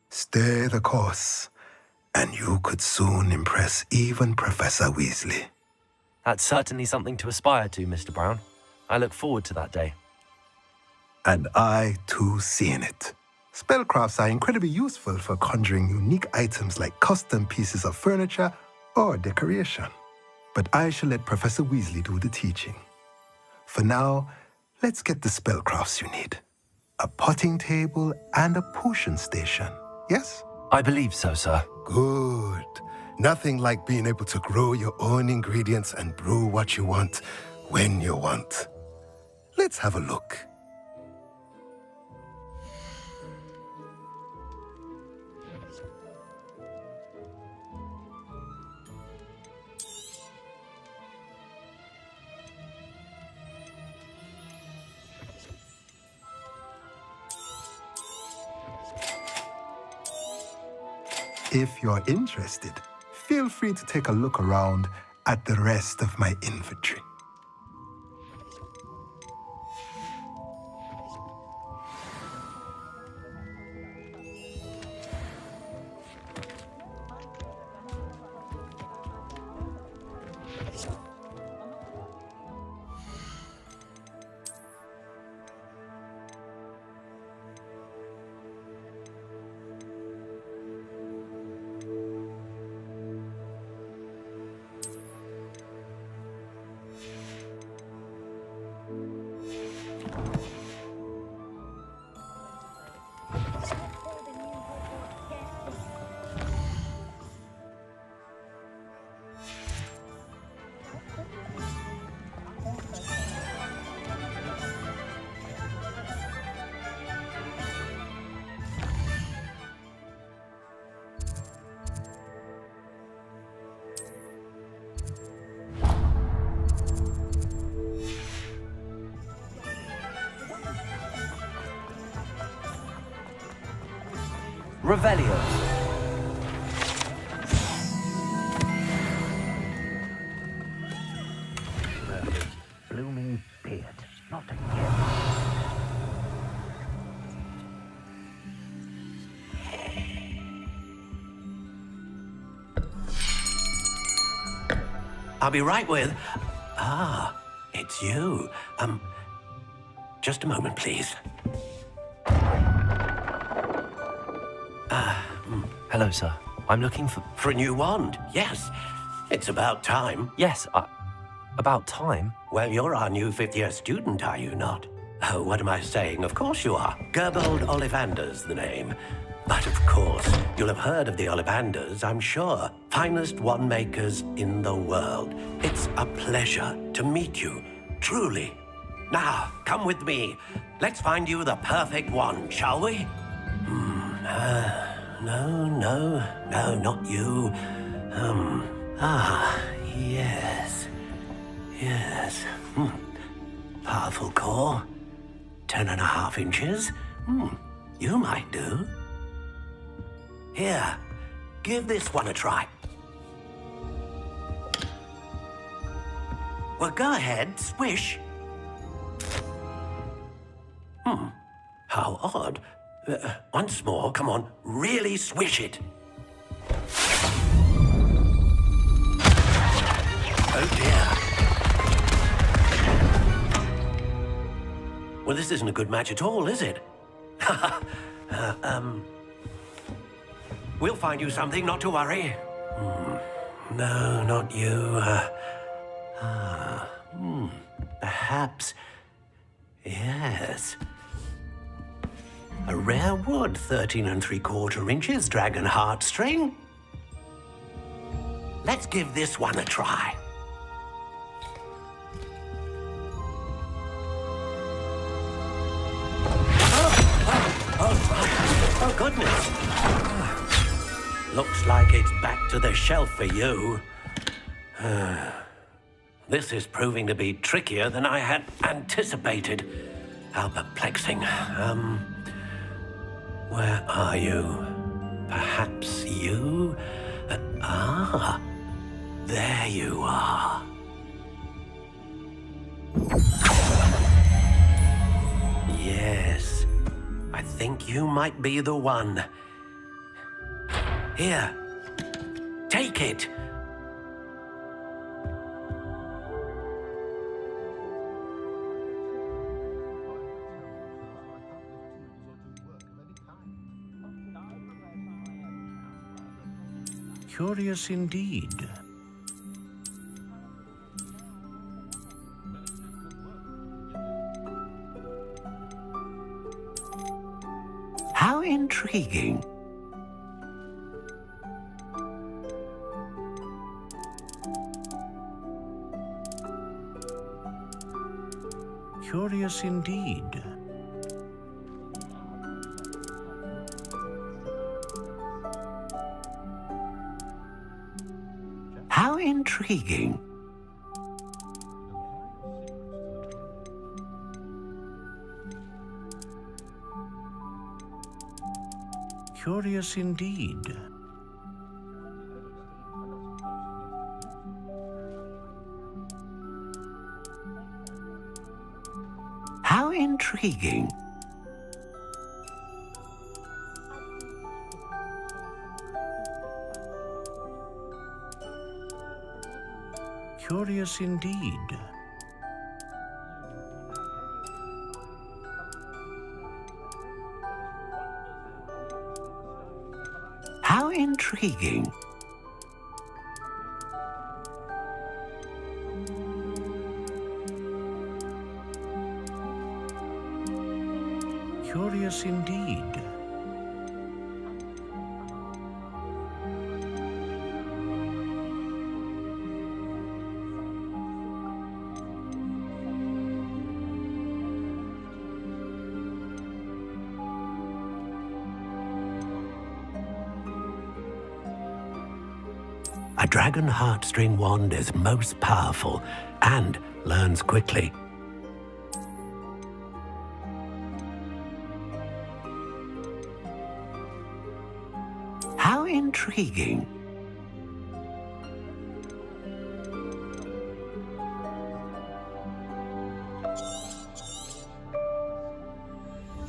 Stay the course, and you could soon impress even Professor Weasley. That's certainly something to aspire to, Mr. Brown. I look forward to that day. And I, too, seeing it. Spellcrafts are incredibly useful for conjuring unique items like custom pieces of furniture or decoration. But I shall let Professor Weasley do the teaching. For now, let's get the spellcrafts you need. A potting table and a potion station, yes? I believe so, sir. Good. Nothing like being able to grow your own ingredients and brew what you want when you want. Let's have a look. If you're interested, feel free to take a look around at the rest of my inventory. Revelio. Blooming beard. Not again. I'll be right with... Ah, it's you. Just a moment, please. Hello, sir. I'm looking for... For a new wand, yes. It's about time. Yes, about time? Well, you're our new fifth-year student, are you not? Oh, what am I saying? Of course you are. Gerbold Ollivander's the name. But of course, you'll have heard of the Ollivanders, I'm sure. Finest wand makers in the world. It's a pleasure to meet you, truly. Now, come with me. Let's find you the perfect wand, shall we? No, not you. Yes. Powerful core. 10.5 inches. You might do. Here, give this one a try. Well, go ahead, swish. How odd. Once more, come on, really swish it. Oh dear. Well, this isn't a good match at all, is it? We'll find you something, not to worry. No, not you. Perhaps. Yes. A rare wood, 13 3/4 inches, dragon heartstring. Let's give this one a try. Oh, goodness. Looks like it's back to the shelf for you. This is proving to be trickier than I had anticipated. How perplexing. Where are you? Perhaps you? There you are. Yes, I think you might be the one. Here, take it. Curious indeed. How intriguing. Curious indeed. How intriguing. Curious indeed. How intriguing. Curious indeed. How intriguing. Curious indeed. A dragon heartstring wand is most powerful and learns quickly. How intriguing.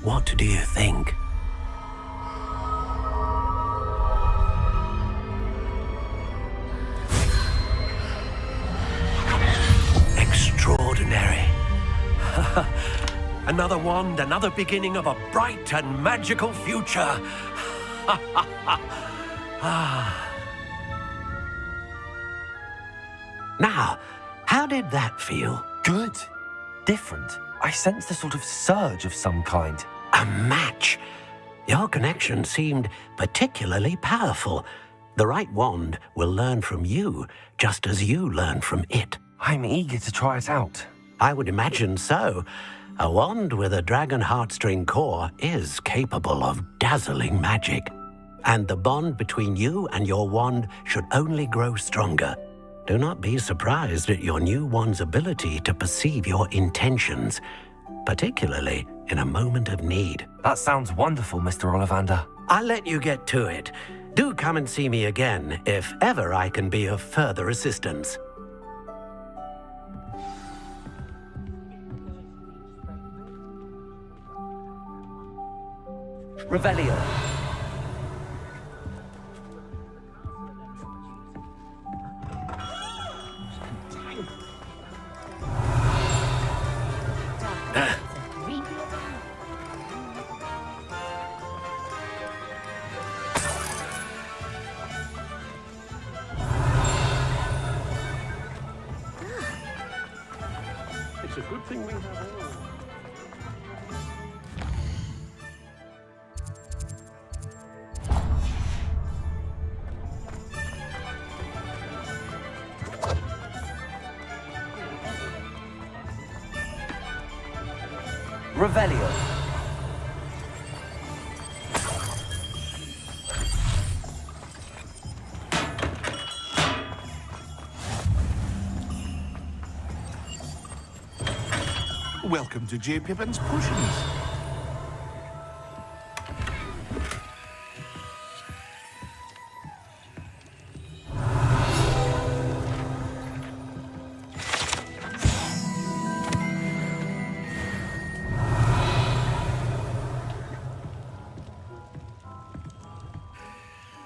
What do you think? Extraordinary. Another wand, another beginning of a bright and magical future. Now, how did that feel? Good. Different. I sensed a sort of surge of some kind. A match. Your connection seemed particularly powerful. The right wand will learn from you, just as you learn from it. I'm eager to try it out. I would imagine so. A wand with a dragon heartstring core is capable of dazzling magic. And the bond between you and your wand should only grow stronger. Do not be surprised at your new wand's ability to perceive your intentions, particularly in a moment of need. That sounds wonderful, Mr. Ollivander. I'll let you get to it. Do come and see me again if ever I can be of further assistance. Revelio. It's a good thing we have all. Revelio. Welcome to J. Pippin's Potions.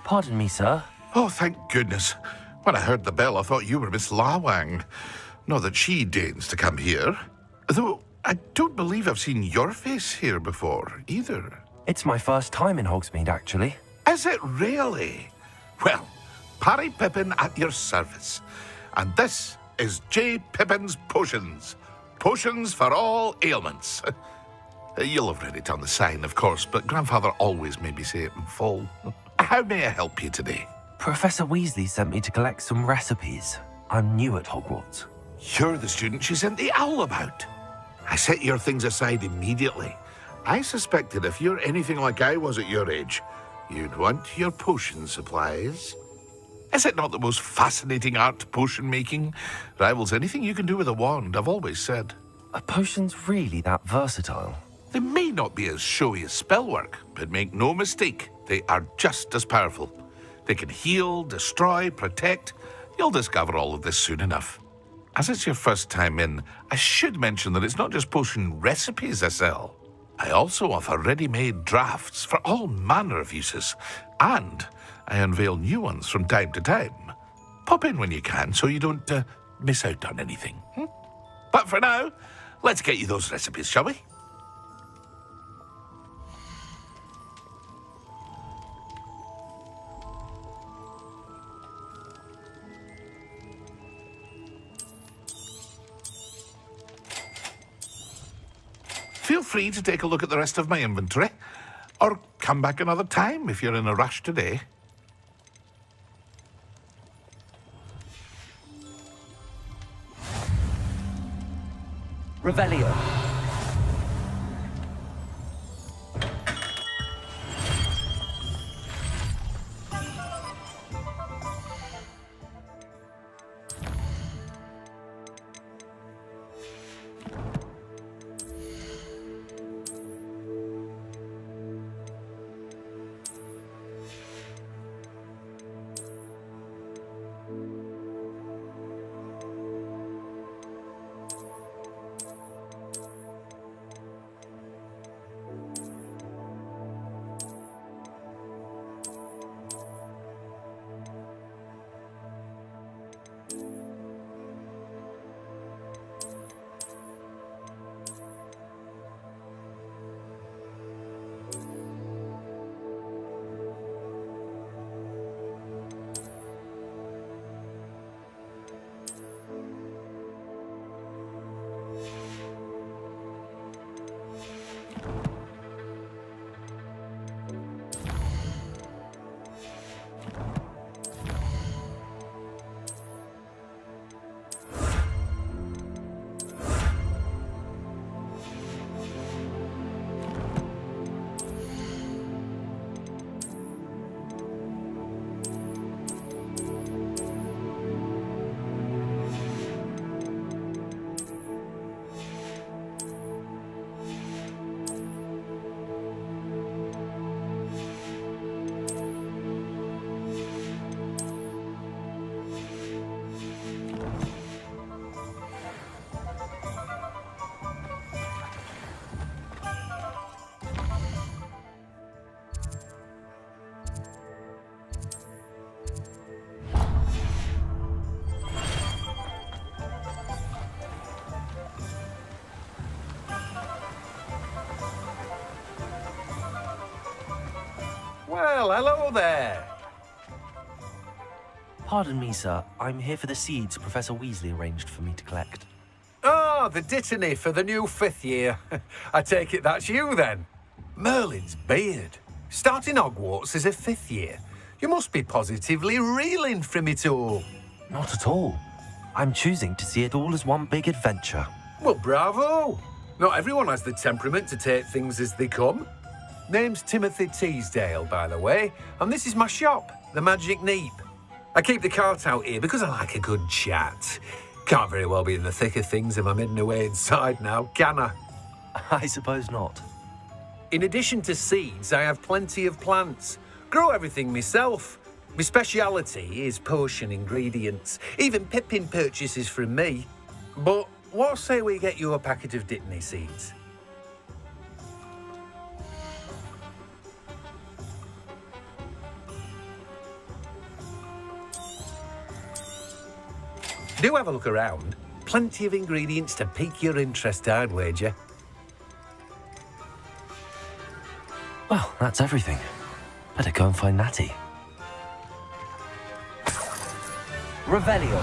Pardon me, sir. Oh, thank goodness. When I heard the bell, I thought you were Miss Lawang. Not that she deigns to come here. Though I don't believe I've seen your face here before, either. It's my first time in Hogsmeade, actually. Is it really? Well, Parry Pippin at your service. And this is J. Pippin's Potions. Potions for all ailments. You'll have read it on the sign, of course, but Grandfather always made me say it in full. How may I help you today? Professor Weasley sent me to collect some recipes. I'm new at Hogwarts. You're the student she sent the owl about. I set your things aside immediately. I suspected if you're anything like I was at your age, you'd want your potion supplies. Is it not the most fascinating art, potion making? Rivals anything you can do with a wand, I've always said. Are potions really that versatile? They may not be as showy as spellwork, but make no mistake, they are just as powerful. They can heal, destroy, protect. You'll discover all of this soon enough. As it's your first time in, I should mention that it's not just potion recipes I sell. I also offer ready-made drafts for all manner of uses, and I unveil new ones from time to time. Pop in when you can so you don't miss out on anything. But for now, let's get you those recipes, shall we? Feel free to take a look at the rest of my inventory, or come back another time if you're in a rush today. Revelio. Well, hello there. Pardon me, sir. I'm here for the seeds Professor Weasley arranged for me to collect. Ah, Ah, the dittany for the new 5th year. I take it that's you then. Merlin's beard. Starting Hogwarts as a 5th year. You must be positively reeling from it all. Not at all. I'm choosing to see it all as one big adventure. Well, bravo! Not everyone has the temperament to take things as they come. Name's Timothy Teasdale, by the way, and this is my shop, the Magic Neep. I keep the cart out here because I like a good chat. Can't very well be in the thick of things if I'm hidden away inside now, can I? I suppose not. In addition to seeds, I have plenty of plants. Grow everything myself. My speciality is potion ingredients. Even Pippin purchases from me. But what say we get you a packet of dittany seeds? Do have a look around. Plenty of ingredients to pique your interest, I'd wager. Well, that's everything. Better go and find Natty. Revelio.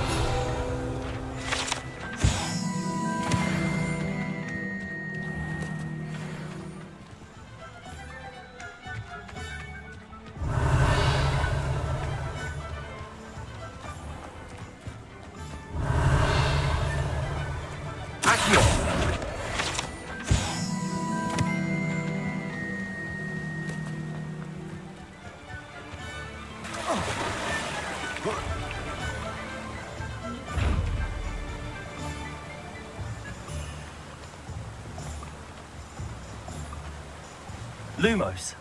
Lumos.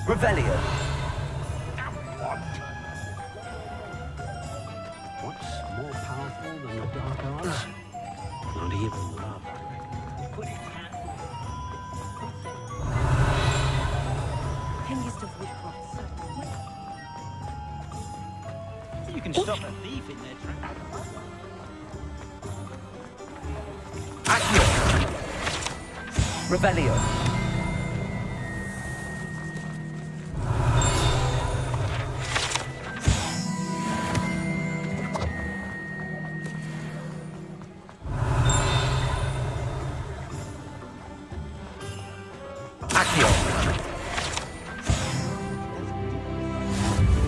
Revelio. What's more powerful than the dark arts? Not even love. Hengist of Woodcroft. You can stop a thief in their tracks. Revelio.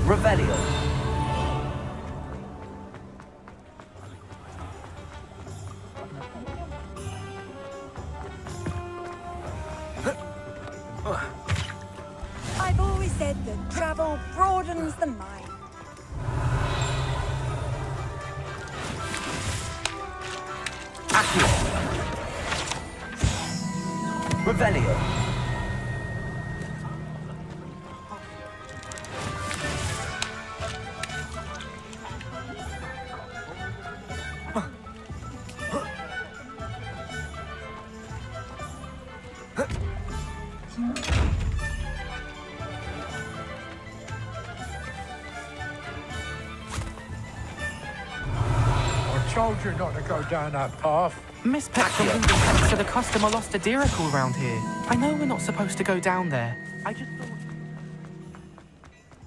Revelio. I've always said that travel broadens the mind. Revelio. Told you not to go down that path. Miss Petrol said a customer lost a diricle around here. I know we're not supposed to go down there. I just thought...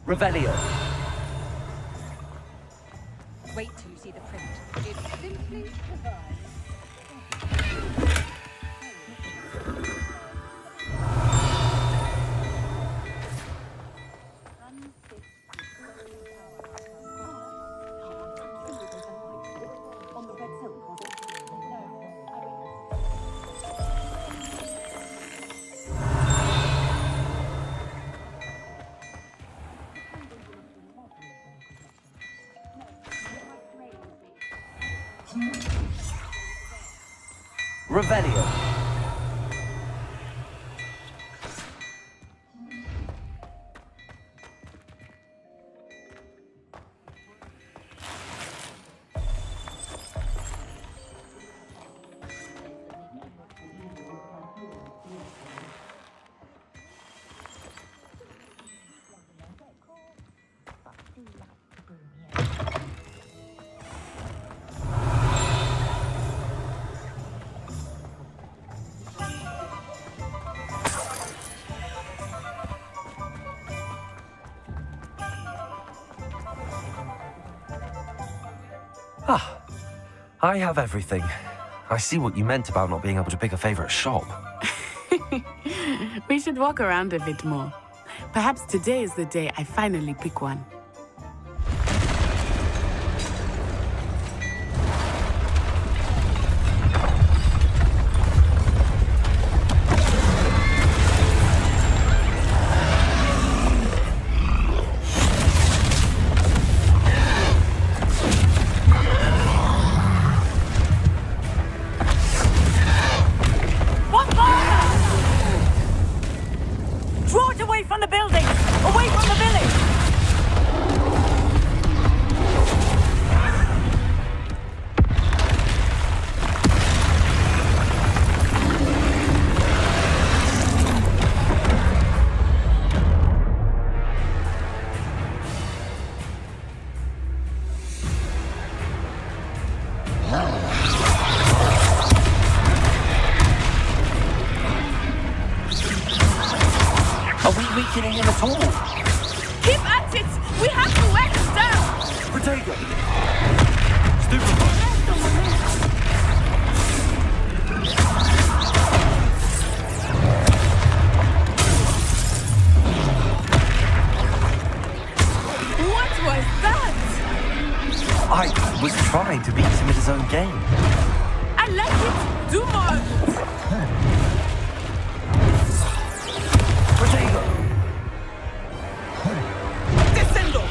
Revelio. Wait till you see the print. It's simply divine. Revelio. Ah, I have everything. I see what you meant about not being able to pick a favorite shop. We should walk around a bit more. Perhaps today is the day I finally pick one. Draw it away from the building! Away from the village! Are we weakening him at all? Keep at it! We have to wear him down! Protego! Stupefy! What was that? I was trying to beat him at his own game. I like it! Do more! Protego! Descendo!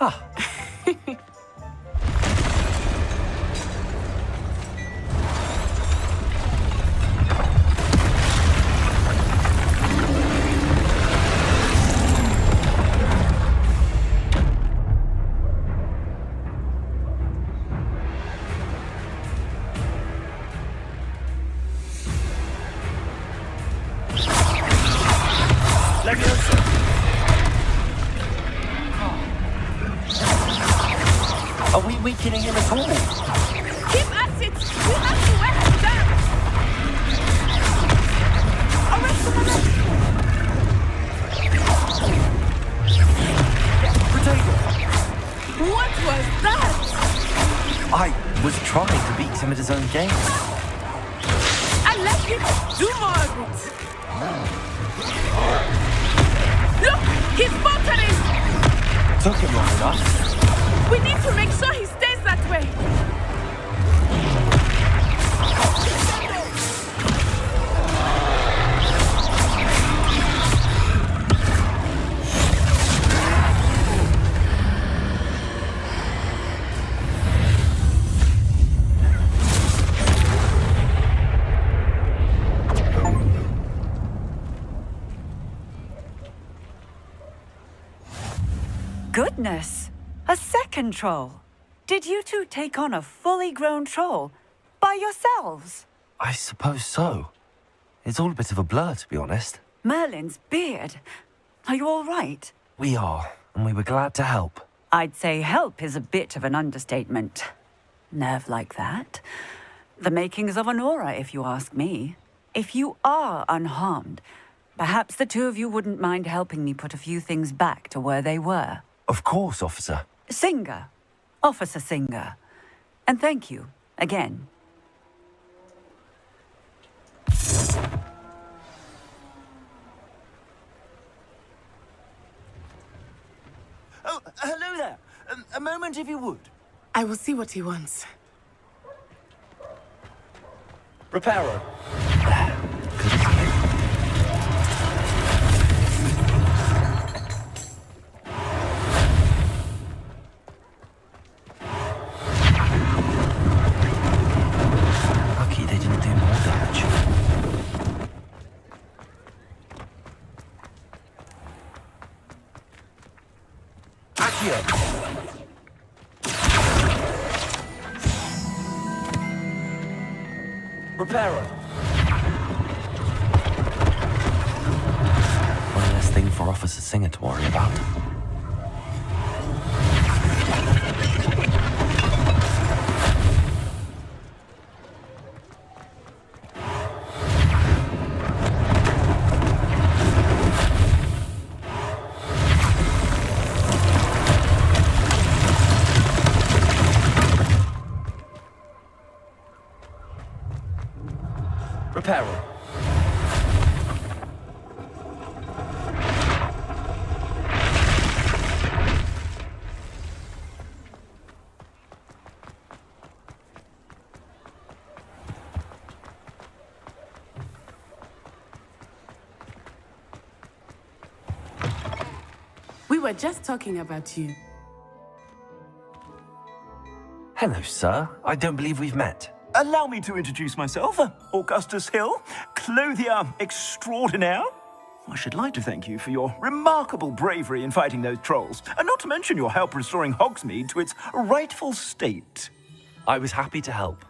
Ah. Are we weakening him at all? Keep at it! We have to wear him down! Arrest him! Protego! What was that? I was trying to beat him at his own game. I like it! Do more of it! Look! He's faltering! Took him long enough. We need to make sure he stays that way! Goodness! A second troll. Did you two take on a fully grown troll by yourselves? I suppose so. It's all a bit of a blur, to be honest. Merlin's beard. Are you all right? We are, and we were glad to help. I'd say help is a bit of an understatement. Nerve like that. The makings of an aura, if you ask me. If you are unharmed, perhaps the two of you wouldn't mind helping me put a few things back to where they were. Of course, officer. Singer. Officer Singer. And thank you, again. Oh, hello there. A moment, if you would. I will see what he wants. Reparo. Lucky they didn't do more damage. Accio. Reparo. One less thing for Officer Singer to worry about. Reparo. We were just talking about you. Hello, sir. I don't believe we've met. Allow me to introduce myself, Augustus Hill, clothier extraordinaire. I should like to thank you for your remarkable bravery in fighting those trolls, and not to mention your help restoring Hogsmeade to its rightful state. I was happy to help.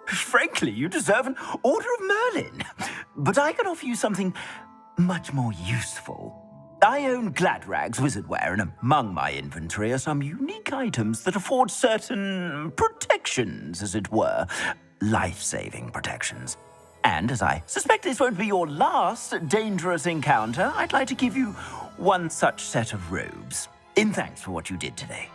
Frankly, you deserve an Order of Merlin. But I can offer you something much more useful. I own Gladrag's wizardware, and among my inventory are some unique items that afford certain protections, as it were. Life-saving protections. And as I suspect this won't be your last dangerous encounter, I'd like to give you one such set of robes, in thanks for what you did today.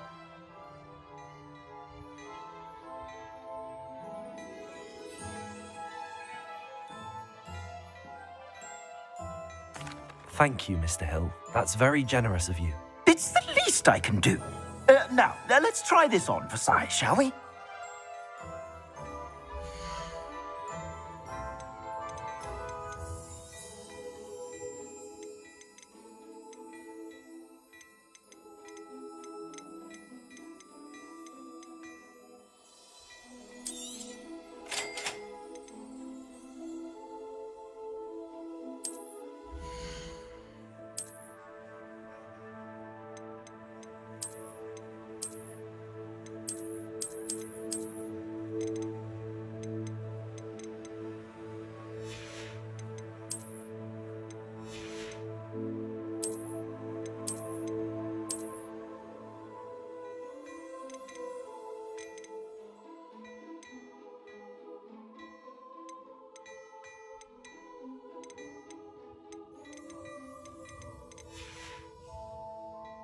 Thank you, Mr. Hill. That's very generous of you. It's the least I can do. Now, let's try this on for size, shall we?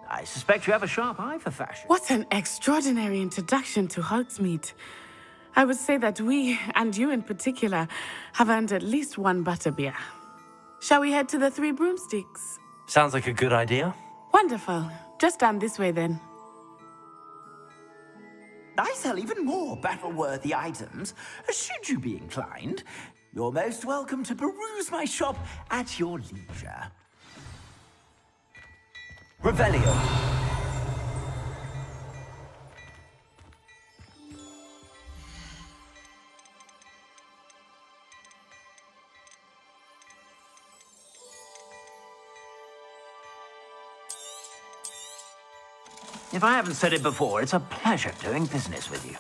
I suspect you have a sharp eye for fashion. What an extraordinary introduction to Hogsmeade. I would say that we, and you in particular, have earned at least one butterbeer. Shall we head to the Three Broomsticks? Sounds like a good idea. Wonderful. Just down this way then. I sell even more battle-worthy items. Should you be inclined, you're most welcome to peruse my shop at your leisure. Revelio. If I haven't said it before, it's a pleasure doing business with you.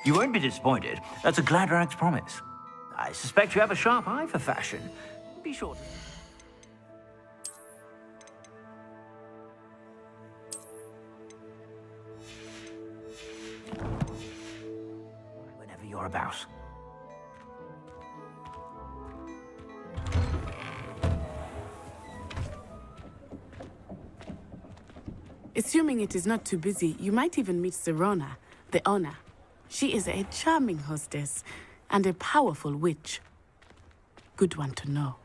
You won't be disappointed. That's a Gladrag's promise. I suspect you have a sharp eye for fashion. Be sure to... whenever you're about. Assuming it is not too busy, you might even meet Sirona, the owner. She is a charming hostess and a powerful witch. Good one to know.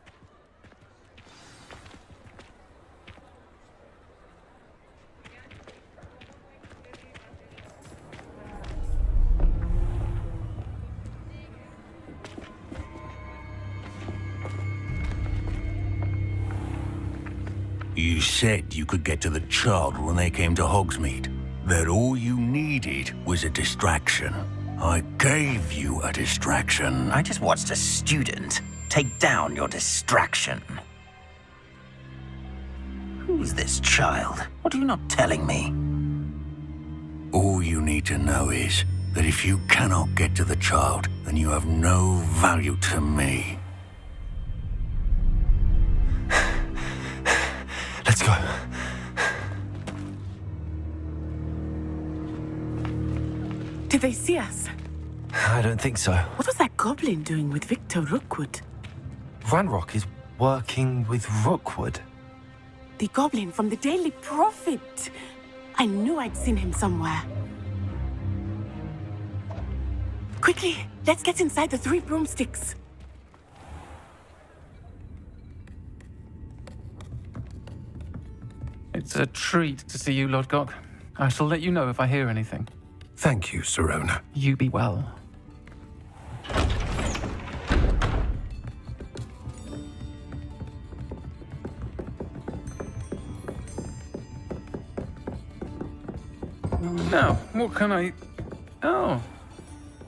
You said you could get to the child when they came to Hogsmeade. That all you needed was a distraction. I gave you a distraction. I just watched a student take down your distraction. Who's this child? What are you not telling me? All you need to know is that if you cannot get to the child, then you have no value to me. Let's go. Did they see us? I don't think so. What was that goblin doing with Victor Rookwood? Ranrock is working with Rookwood. The goblin from the Daily Prophet. I knew I'd seen him somewhere. Quickly, let's get inside the 3 broomsticks. It's a treat to see you, Lodgok. I shall let you know if I hear anything. Thank you, Sirona. You be well. Now, what can I... Oh,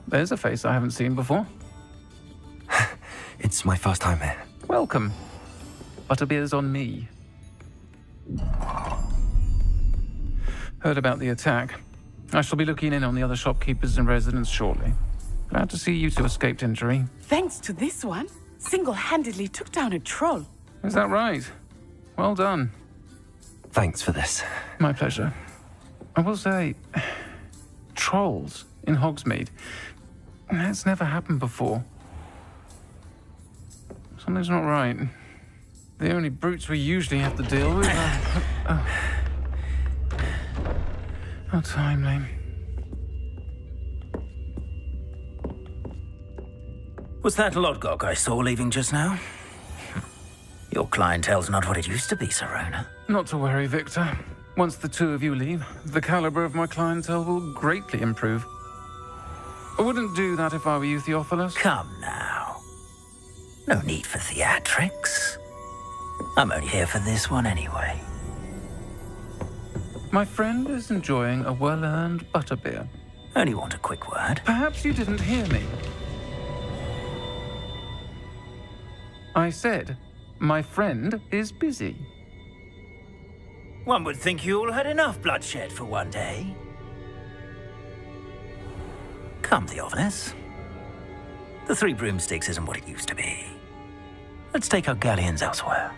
there's a face I haven't seen before. It's my first time here. Welcome. Butterbeer's on me. Heard about the attack. I shall be looking in on the other shopkeepers and residents shortly. Glad to see you two escaped injury. Thanks to this one, single-handedly took down a troll. Is that right? Well done. Thanks for this. My pleasure. I will say, trolls in Hogsmeade. That's never happened before. Something's not right. The only brutes we usually have to deal with are... How timely. Was that Lodgok I saw leaving just now? Your clientele's not what it used to be, Sirona. Not to worry, Victor. Once the two of you leave, the caliber of my clientele will greatly improve. I wouldn't do that if I were you, Theophilus. Come now. No need for theatrics. I'm only here for this one anyway. My friend is enjoying a well-earned butterbeer. Only want a quick word. Perhaps you didn't hear me. I said, my friend is busy. One would think you all had enough bloodshed for one day. Come, Theophilus. The 3 broomsticks isn't what it used to be. Let's take our galleons elsewhere.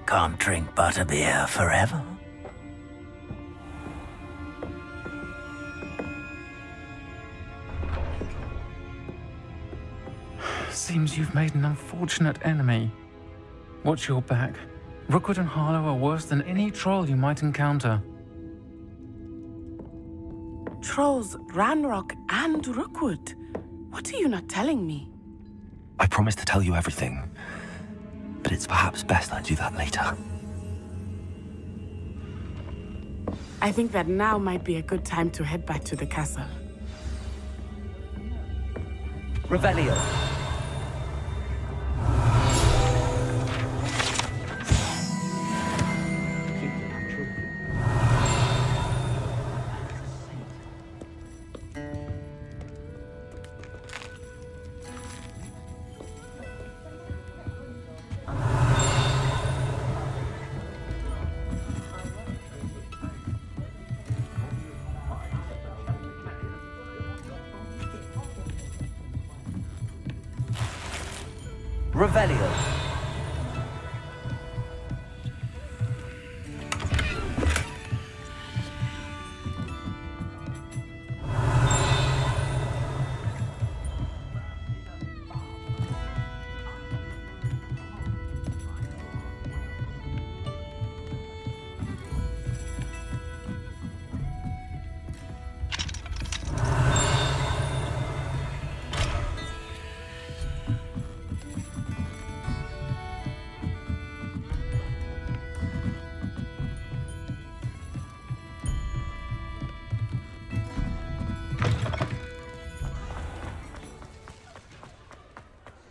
Can't drink butterbeer forever. Seems you've made an unfortunate enemy. Watch your back. Rookwood and Harlow are worse than any troll you might encounter. Trolls, Ranrock, and Rookwood. What are you not telling me? I promised to tell you everything, but it's perhaps best I do that later. I think that now might be a good time to head back to the castle. Revelio. Revelio.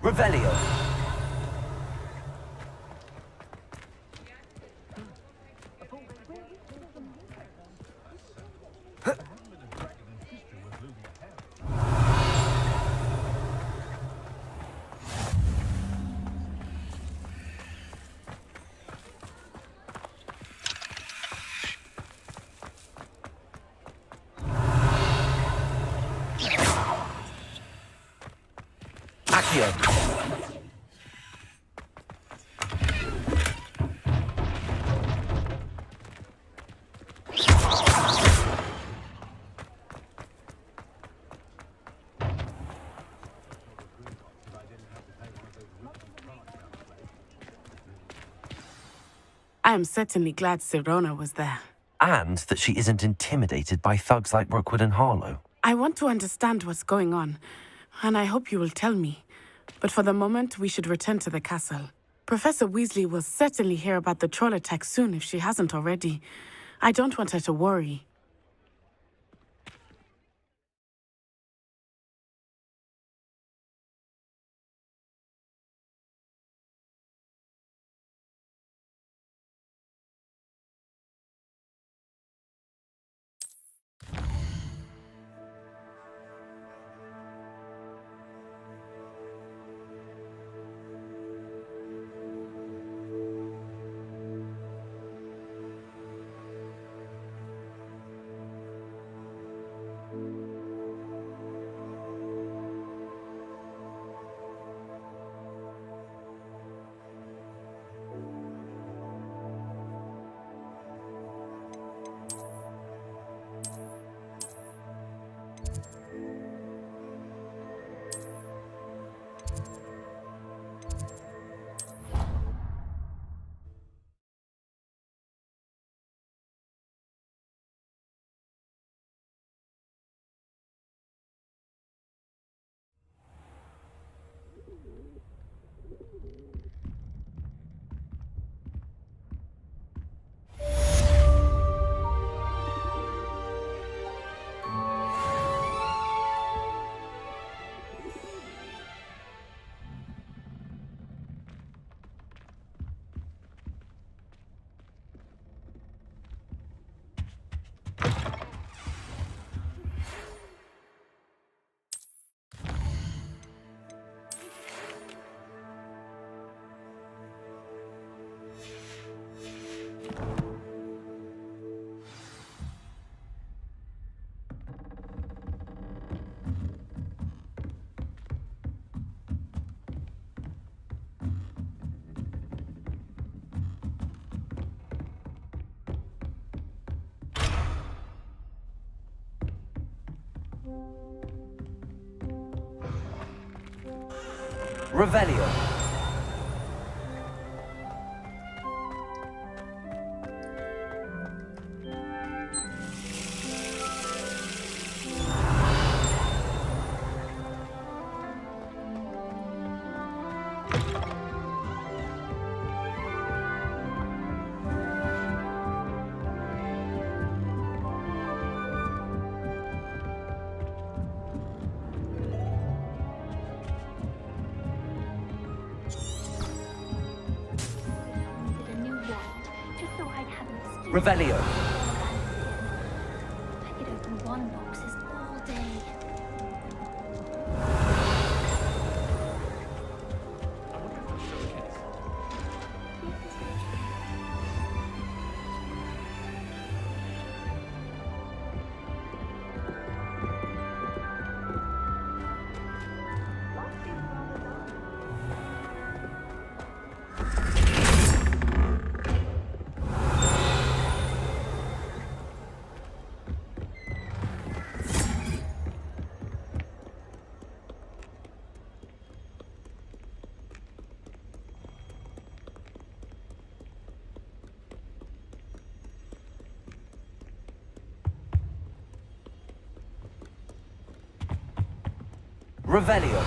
Revelio. Accio. I am certainly glad Sirona was there. And that she isn't intimidated by thugs like Rookwood and Harlow. I want to understand what's going on, and I hope you will tell me. But for the moment, we should return to the castle. Professor Weasley will certainly hear about the troll attack soon if she hasn't already. I don't want her to worry. Revelio. Revelio. I could open one boxes all day. Revelio.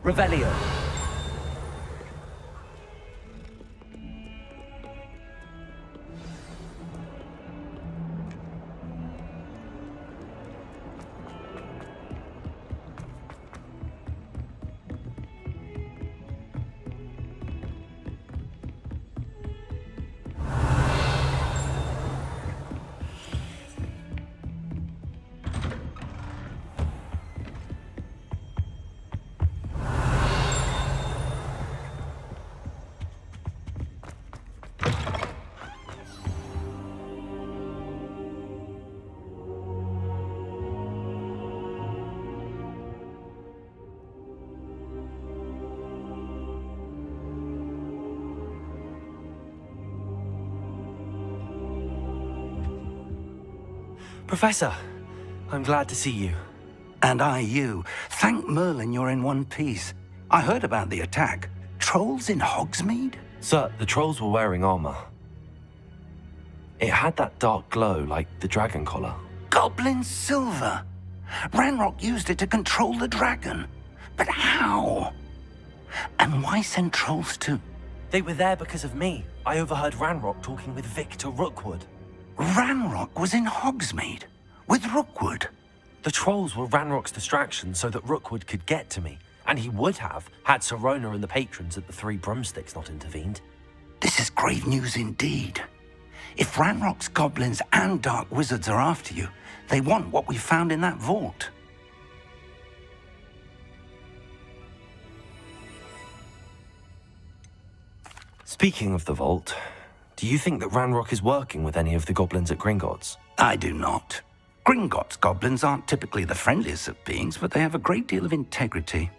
Revelio. Professor, I'm glad to see you. And I you. Thank Merlin you're in one piece. I heard about the attack. Trolls in Hogsmeade? Sir, the trolls were wearing armor. It had that dark glow like the dragon collar. Goblin silver. Ranrock used it to control the dragon. But how? And why send trolls to... They were there because of me. I overheard Ranrock talking with Victor Rookwood. Ranrock was in Hogsmeade? With Rookwood? The trolls were Ranrock's distraction so that Rookwood could get to me. And he would have, had Sirona and the patrons at the Three Broomsticks not intervened. This is grave news indeed. If Ranrock's goblins and dark wizards are after you, they want what we found in that vault. Speaking of the vault, do you think that Ranrock is working with any of the goblins at Gringotts? I do not. Gringotts goblins aren't typically the friendliest of beings, but they have a great deal of integrity.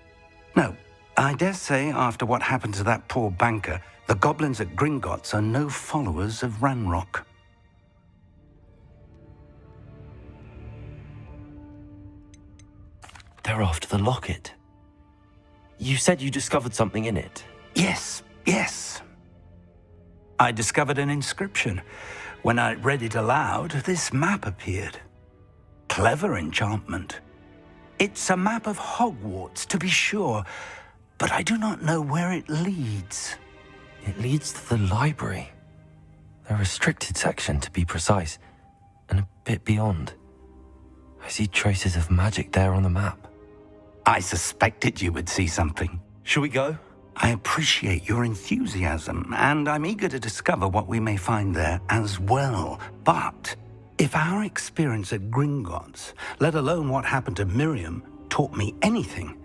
No, I dare say after what happened to that poor banker, the goblins at Gringotts are no followers of Ranrock. They're after the locket. You said you discovered something in it. Yes. I discovered an inscription. When I read it aloud, this map appeared. Clever enchantment. It's a map of Hogwarts, to be sure, but I do not know where it leads. It leads to the library. The restricted section, to be precise, and a bit beyond. I see traces of magic there on the map. I suspected you would see something. Shall we go? I appreciate your enthusiasm, and I'm eager to discover what we may find there as well. But if our experience at Gringotts, let alone what happened to Miriam, taught me anything,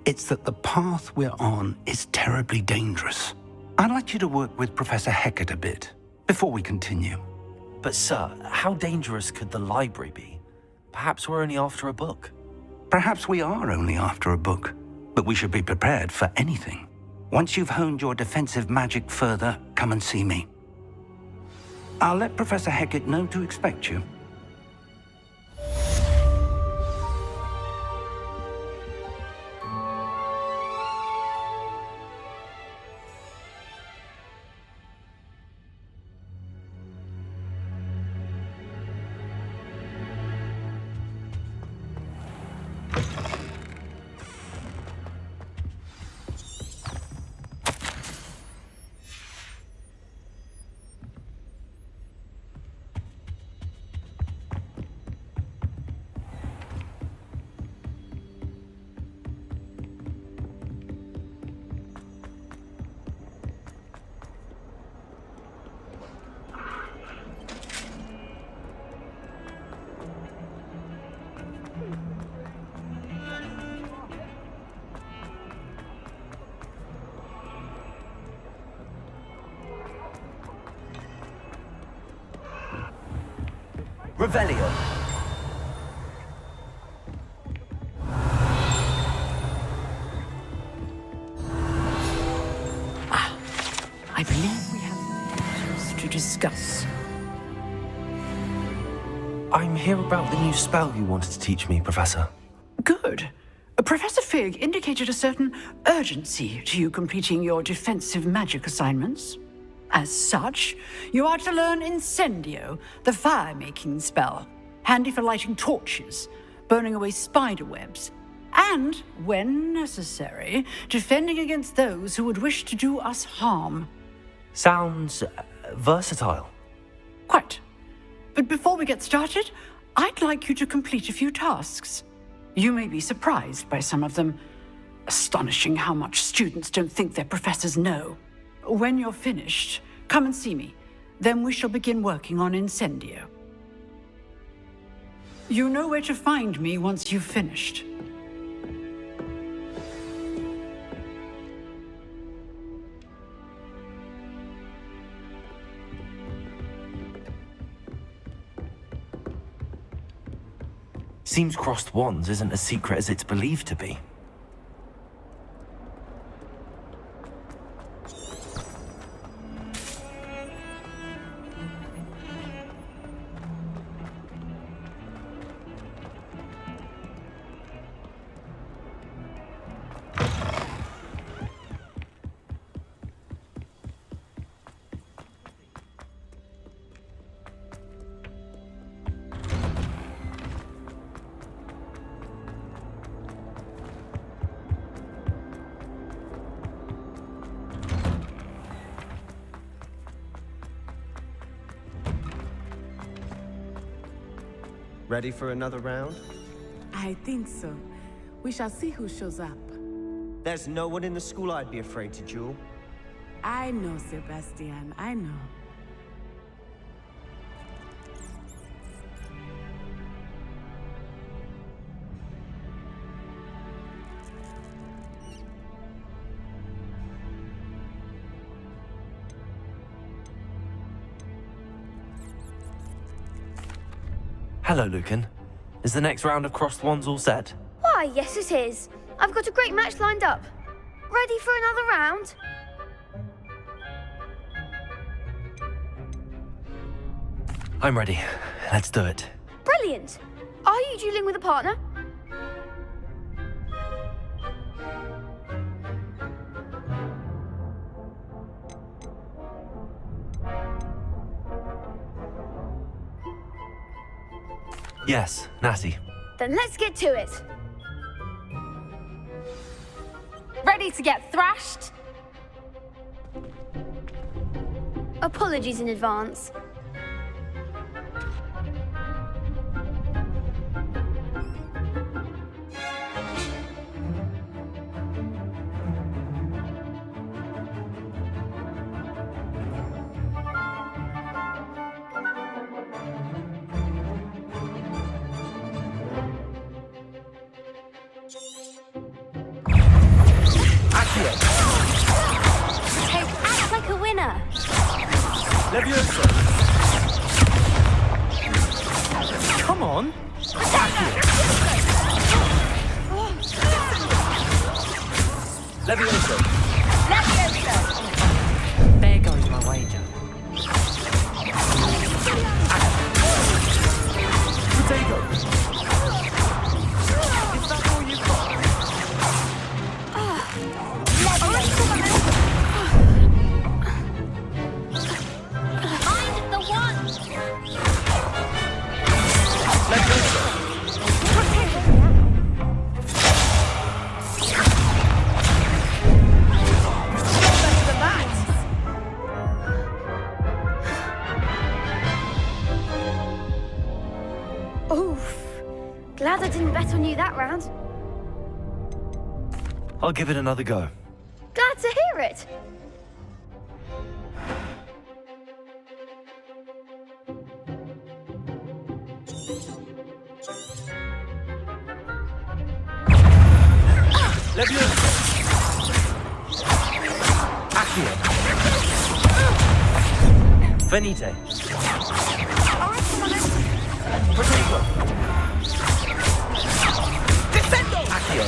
it's that the path we're on is terribly dangerous. I'd like you to work with Professor Hecat a bit before we continue. But sir, how dangerous could the library be? Perhaps we're only after a book. Perhaps we are only after a book, but we should be prepared for anything. Once you've honed your defensive magic further, come and see me. I'll let Professor Hecat know to expect you. Revelio. I believe we have matters to discuss. I'm here about the new spell you wanted to teach me, Professor. Good. Professor Fig indicated a certain urgency to you completing your defensive magic assignments. As such, you are to learn Incendio, the fire-making spell, handy for lighting torches, burning away spider webs, and, when necessary, defending against those who would wish to do us harm. Sounds versatile. Quite. But before we get started, I'd like you to complete a few tasks. You may be surprised by some of them. Astonishing how much students don't think their professors know. When you're finished, come and see me. Then we shall begin working on Incendio. You know where to find me once you've finished. Seems crossed wands isn't as secret as it's believed to be. Ready for another round? I think so. We shall see who shows up. There's no one in the school I'd be afraid to duel. I know, Sebastian, I know. Hello, Lucan. Is the next round of crossed wands all set? Why, yes it is. I've got a great match lined up. Ready for another round? I'm ready. Let's do it. Brilliant. Are you dueling with a partner? Yes, Natty. Then let's get to it. Ready to get thrashed? Apologies in advance. Hey, act like a winner. Levioso. Come on. Levioso. Glad I didn't bet on you that round. I'll give it another go. Glad to hear it. Accio. Venite. Protego. Descendo. Accio.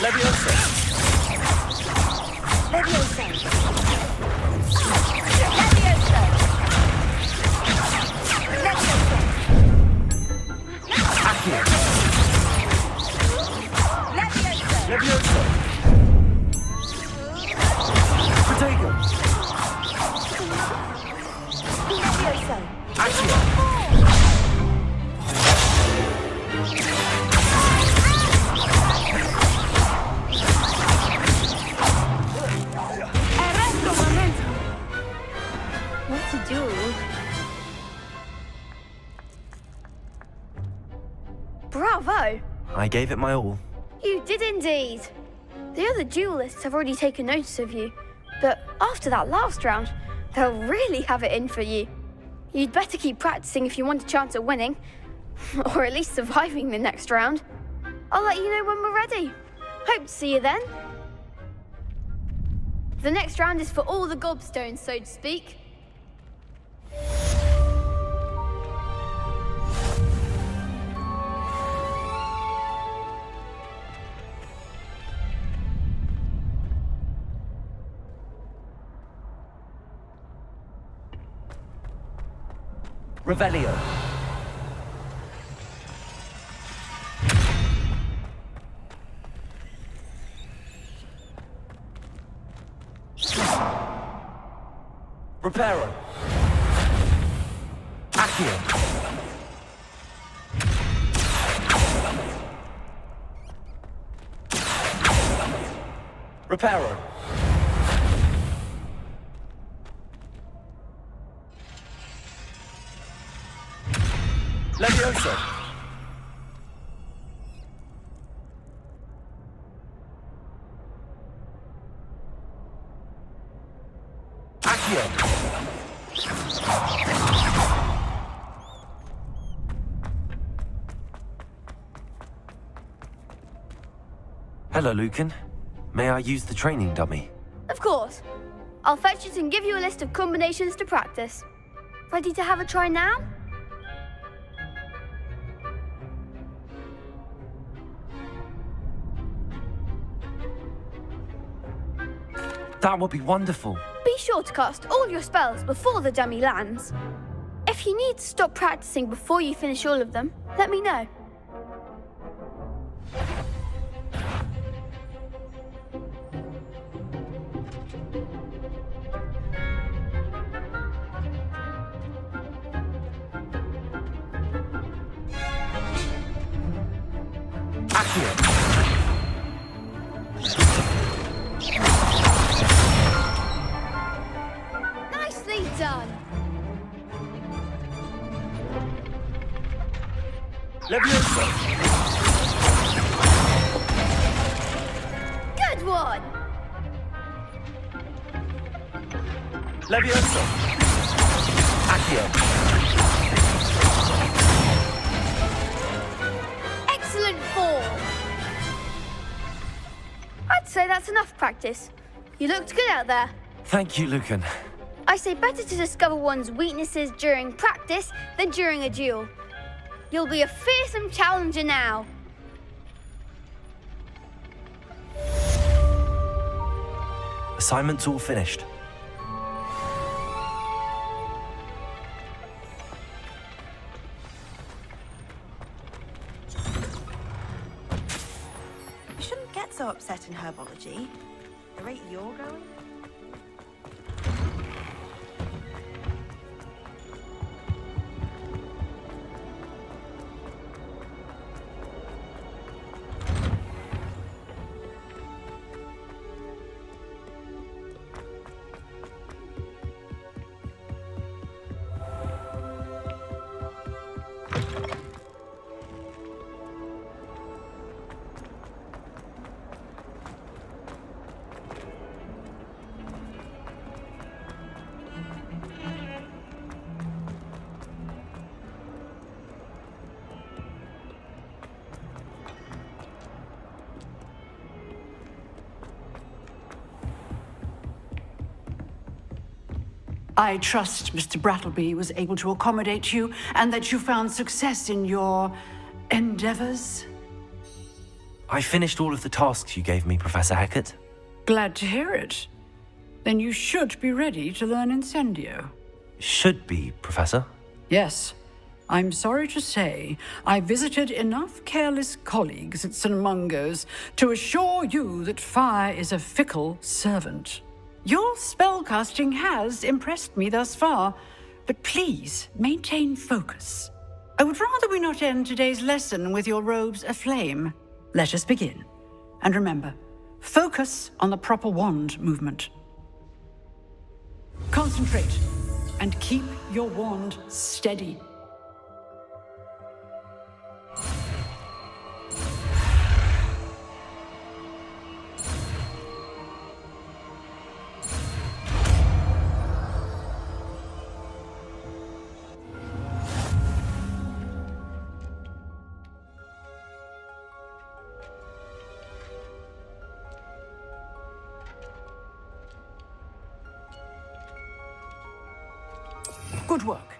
Leviosa. Leviosa. Accio. Leviosa. Protego. Accio. What to do? Bravo! I gave it my all. You did indeed. The other duelists have already taken notice of you, but after that last round, they'll really have it in for you. You'd better keep practicing if you want a chance at winning, or at least surviving the next round. I'll let you know when we're ready. Hope to see you then. The next round is for all the gobstones, so to speak. Revelio. Reparo. Accio. Reparo. Leviosa. Accio. Hello, Lucan. May I use the training dummy? Of course. I'll fetch it and give you a list of combinations to practice. Ready to have a try now? That would be wonderful. Be sure to cast all your spells before the dummy lands. If you need to stop practicing before you finish all of them, let me know. Nicely done. Leviosa. Good one. Leviosa. Accio. Excellent form. I'd say that's enough practice. You looked good out there. Thank you, Lucan. I say better to discover one's weaknesses during practice than during a duel. You'll be a fearsome challenger now. Assignment's all finished. You shouldn't get so upset in herbology. The rate you're going? I trust Mr. Brattleby was able to accommodate you and that you found success in your endeavors. I finished all of the tasks you gave me, Professor Hackett. Glad to hear it. Then you should be ready to learn Incendio. Should be, Professor. Yes. I'm sorry to say, I visited enough careless colleagues at St. Mungo's to assure you that fire is a fickle servant. Your spellcasting has impressed me thus far, but please maintain focus. I would rather we not end today's lesson with your robes aflame. Let us begin. And remember, focus on the proper wand movement. Concentrate and keep your wand steady. Good work.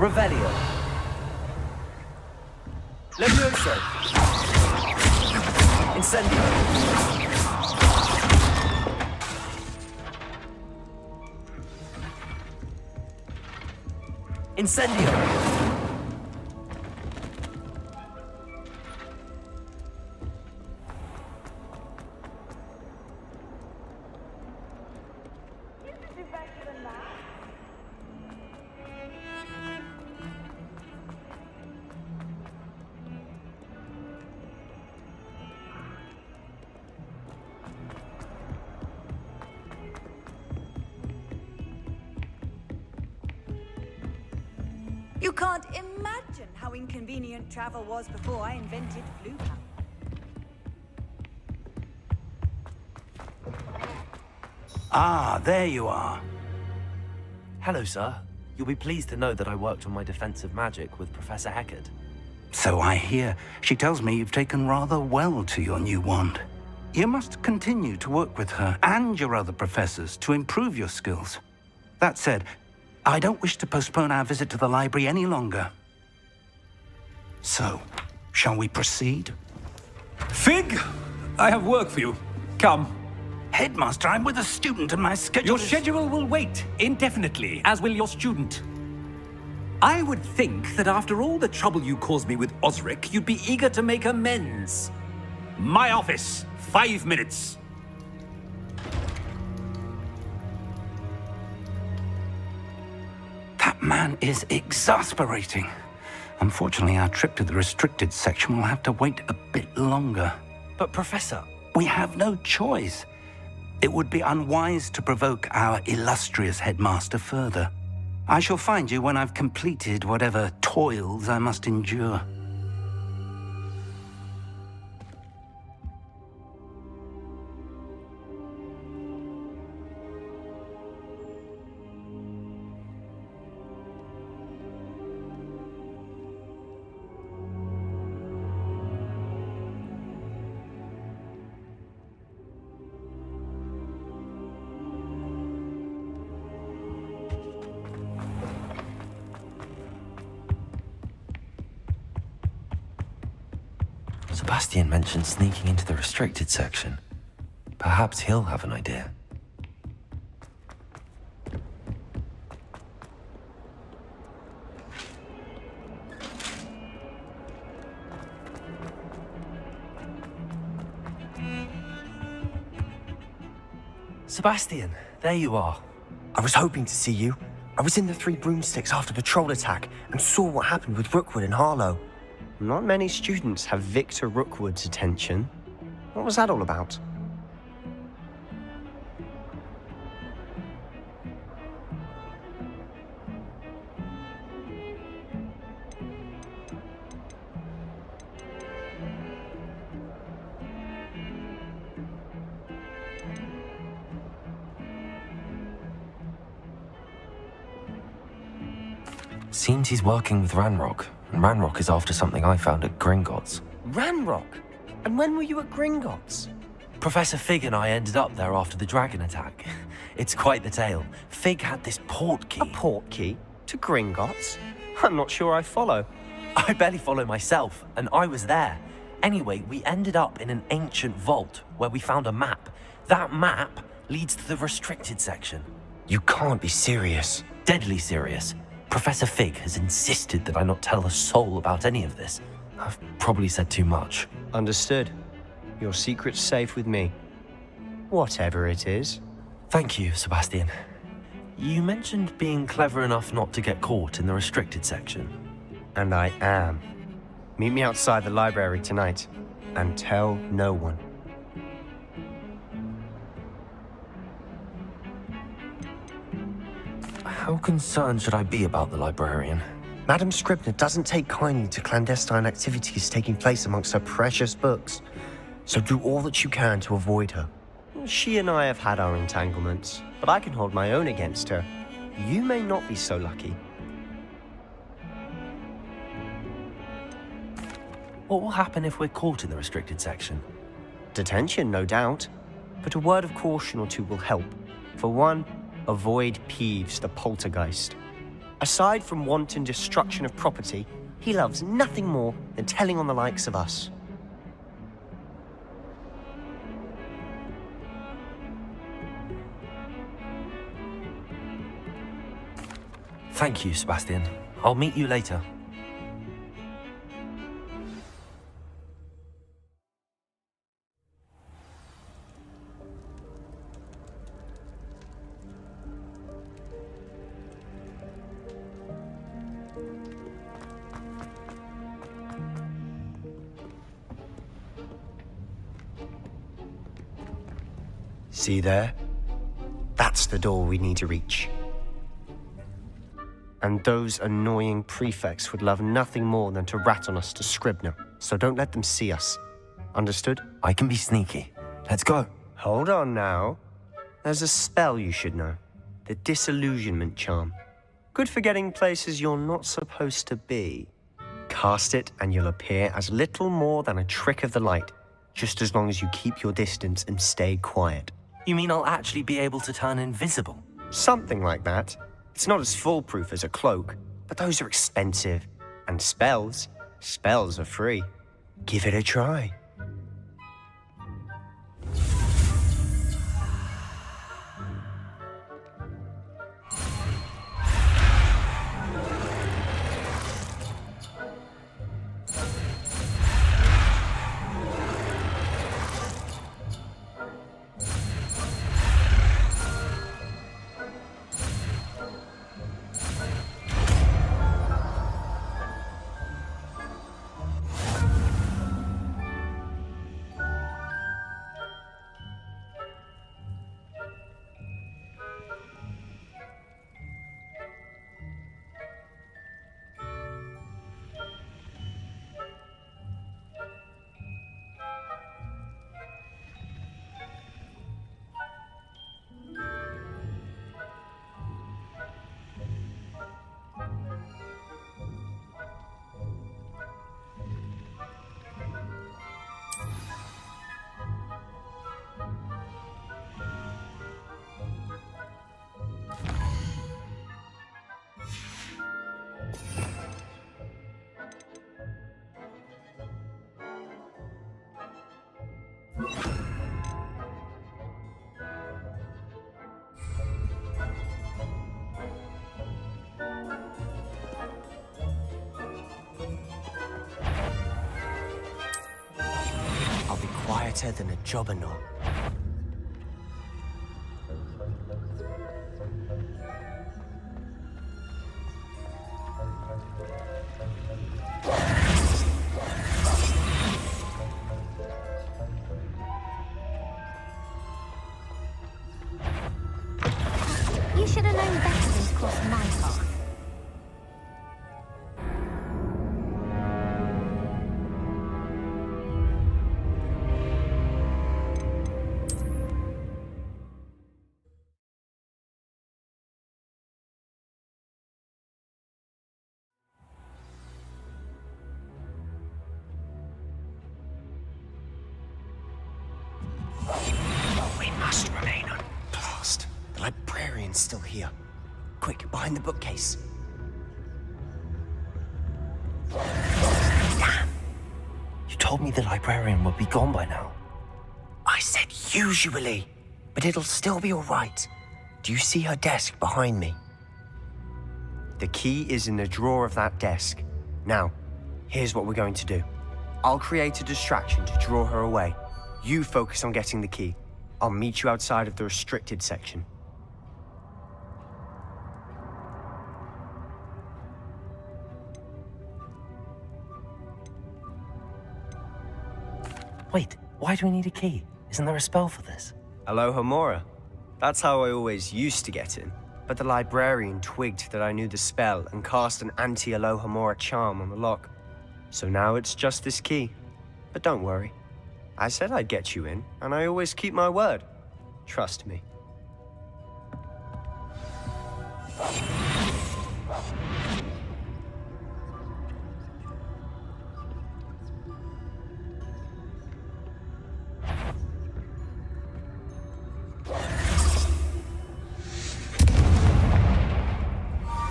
Revelio. Levioso. Incendio. Incendio. You can't imagine how inconvenient travel was before I invented blue power. Ah, there you are. Hello, sir. You'll be pleased to know that I worked on my defensive magic with Professor Hackett. So I hear. She tells me you've taken rather well to your new wand. You must continue to work with her and your other professors to improve your skills. That said, I don't wish to postpone our visit to the library any longer. So, shall we proceed? Fig, I have work for you. Come. Headmaster, I'm with a student and my schedule Your schedule will wait indefinitely, as will your student. I would think that after all the trouble you caused me with Osric, you'd be eager to make amends. My office, 5 minutes. That man is exasperating. Unfortunately, our trip to the restricted section will have to wait a bit longer. But, Professor... We have no choice. It would be unwise to provoke our illustrious headmaster further. I shall find you when I've completed whatever toils I must endure. Sebastian mentioned sneaking into the restricted section. Perhaps he'll have an idea. Sebastian, there you are. I was hoping to see you. I was in the Three Broomsticks after the troll attack and saw what happened with Rookwood and Harlow. Not many students have Victor Rookwood's attention. What was that all about? Seems he's working with Ranrock, and Ranrock is after something I found at Gringotts. Ranrock? And when were you at Gringotts? Professor Fig and I ended up there after the dragon attack. It's quite the tale. Fig had this port key. A port key? To Gringotts? I'm not sure I follow. I barely follow myself, and I was there. Anyway, we ended up in an ancient vault where we found a map. That map leads to the restricted section. You can't be serious. Deadly serious. Professor Fig has insisted that I not tell a soul about any of this. I've probably said too much. Understood. Your secret's safe with me. Whatever it is. Thank you, Sebastian. You mentioned being clever enough not to get caught in the restricted section. And I am. Meet me outside the library tonight, and tell no one. How concerned should I be about the librarian? Madam Scribner doesn't take kindly to clandestine activities taking place amongst her precious books, so do all that you can to avoid her. She and I have had our entanglements, but I can hold my own against her. You may not be so lucky. What will happen if we're caught in the restricted section? Detention, no doubt. But a word of caution or two will help. For one, avoid Peeves, the poltergeist. Aside from wanton destruction of property, he loves nothing more than telling on the likes of us. Thank you, Sebastian. I'll meet you later. See there? That's the door we need to reach. And those annoying prefects would love nothing more than to rat on us to Scribner, so don't let them see us. Understood? I can be sneaky. Let's go. Hold on now. There's a spell you should know. The Disillusionment Charm. Good for getting places you're not supposed to be. Cast it and you'll appear as little more than a trick of the light, just as long as you keep your distance and stay quiet. You mean I'll actually be able to turn invisible? Something like that. It's not as foolproof as a cloak, but those are expensive. And spells are free. Give it a try. Quieter than a jobberknoll. must remain unblast. The librarian's still here. Quick, behind the bookcase. Damn! You told me the librarian would be gone by now. I said usually, but it'll still be all right. Do you see her desk behind me? The key is in the drawer of that desk. Now, here's what we're going to do. I'll create a distraction to draw her away. You focus on getting the key. I'll meet you outside of the restricted section. Wait, why do we need a key? Isn't there a spell for this? Alohomora. That's how I always used to get in. But the librarian twigged that I knew the spell and cast an anti-Alohomora charm on the lock. So now it's just this key. But don't worry. I said I'd get you in, and I always keep my word. Trust me.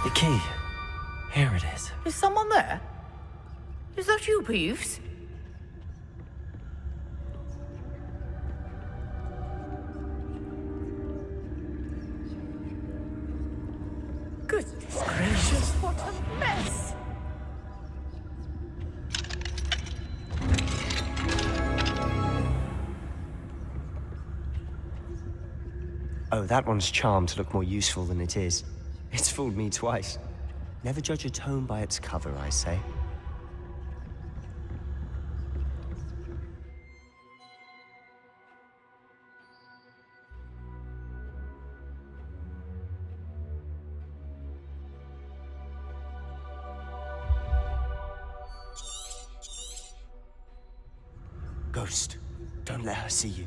The key. Here it is. Is someone there? Is that you, Peeves? Goodness gracious, what a mess! Oh, that one's charmed to look more useful than it is. It's fooled me twice. Never judge a tome by its cover, I say. Ghost, don't let her see you.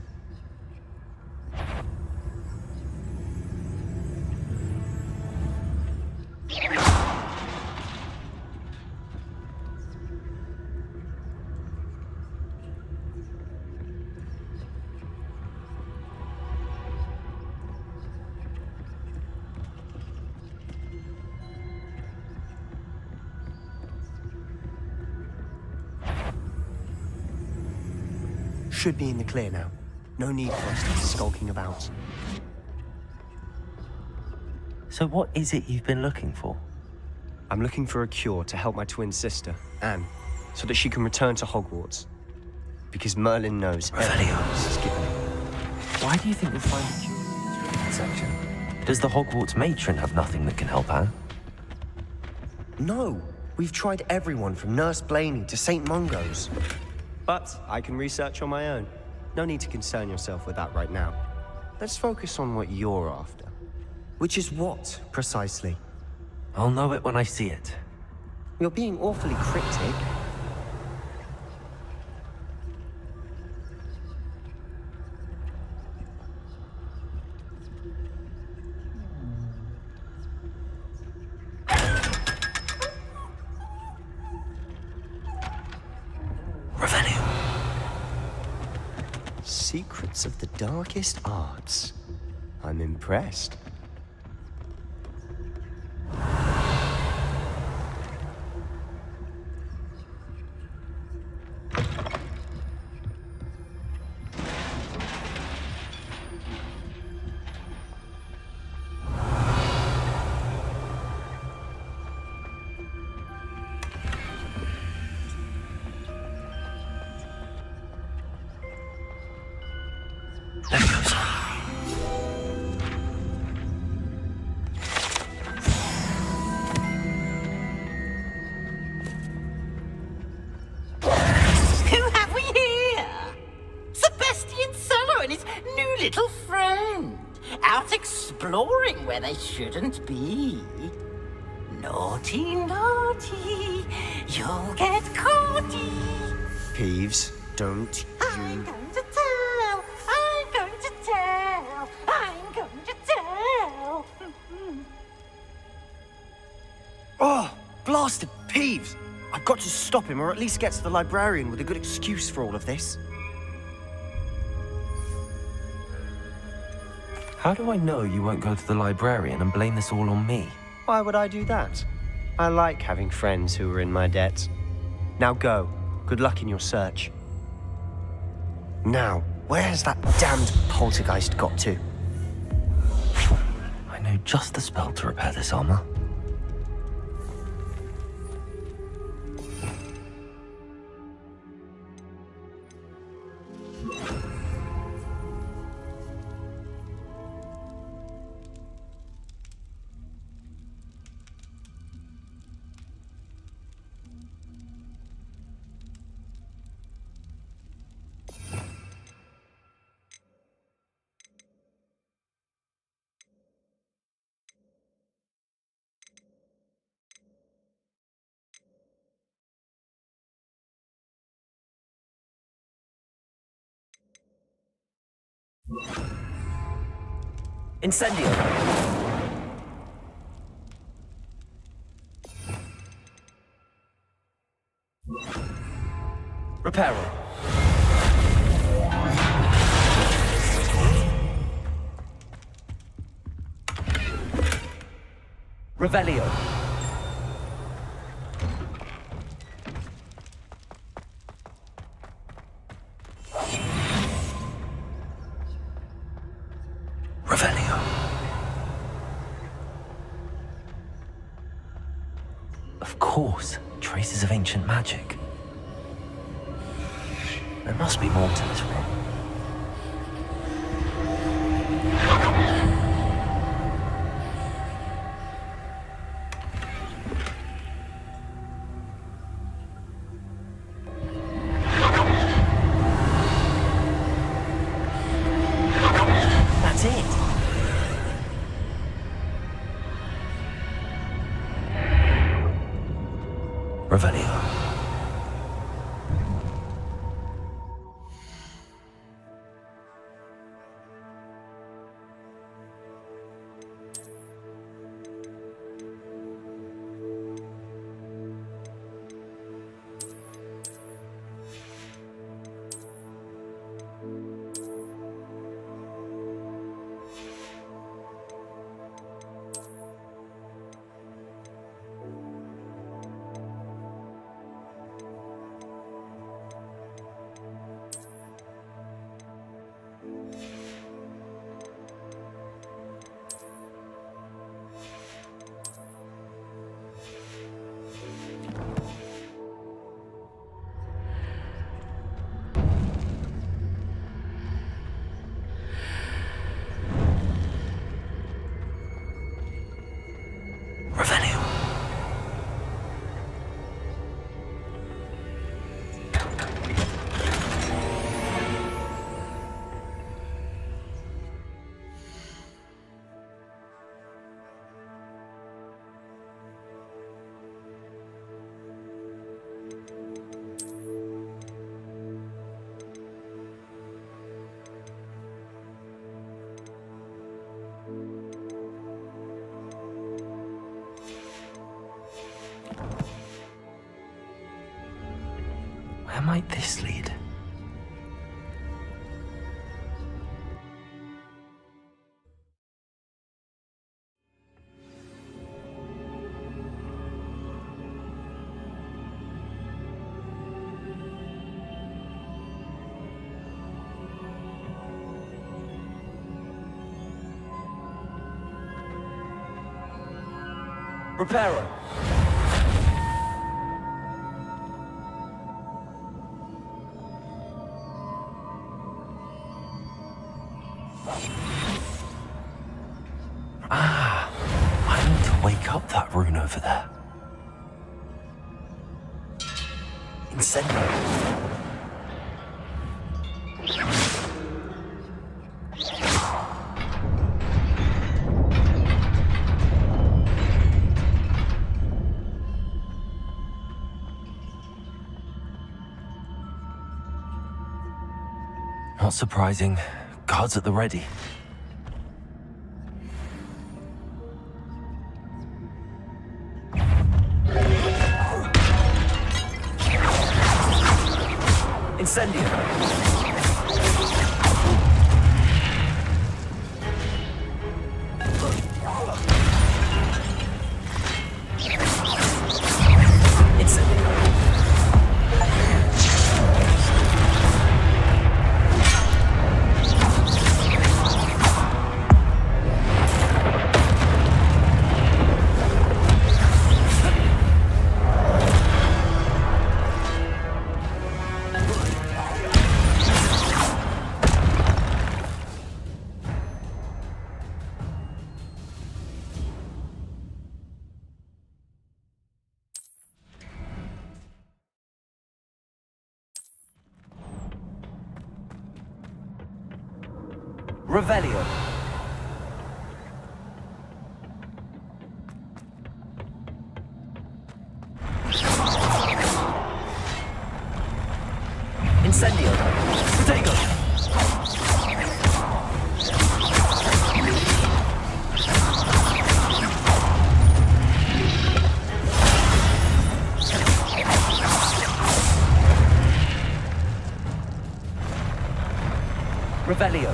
Should be in the clear now. No need for us to be skulking about. So what is it you've been looking for? I'm looking for a cure to help my twin sister, Anne, so that she can return to Hogwarts. Because Merlin knows everything else is given. Why do you think we'll find a cure in the restricted section? Does the Hogwarts matron have nothing that can help Anne? No, we've tried everyone from Nurse Blaney to St. Mungo's. But I can research on my own. No need to concern yourself with that right now. Let's focus on what you're after. Which is what, precisely? I'll know it when I see it. You're being awfully cryptic. Secrets of the darkest arts. I'm impressed. Exploring where they shouldn't be. Naughty, naughty, you'll get caughty. Peeves, don't I'm going to tell, I'm going to tell, I'm going to tell. Oh, blasted Peeves! I've got to stop him, or at least get to the librarian with a good excuse for all of this. How do I know you won't go to the librarian and blame this all on me? Why would I do that? I like having friends who are in my debt. Now go. Good luck in your search. Now, where has that damned poltergeist got to? I know just the spell to repair this armor. Incendio! Reparo. Revelio. Revelio. Of course, traces of ancient magic. There must be more to this room. That's it. Revelio. Where might this lead? Reparo. Ah, I need to wake up that rune over there. Incendio. Not surprising. Guards at the ready. Incendio. Revelio. Incendio. Protego. Revelio.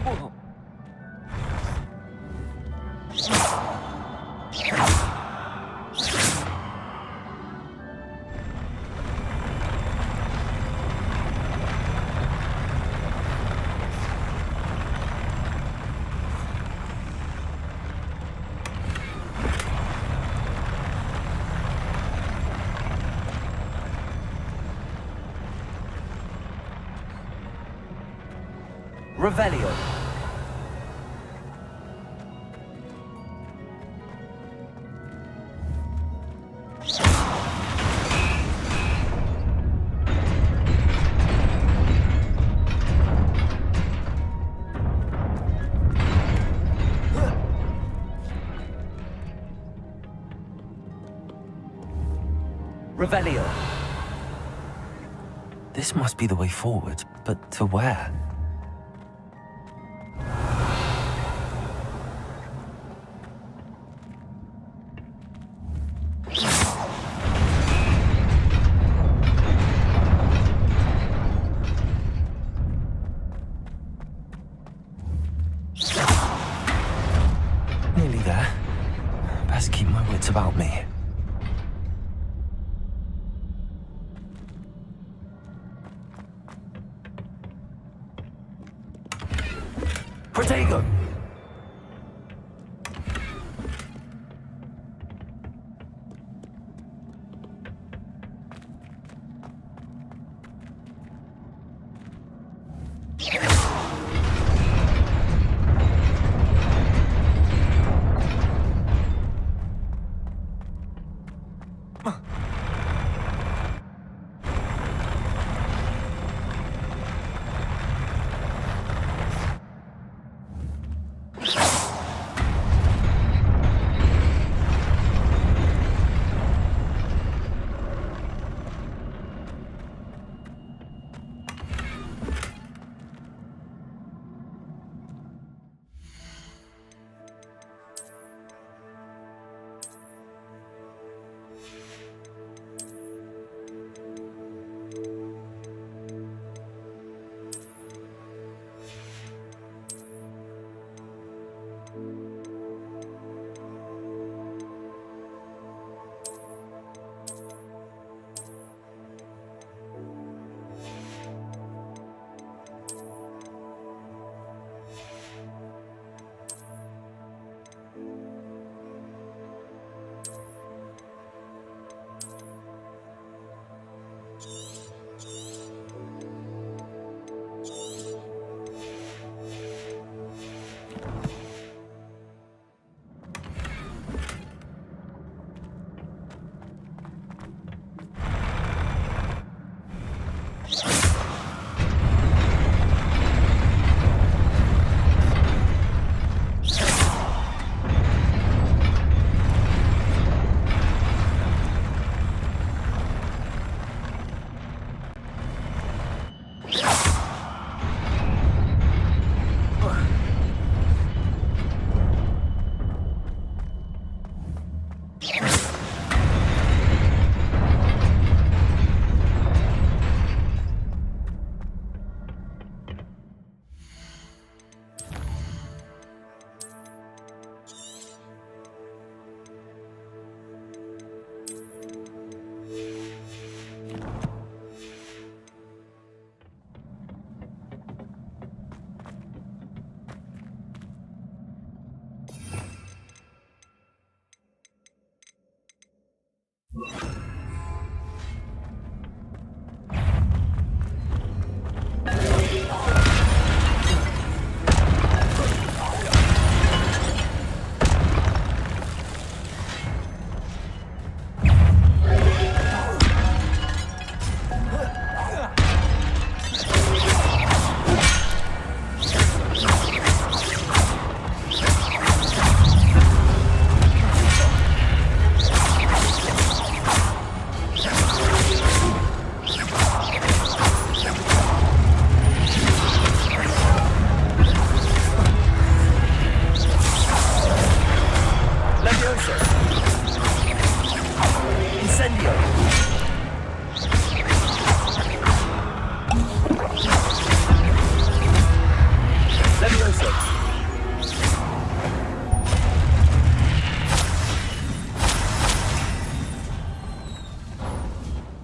Whoa. Revelio. Revelio. This must be the way forward, but to where? Nearly there. Best keep my wits about me. Protego!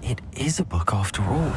It is a book after all.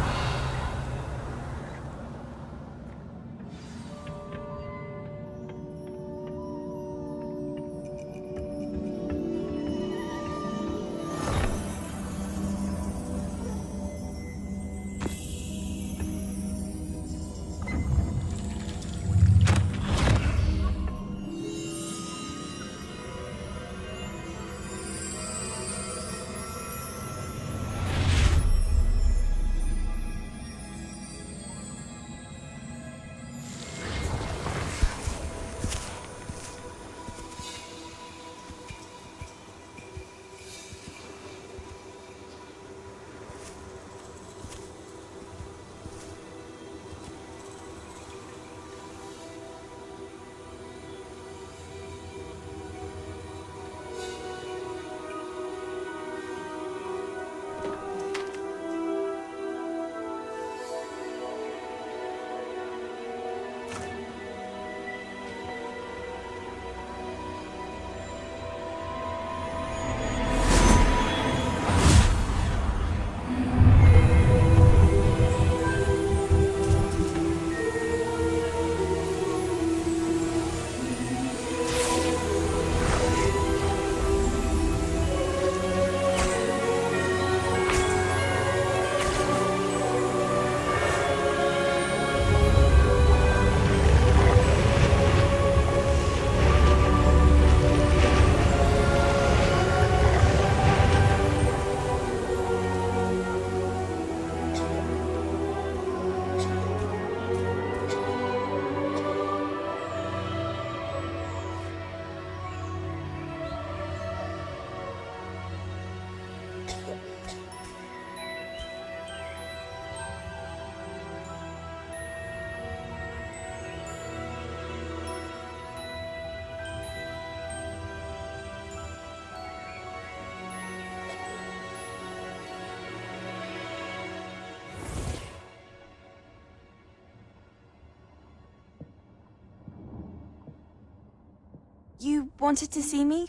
You wanted to see me?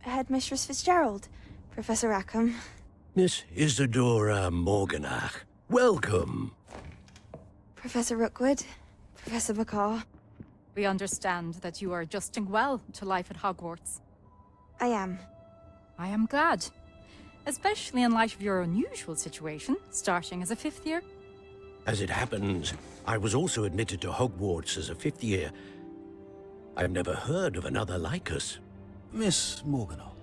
Headmistress Fitzgerald, Professor Rackham. Miss Isadora Morganach, welcome. Professor Rookwood, Professor McCaw. We understand that you are adjusting well to life at Hogwarts. I am. I am glad. Especially in light of your unusual situation, starting as a 5th year. As it happens, I was also admitted to Hogwarts as a 5th year. I've never heard of another like us. Miss Morganach,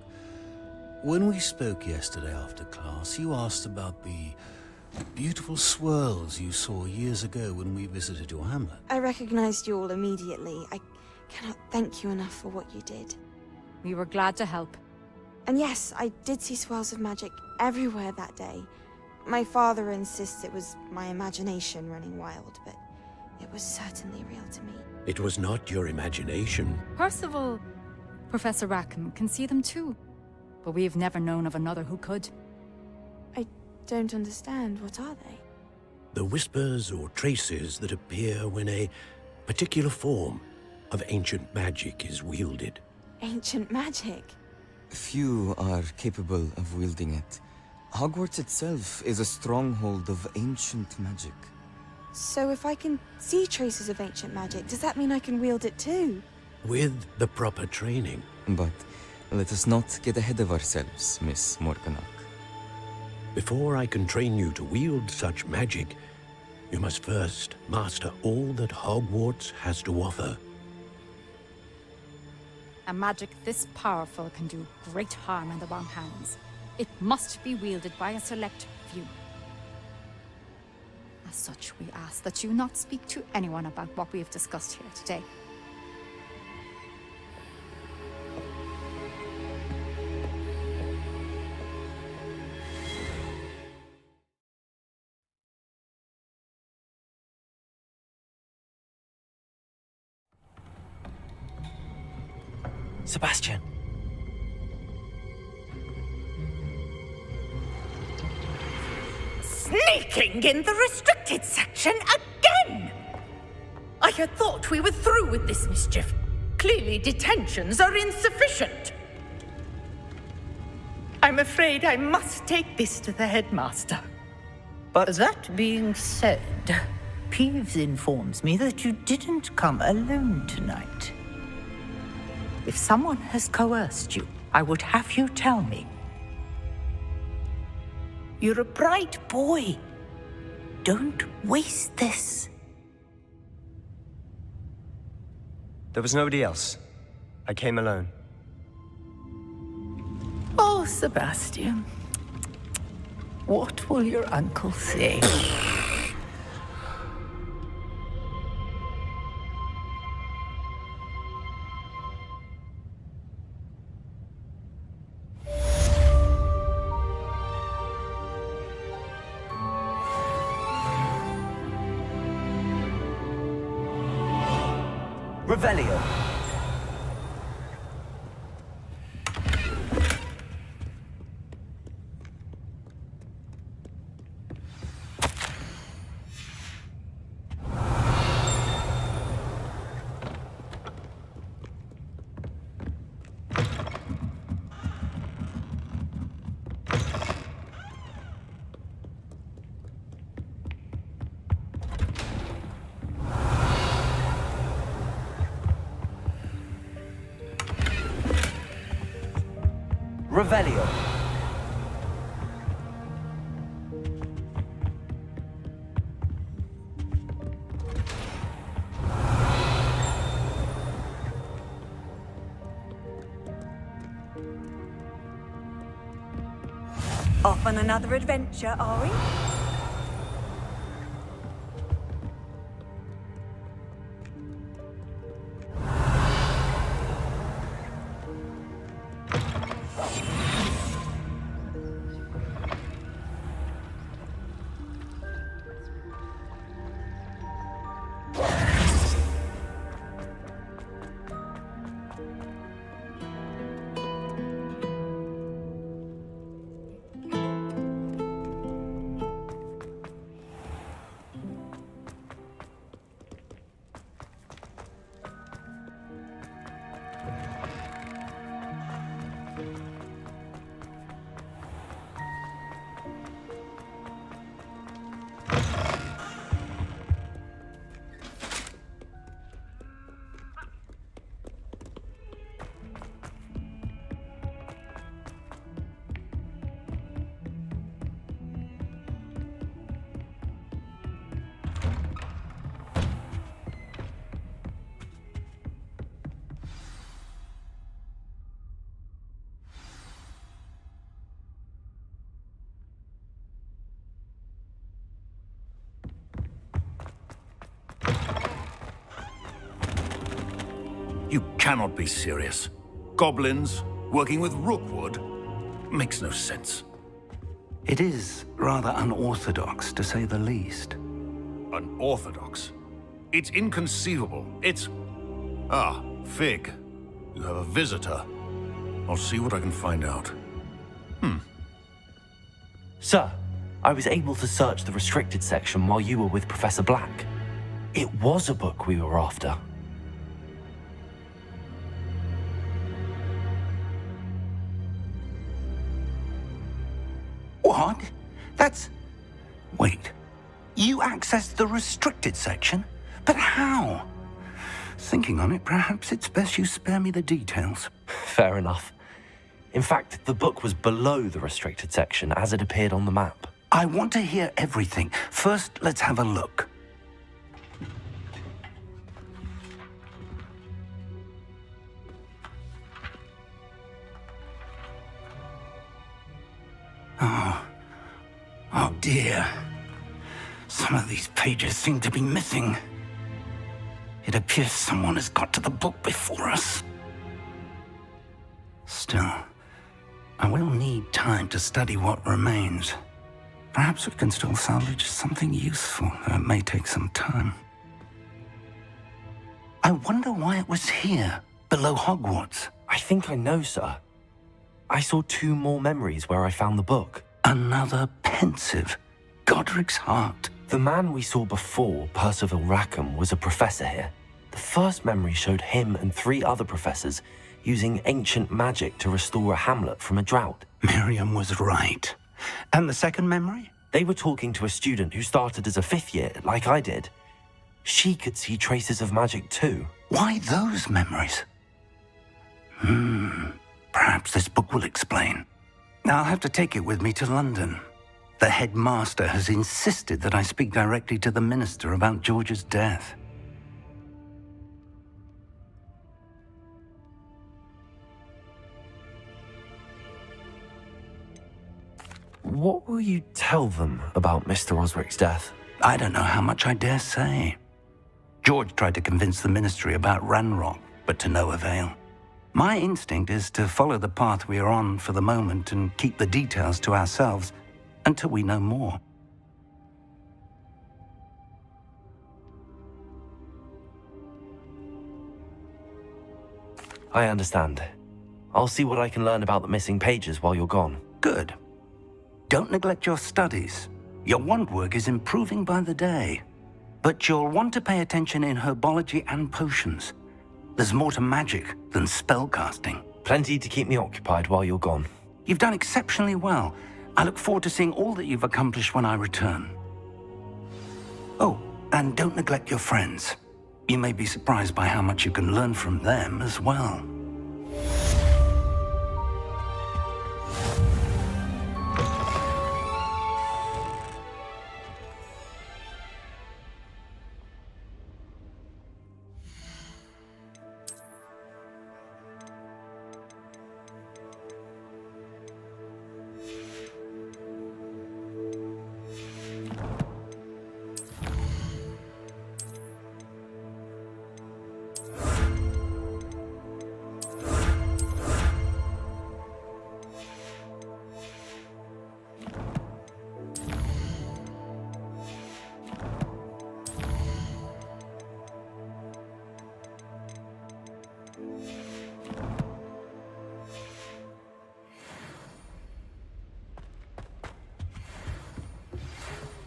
when we spoke yesterday after class, you asked about the beautiful swirls you saw years ago when we visited your hamlet. I recognized you all immediately. I cannot thank you enough for what you did. We were glad to help. And yes, I did see swirls of magic everywhere that day. My father insists it was my imagination running wild, but it was certainly real to me. It was not your imagination. Percival, Professor Rackham can see them too. But we have never known of another who could. I don't understand. What are they? The whispers or traces that appear when a particular form of ancient magic is wielded. Ancient magic? Few are capable of wielding it. Hogwarts itself is a stronghold of ancient magic. So if I can see traces of ancient magic, does that mean I can wield it too? With the proper training. But let us not get ahead of ourselves, Miss Morganach. Before I can train you to wield such magic, you must first master all that Hogwarts has to offer. A magic this powerful can do great harm in the wrong hands. It must be wielded by a select few. As such, we ask that you not speak to anyone about what we have discussed here today. Sebastian. Sneaking in the restricted section again! I had thought we were through with this mischief. Clearly detentions are insufficient. I'm afraid I must take this to the headmaster. But that being said, Peeves informs me that you didn't come alone tonight. If someone has coerced you, I would have you tell me. You're a bright boy. Don't waste this. there was nobody else. I came alone. Oh, Sebastian. What will your uncle say? Revelio. Revelio. Off on another adventure, are we? You cannot be serious. Goblins working with Rookwood makes no sense. It is rather unorthodox, to say the least. Unorthodox? It's inconceivable. It's... Ah, Fig. You have a visitor. I'll see what I can find out. Sir, I was able to search the restricted section while you were with Professor Black. It was a book we were after. What? That's... Wait. You accessed the restricted section? But how? Thinking on it, perhaps it's best you spare me the details. Fair enough. In fact, the book was below the restricted section as it appeared on the map. I want to hear everything. First, let's have a look. Oh dear. Some of these pages seem to be missing. It appears someone has got to the book before us. Still, I will need time to study what remains. Perhaps we can still salvage something useful, though it may take some time. I wonder why it was here, below Hogwarts. I think I know, sir. I saw 2 more memories where I found the book. Another pensive. Godric's heart. The man we saw before, Percival Rackham, was a professor here. The first memory showed him and 3 other professors using ancient magic to restore a hamlet from a drought. Miriam was right. And the second memory? They were talking to a student who started as a 5th year, like I did. She could see traces of magic too. Why those memories? Perhaps this book will explain. Now I'll have to take it with me to London. The headmaster has insisted that I speak directly to the minister about George's death. What will you tell them about Mr. Osric's death? I don't know how much I dare say. George tried to convince the ministry about Ranrock, but to no avail. My instinct is to follow the path we are on for the moment and keep the details to ourselves until we know more. I understand. I'll see what I can learn about the missing pages while you're gone. Good. Don't neglect your studies. Your wand work is improving by the day. But you'll want to pay attention in herbology and potions. There's more to magic than spellcasting. Plenty to keep me occupied while you're gone. You've done exceptionally well. I look forward to seeing all that you've accomplished when I return. Oh, and don't neglect your friends. You may be surprised by how much you can learn from them as well.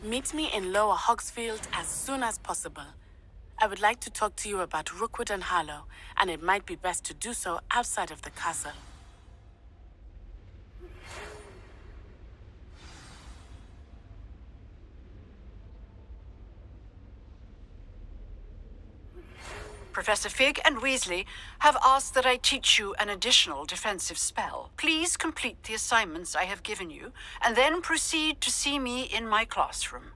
Meet me in Lower Hogsfield as soon as possible. I would like to talk to you about Rookwood and Harlow, and it might be best to do so outside of the castle. Professor Fig and Weasley have asked that I teach you an additional defensive spell. Please complete the assignments I have given you, and then proceed to see me in my classroom.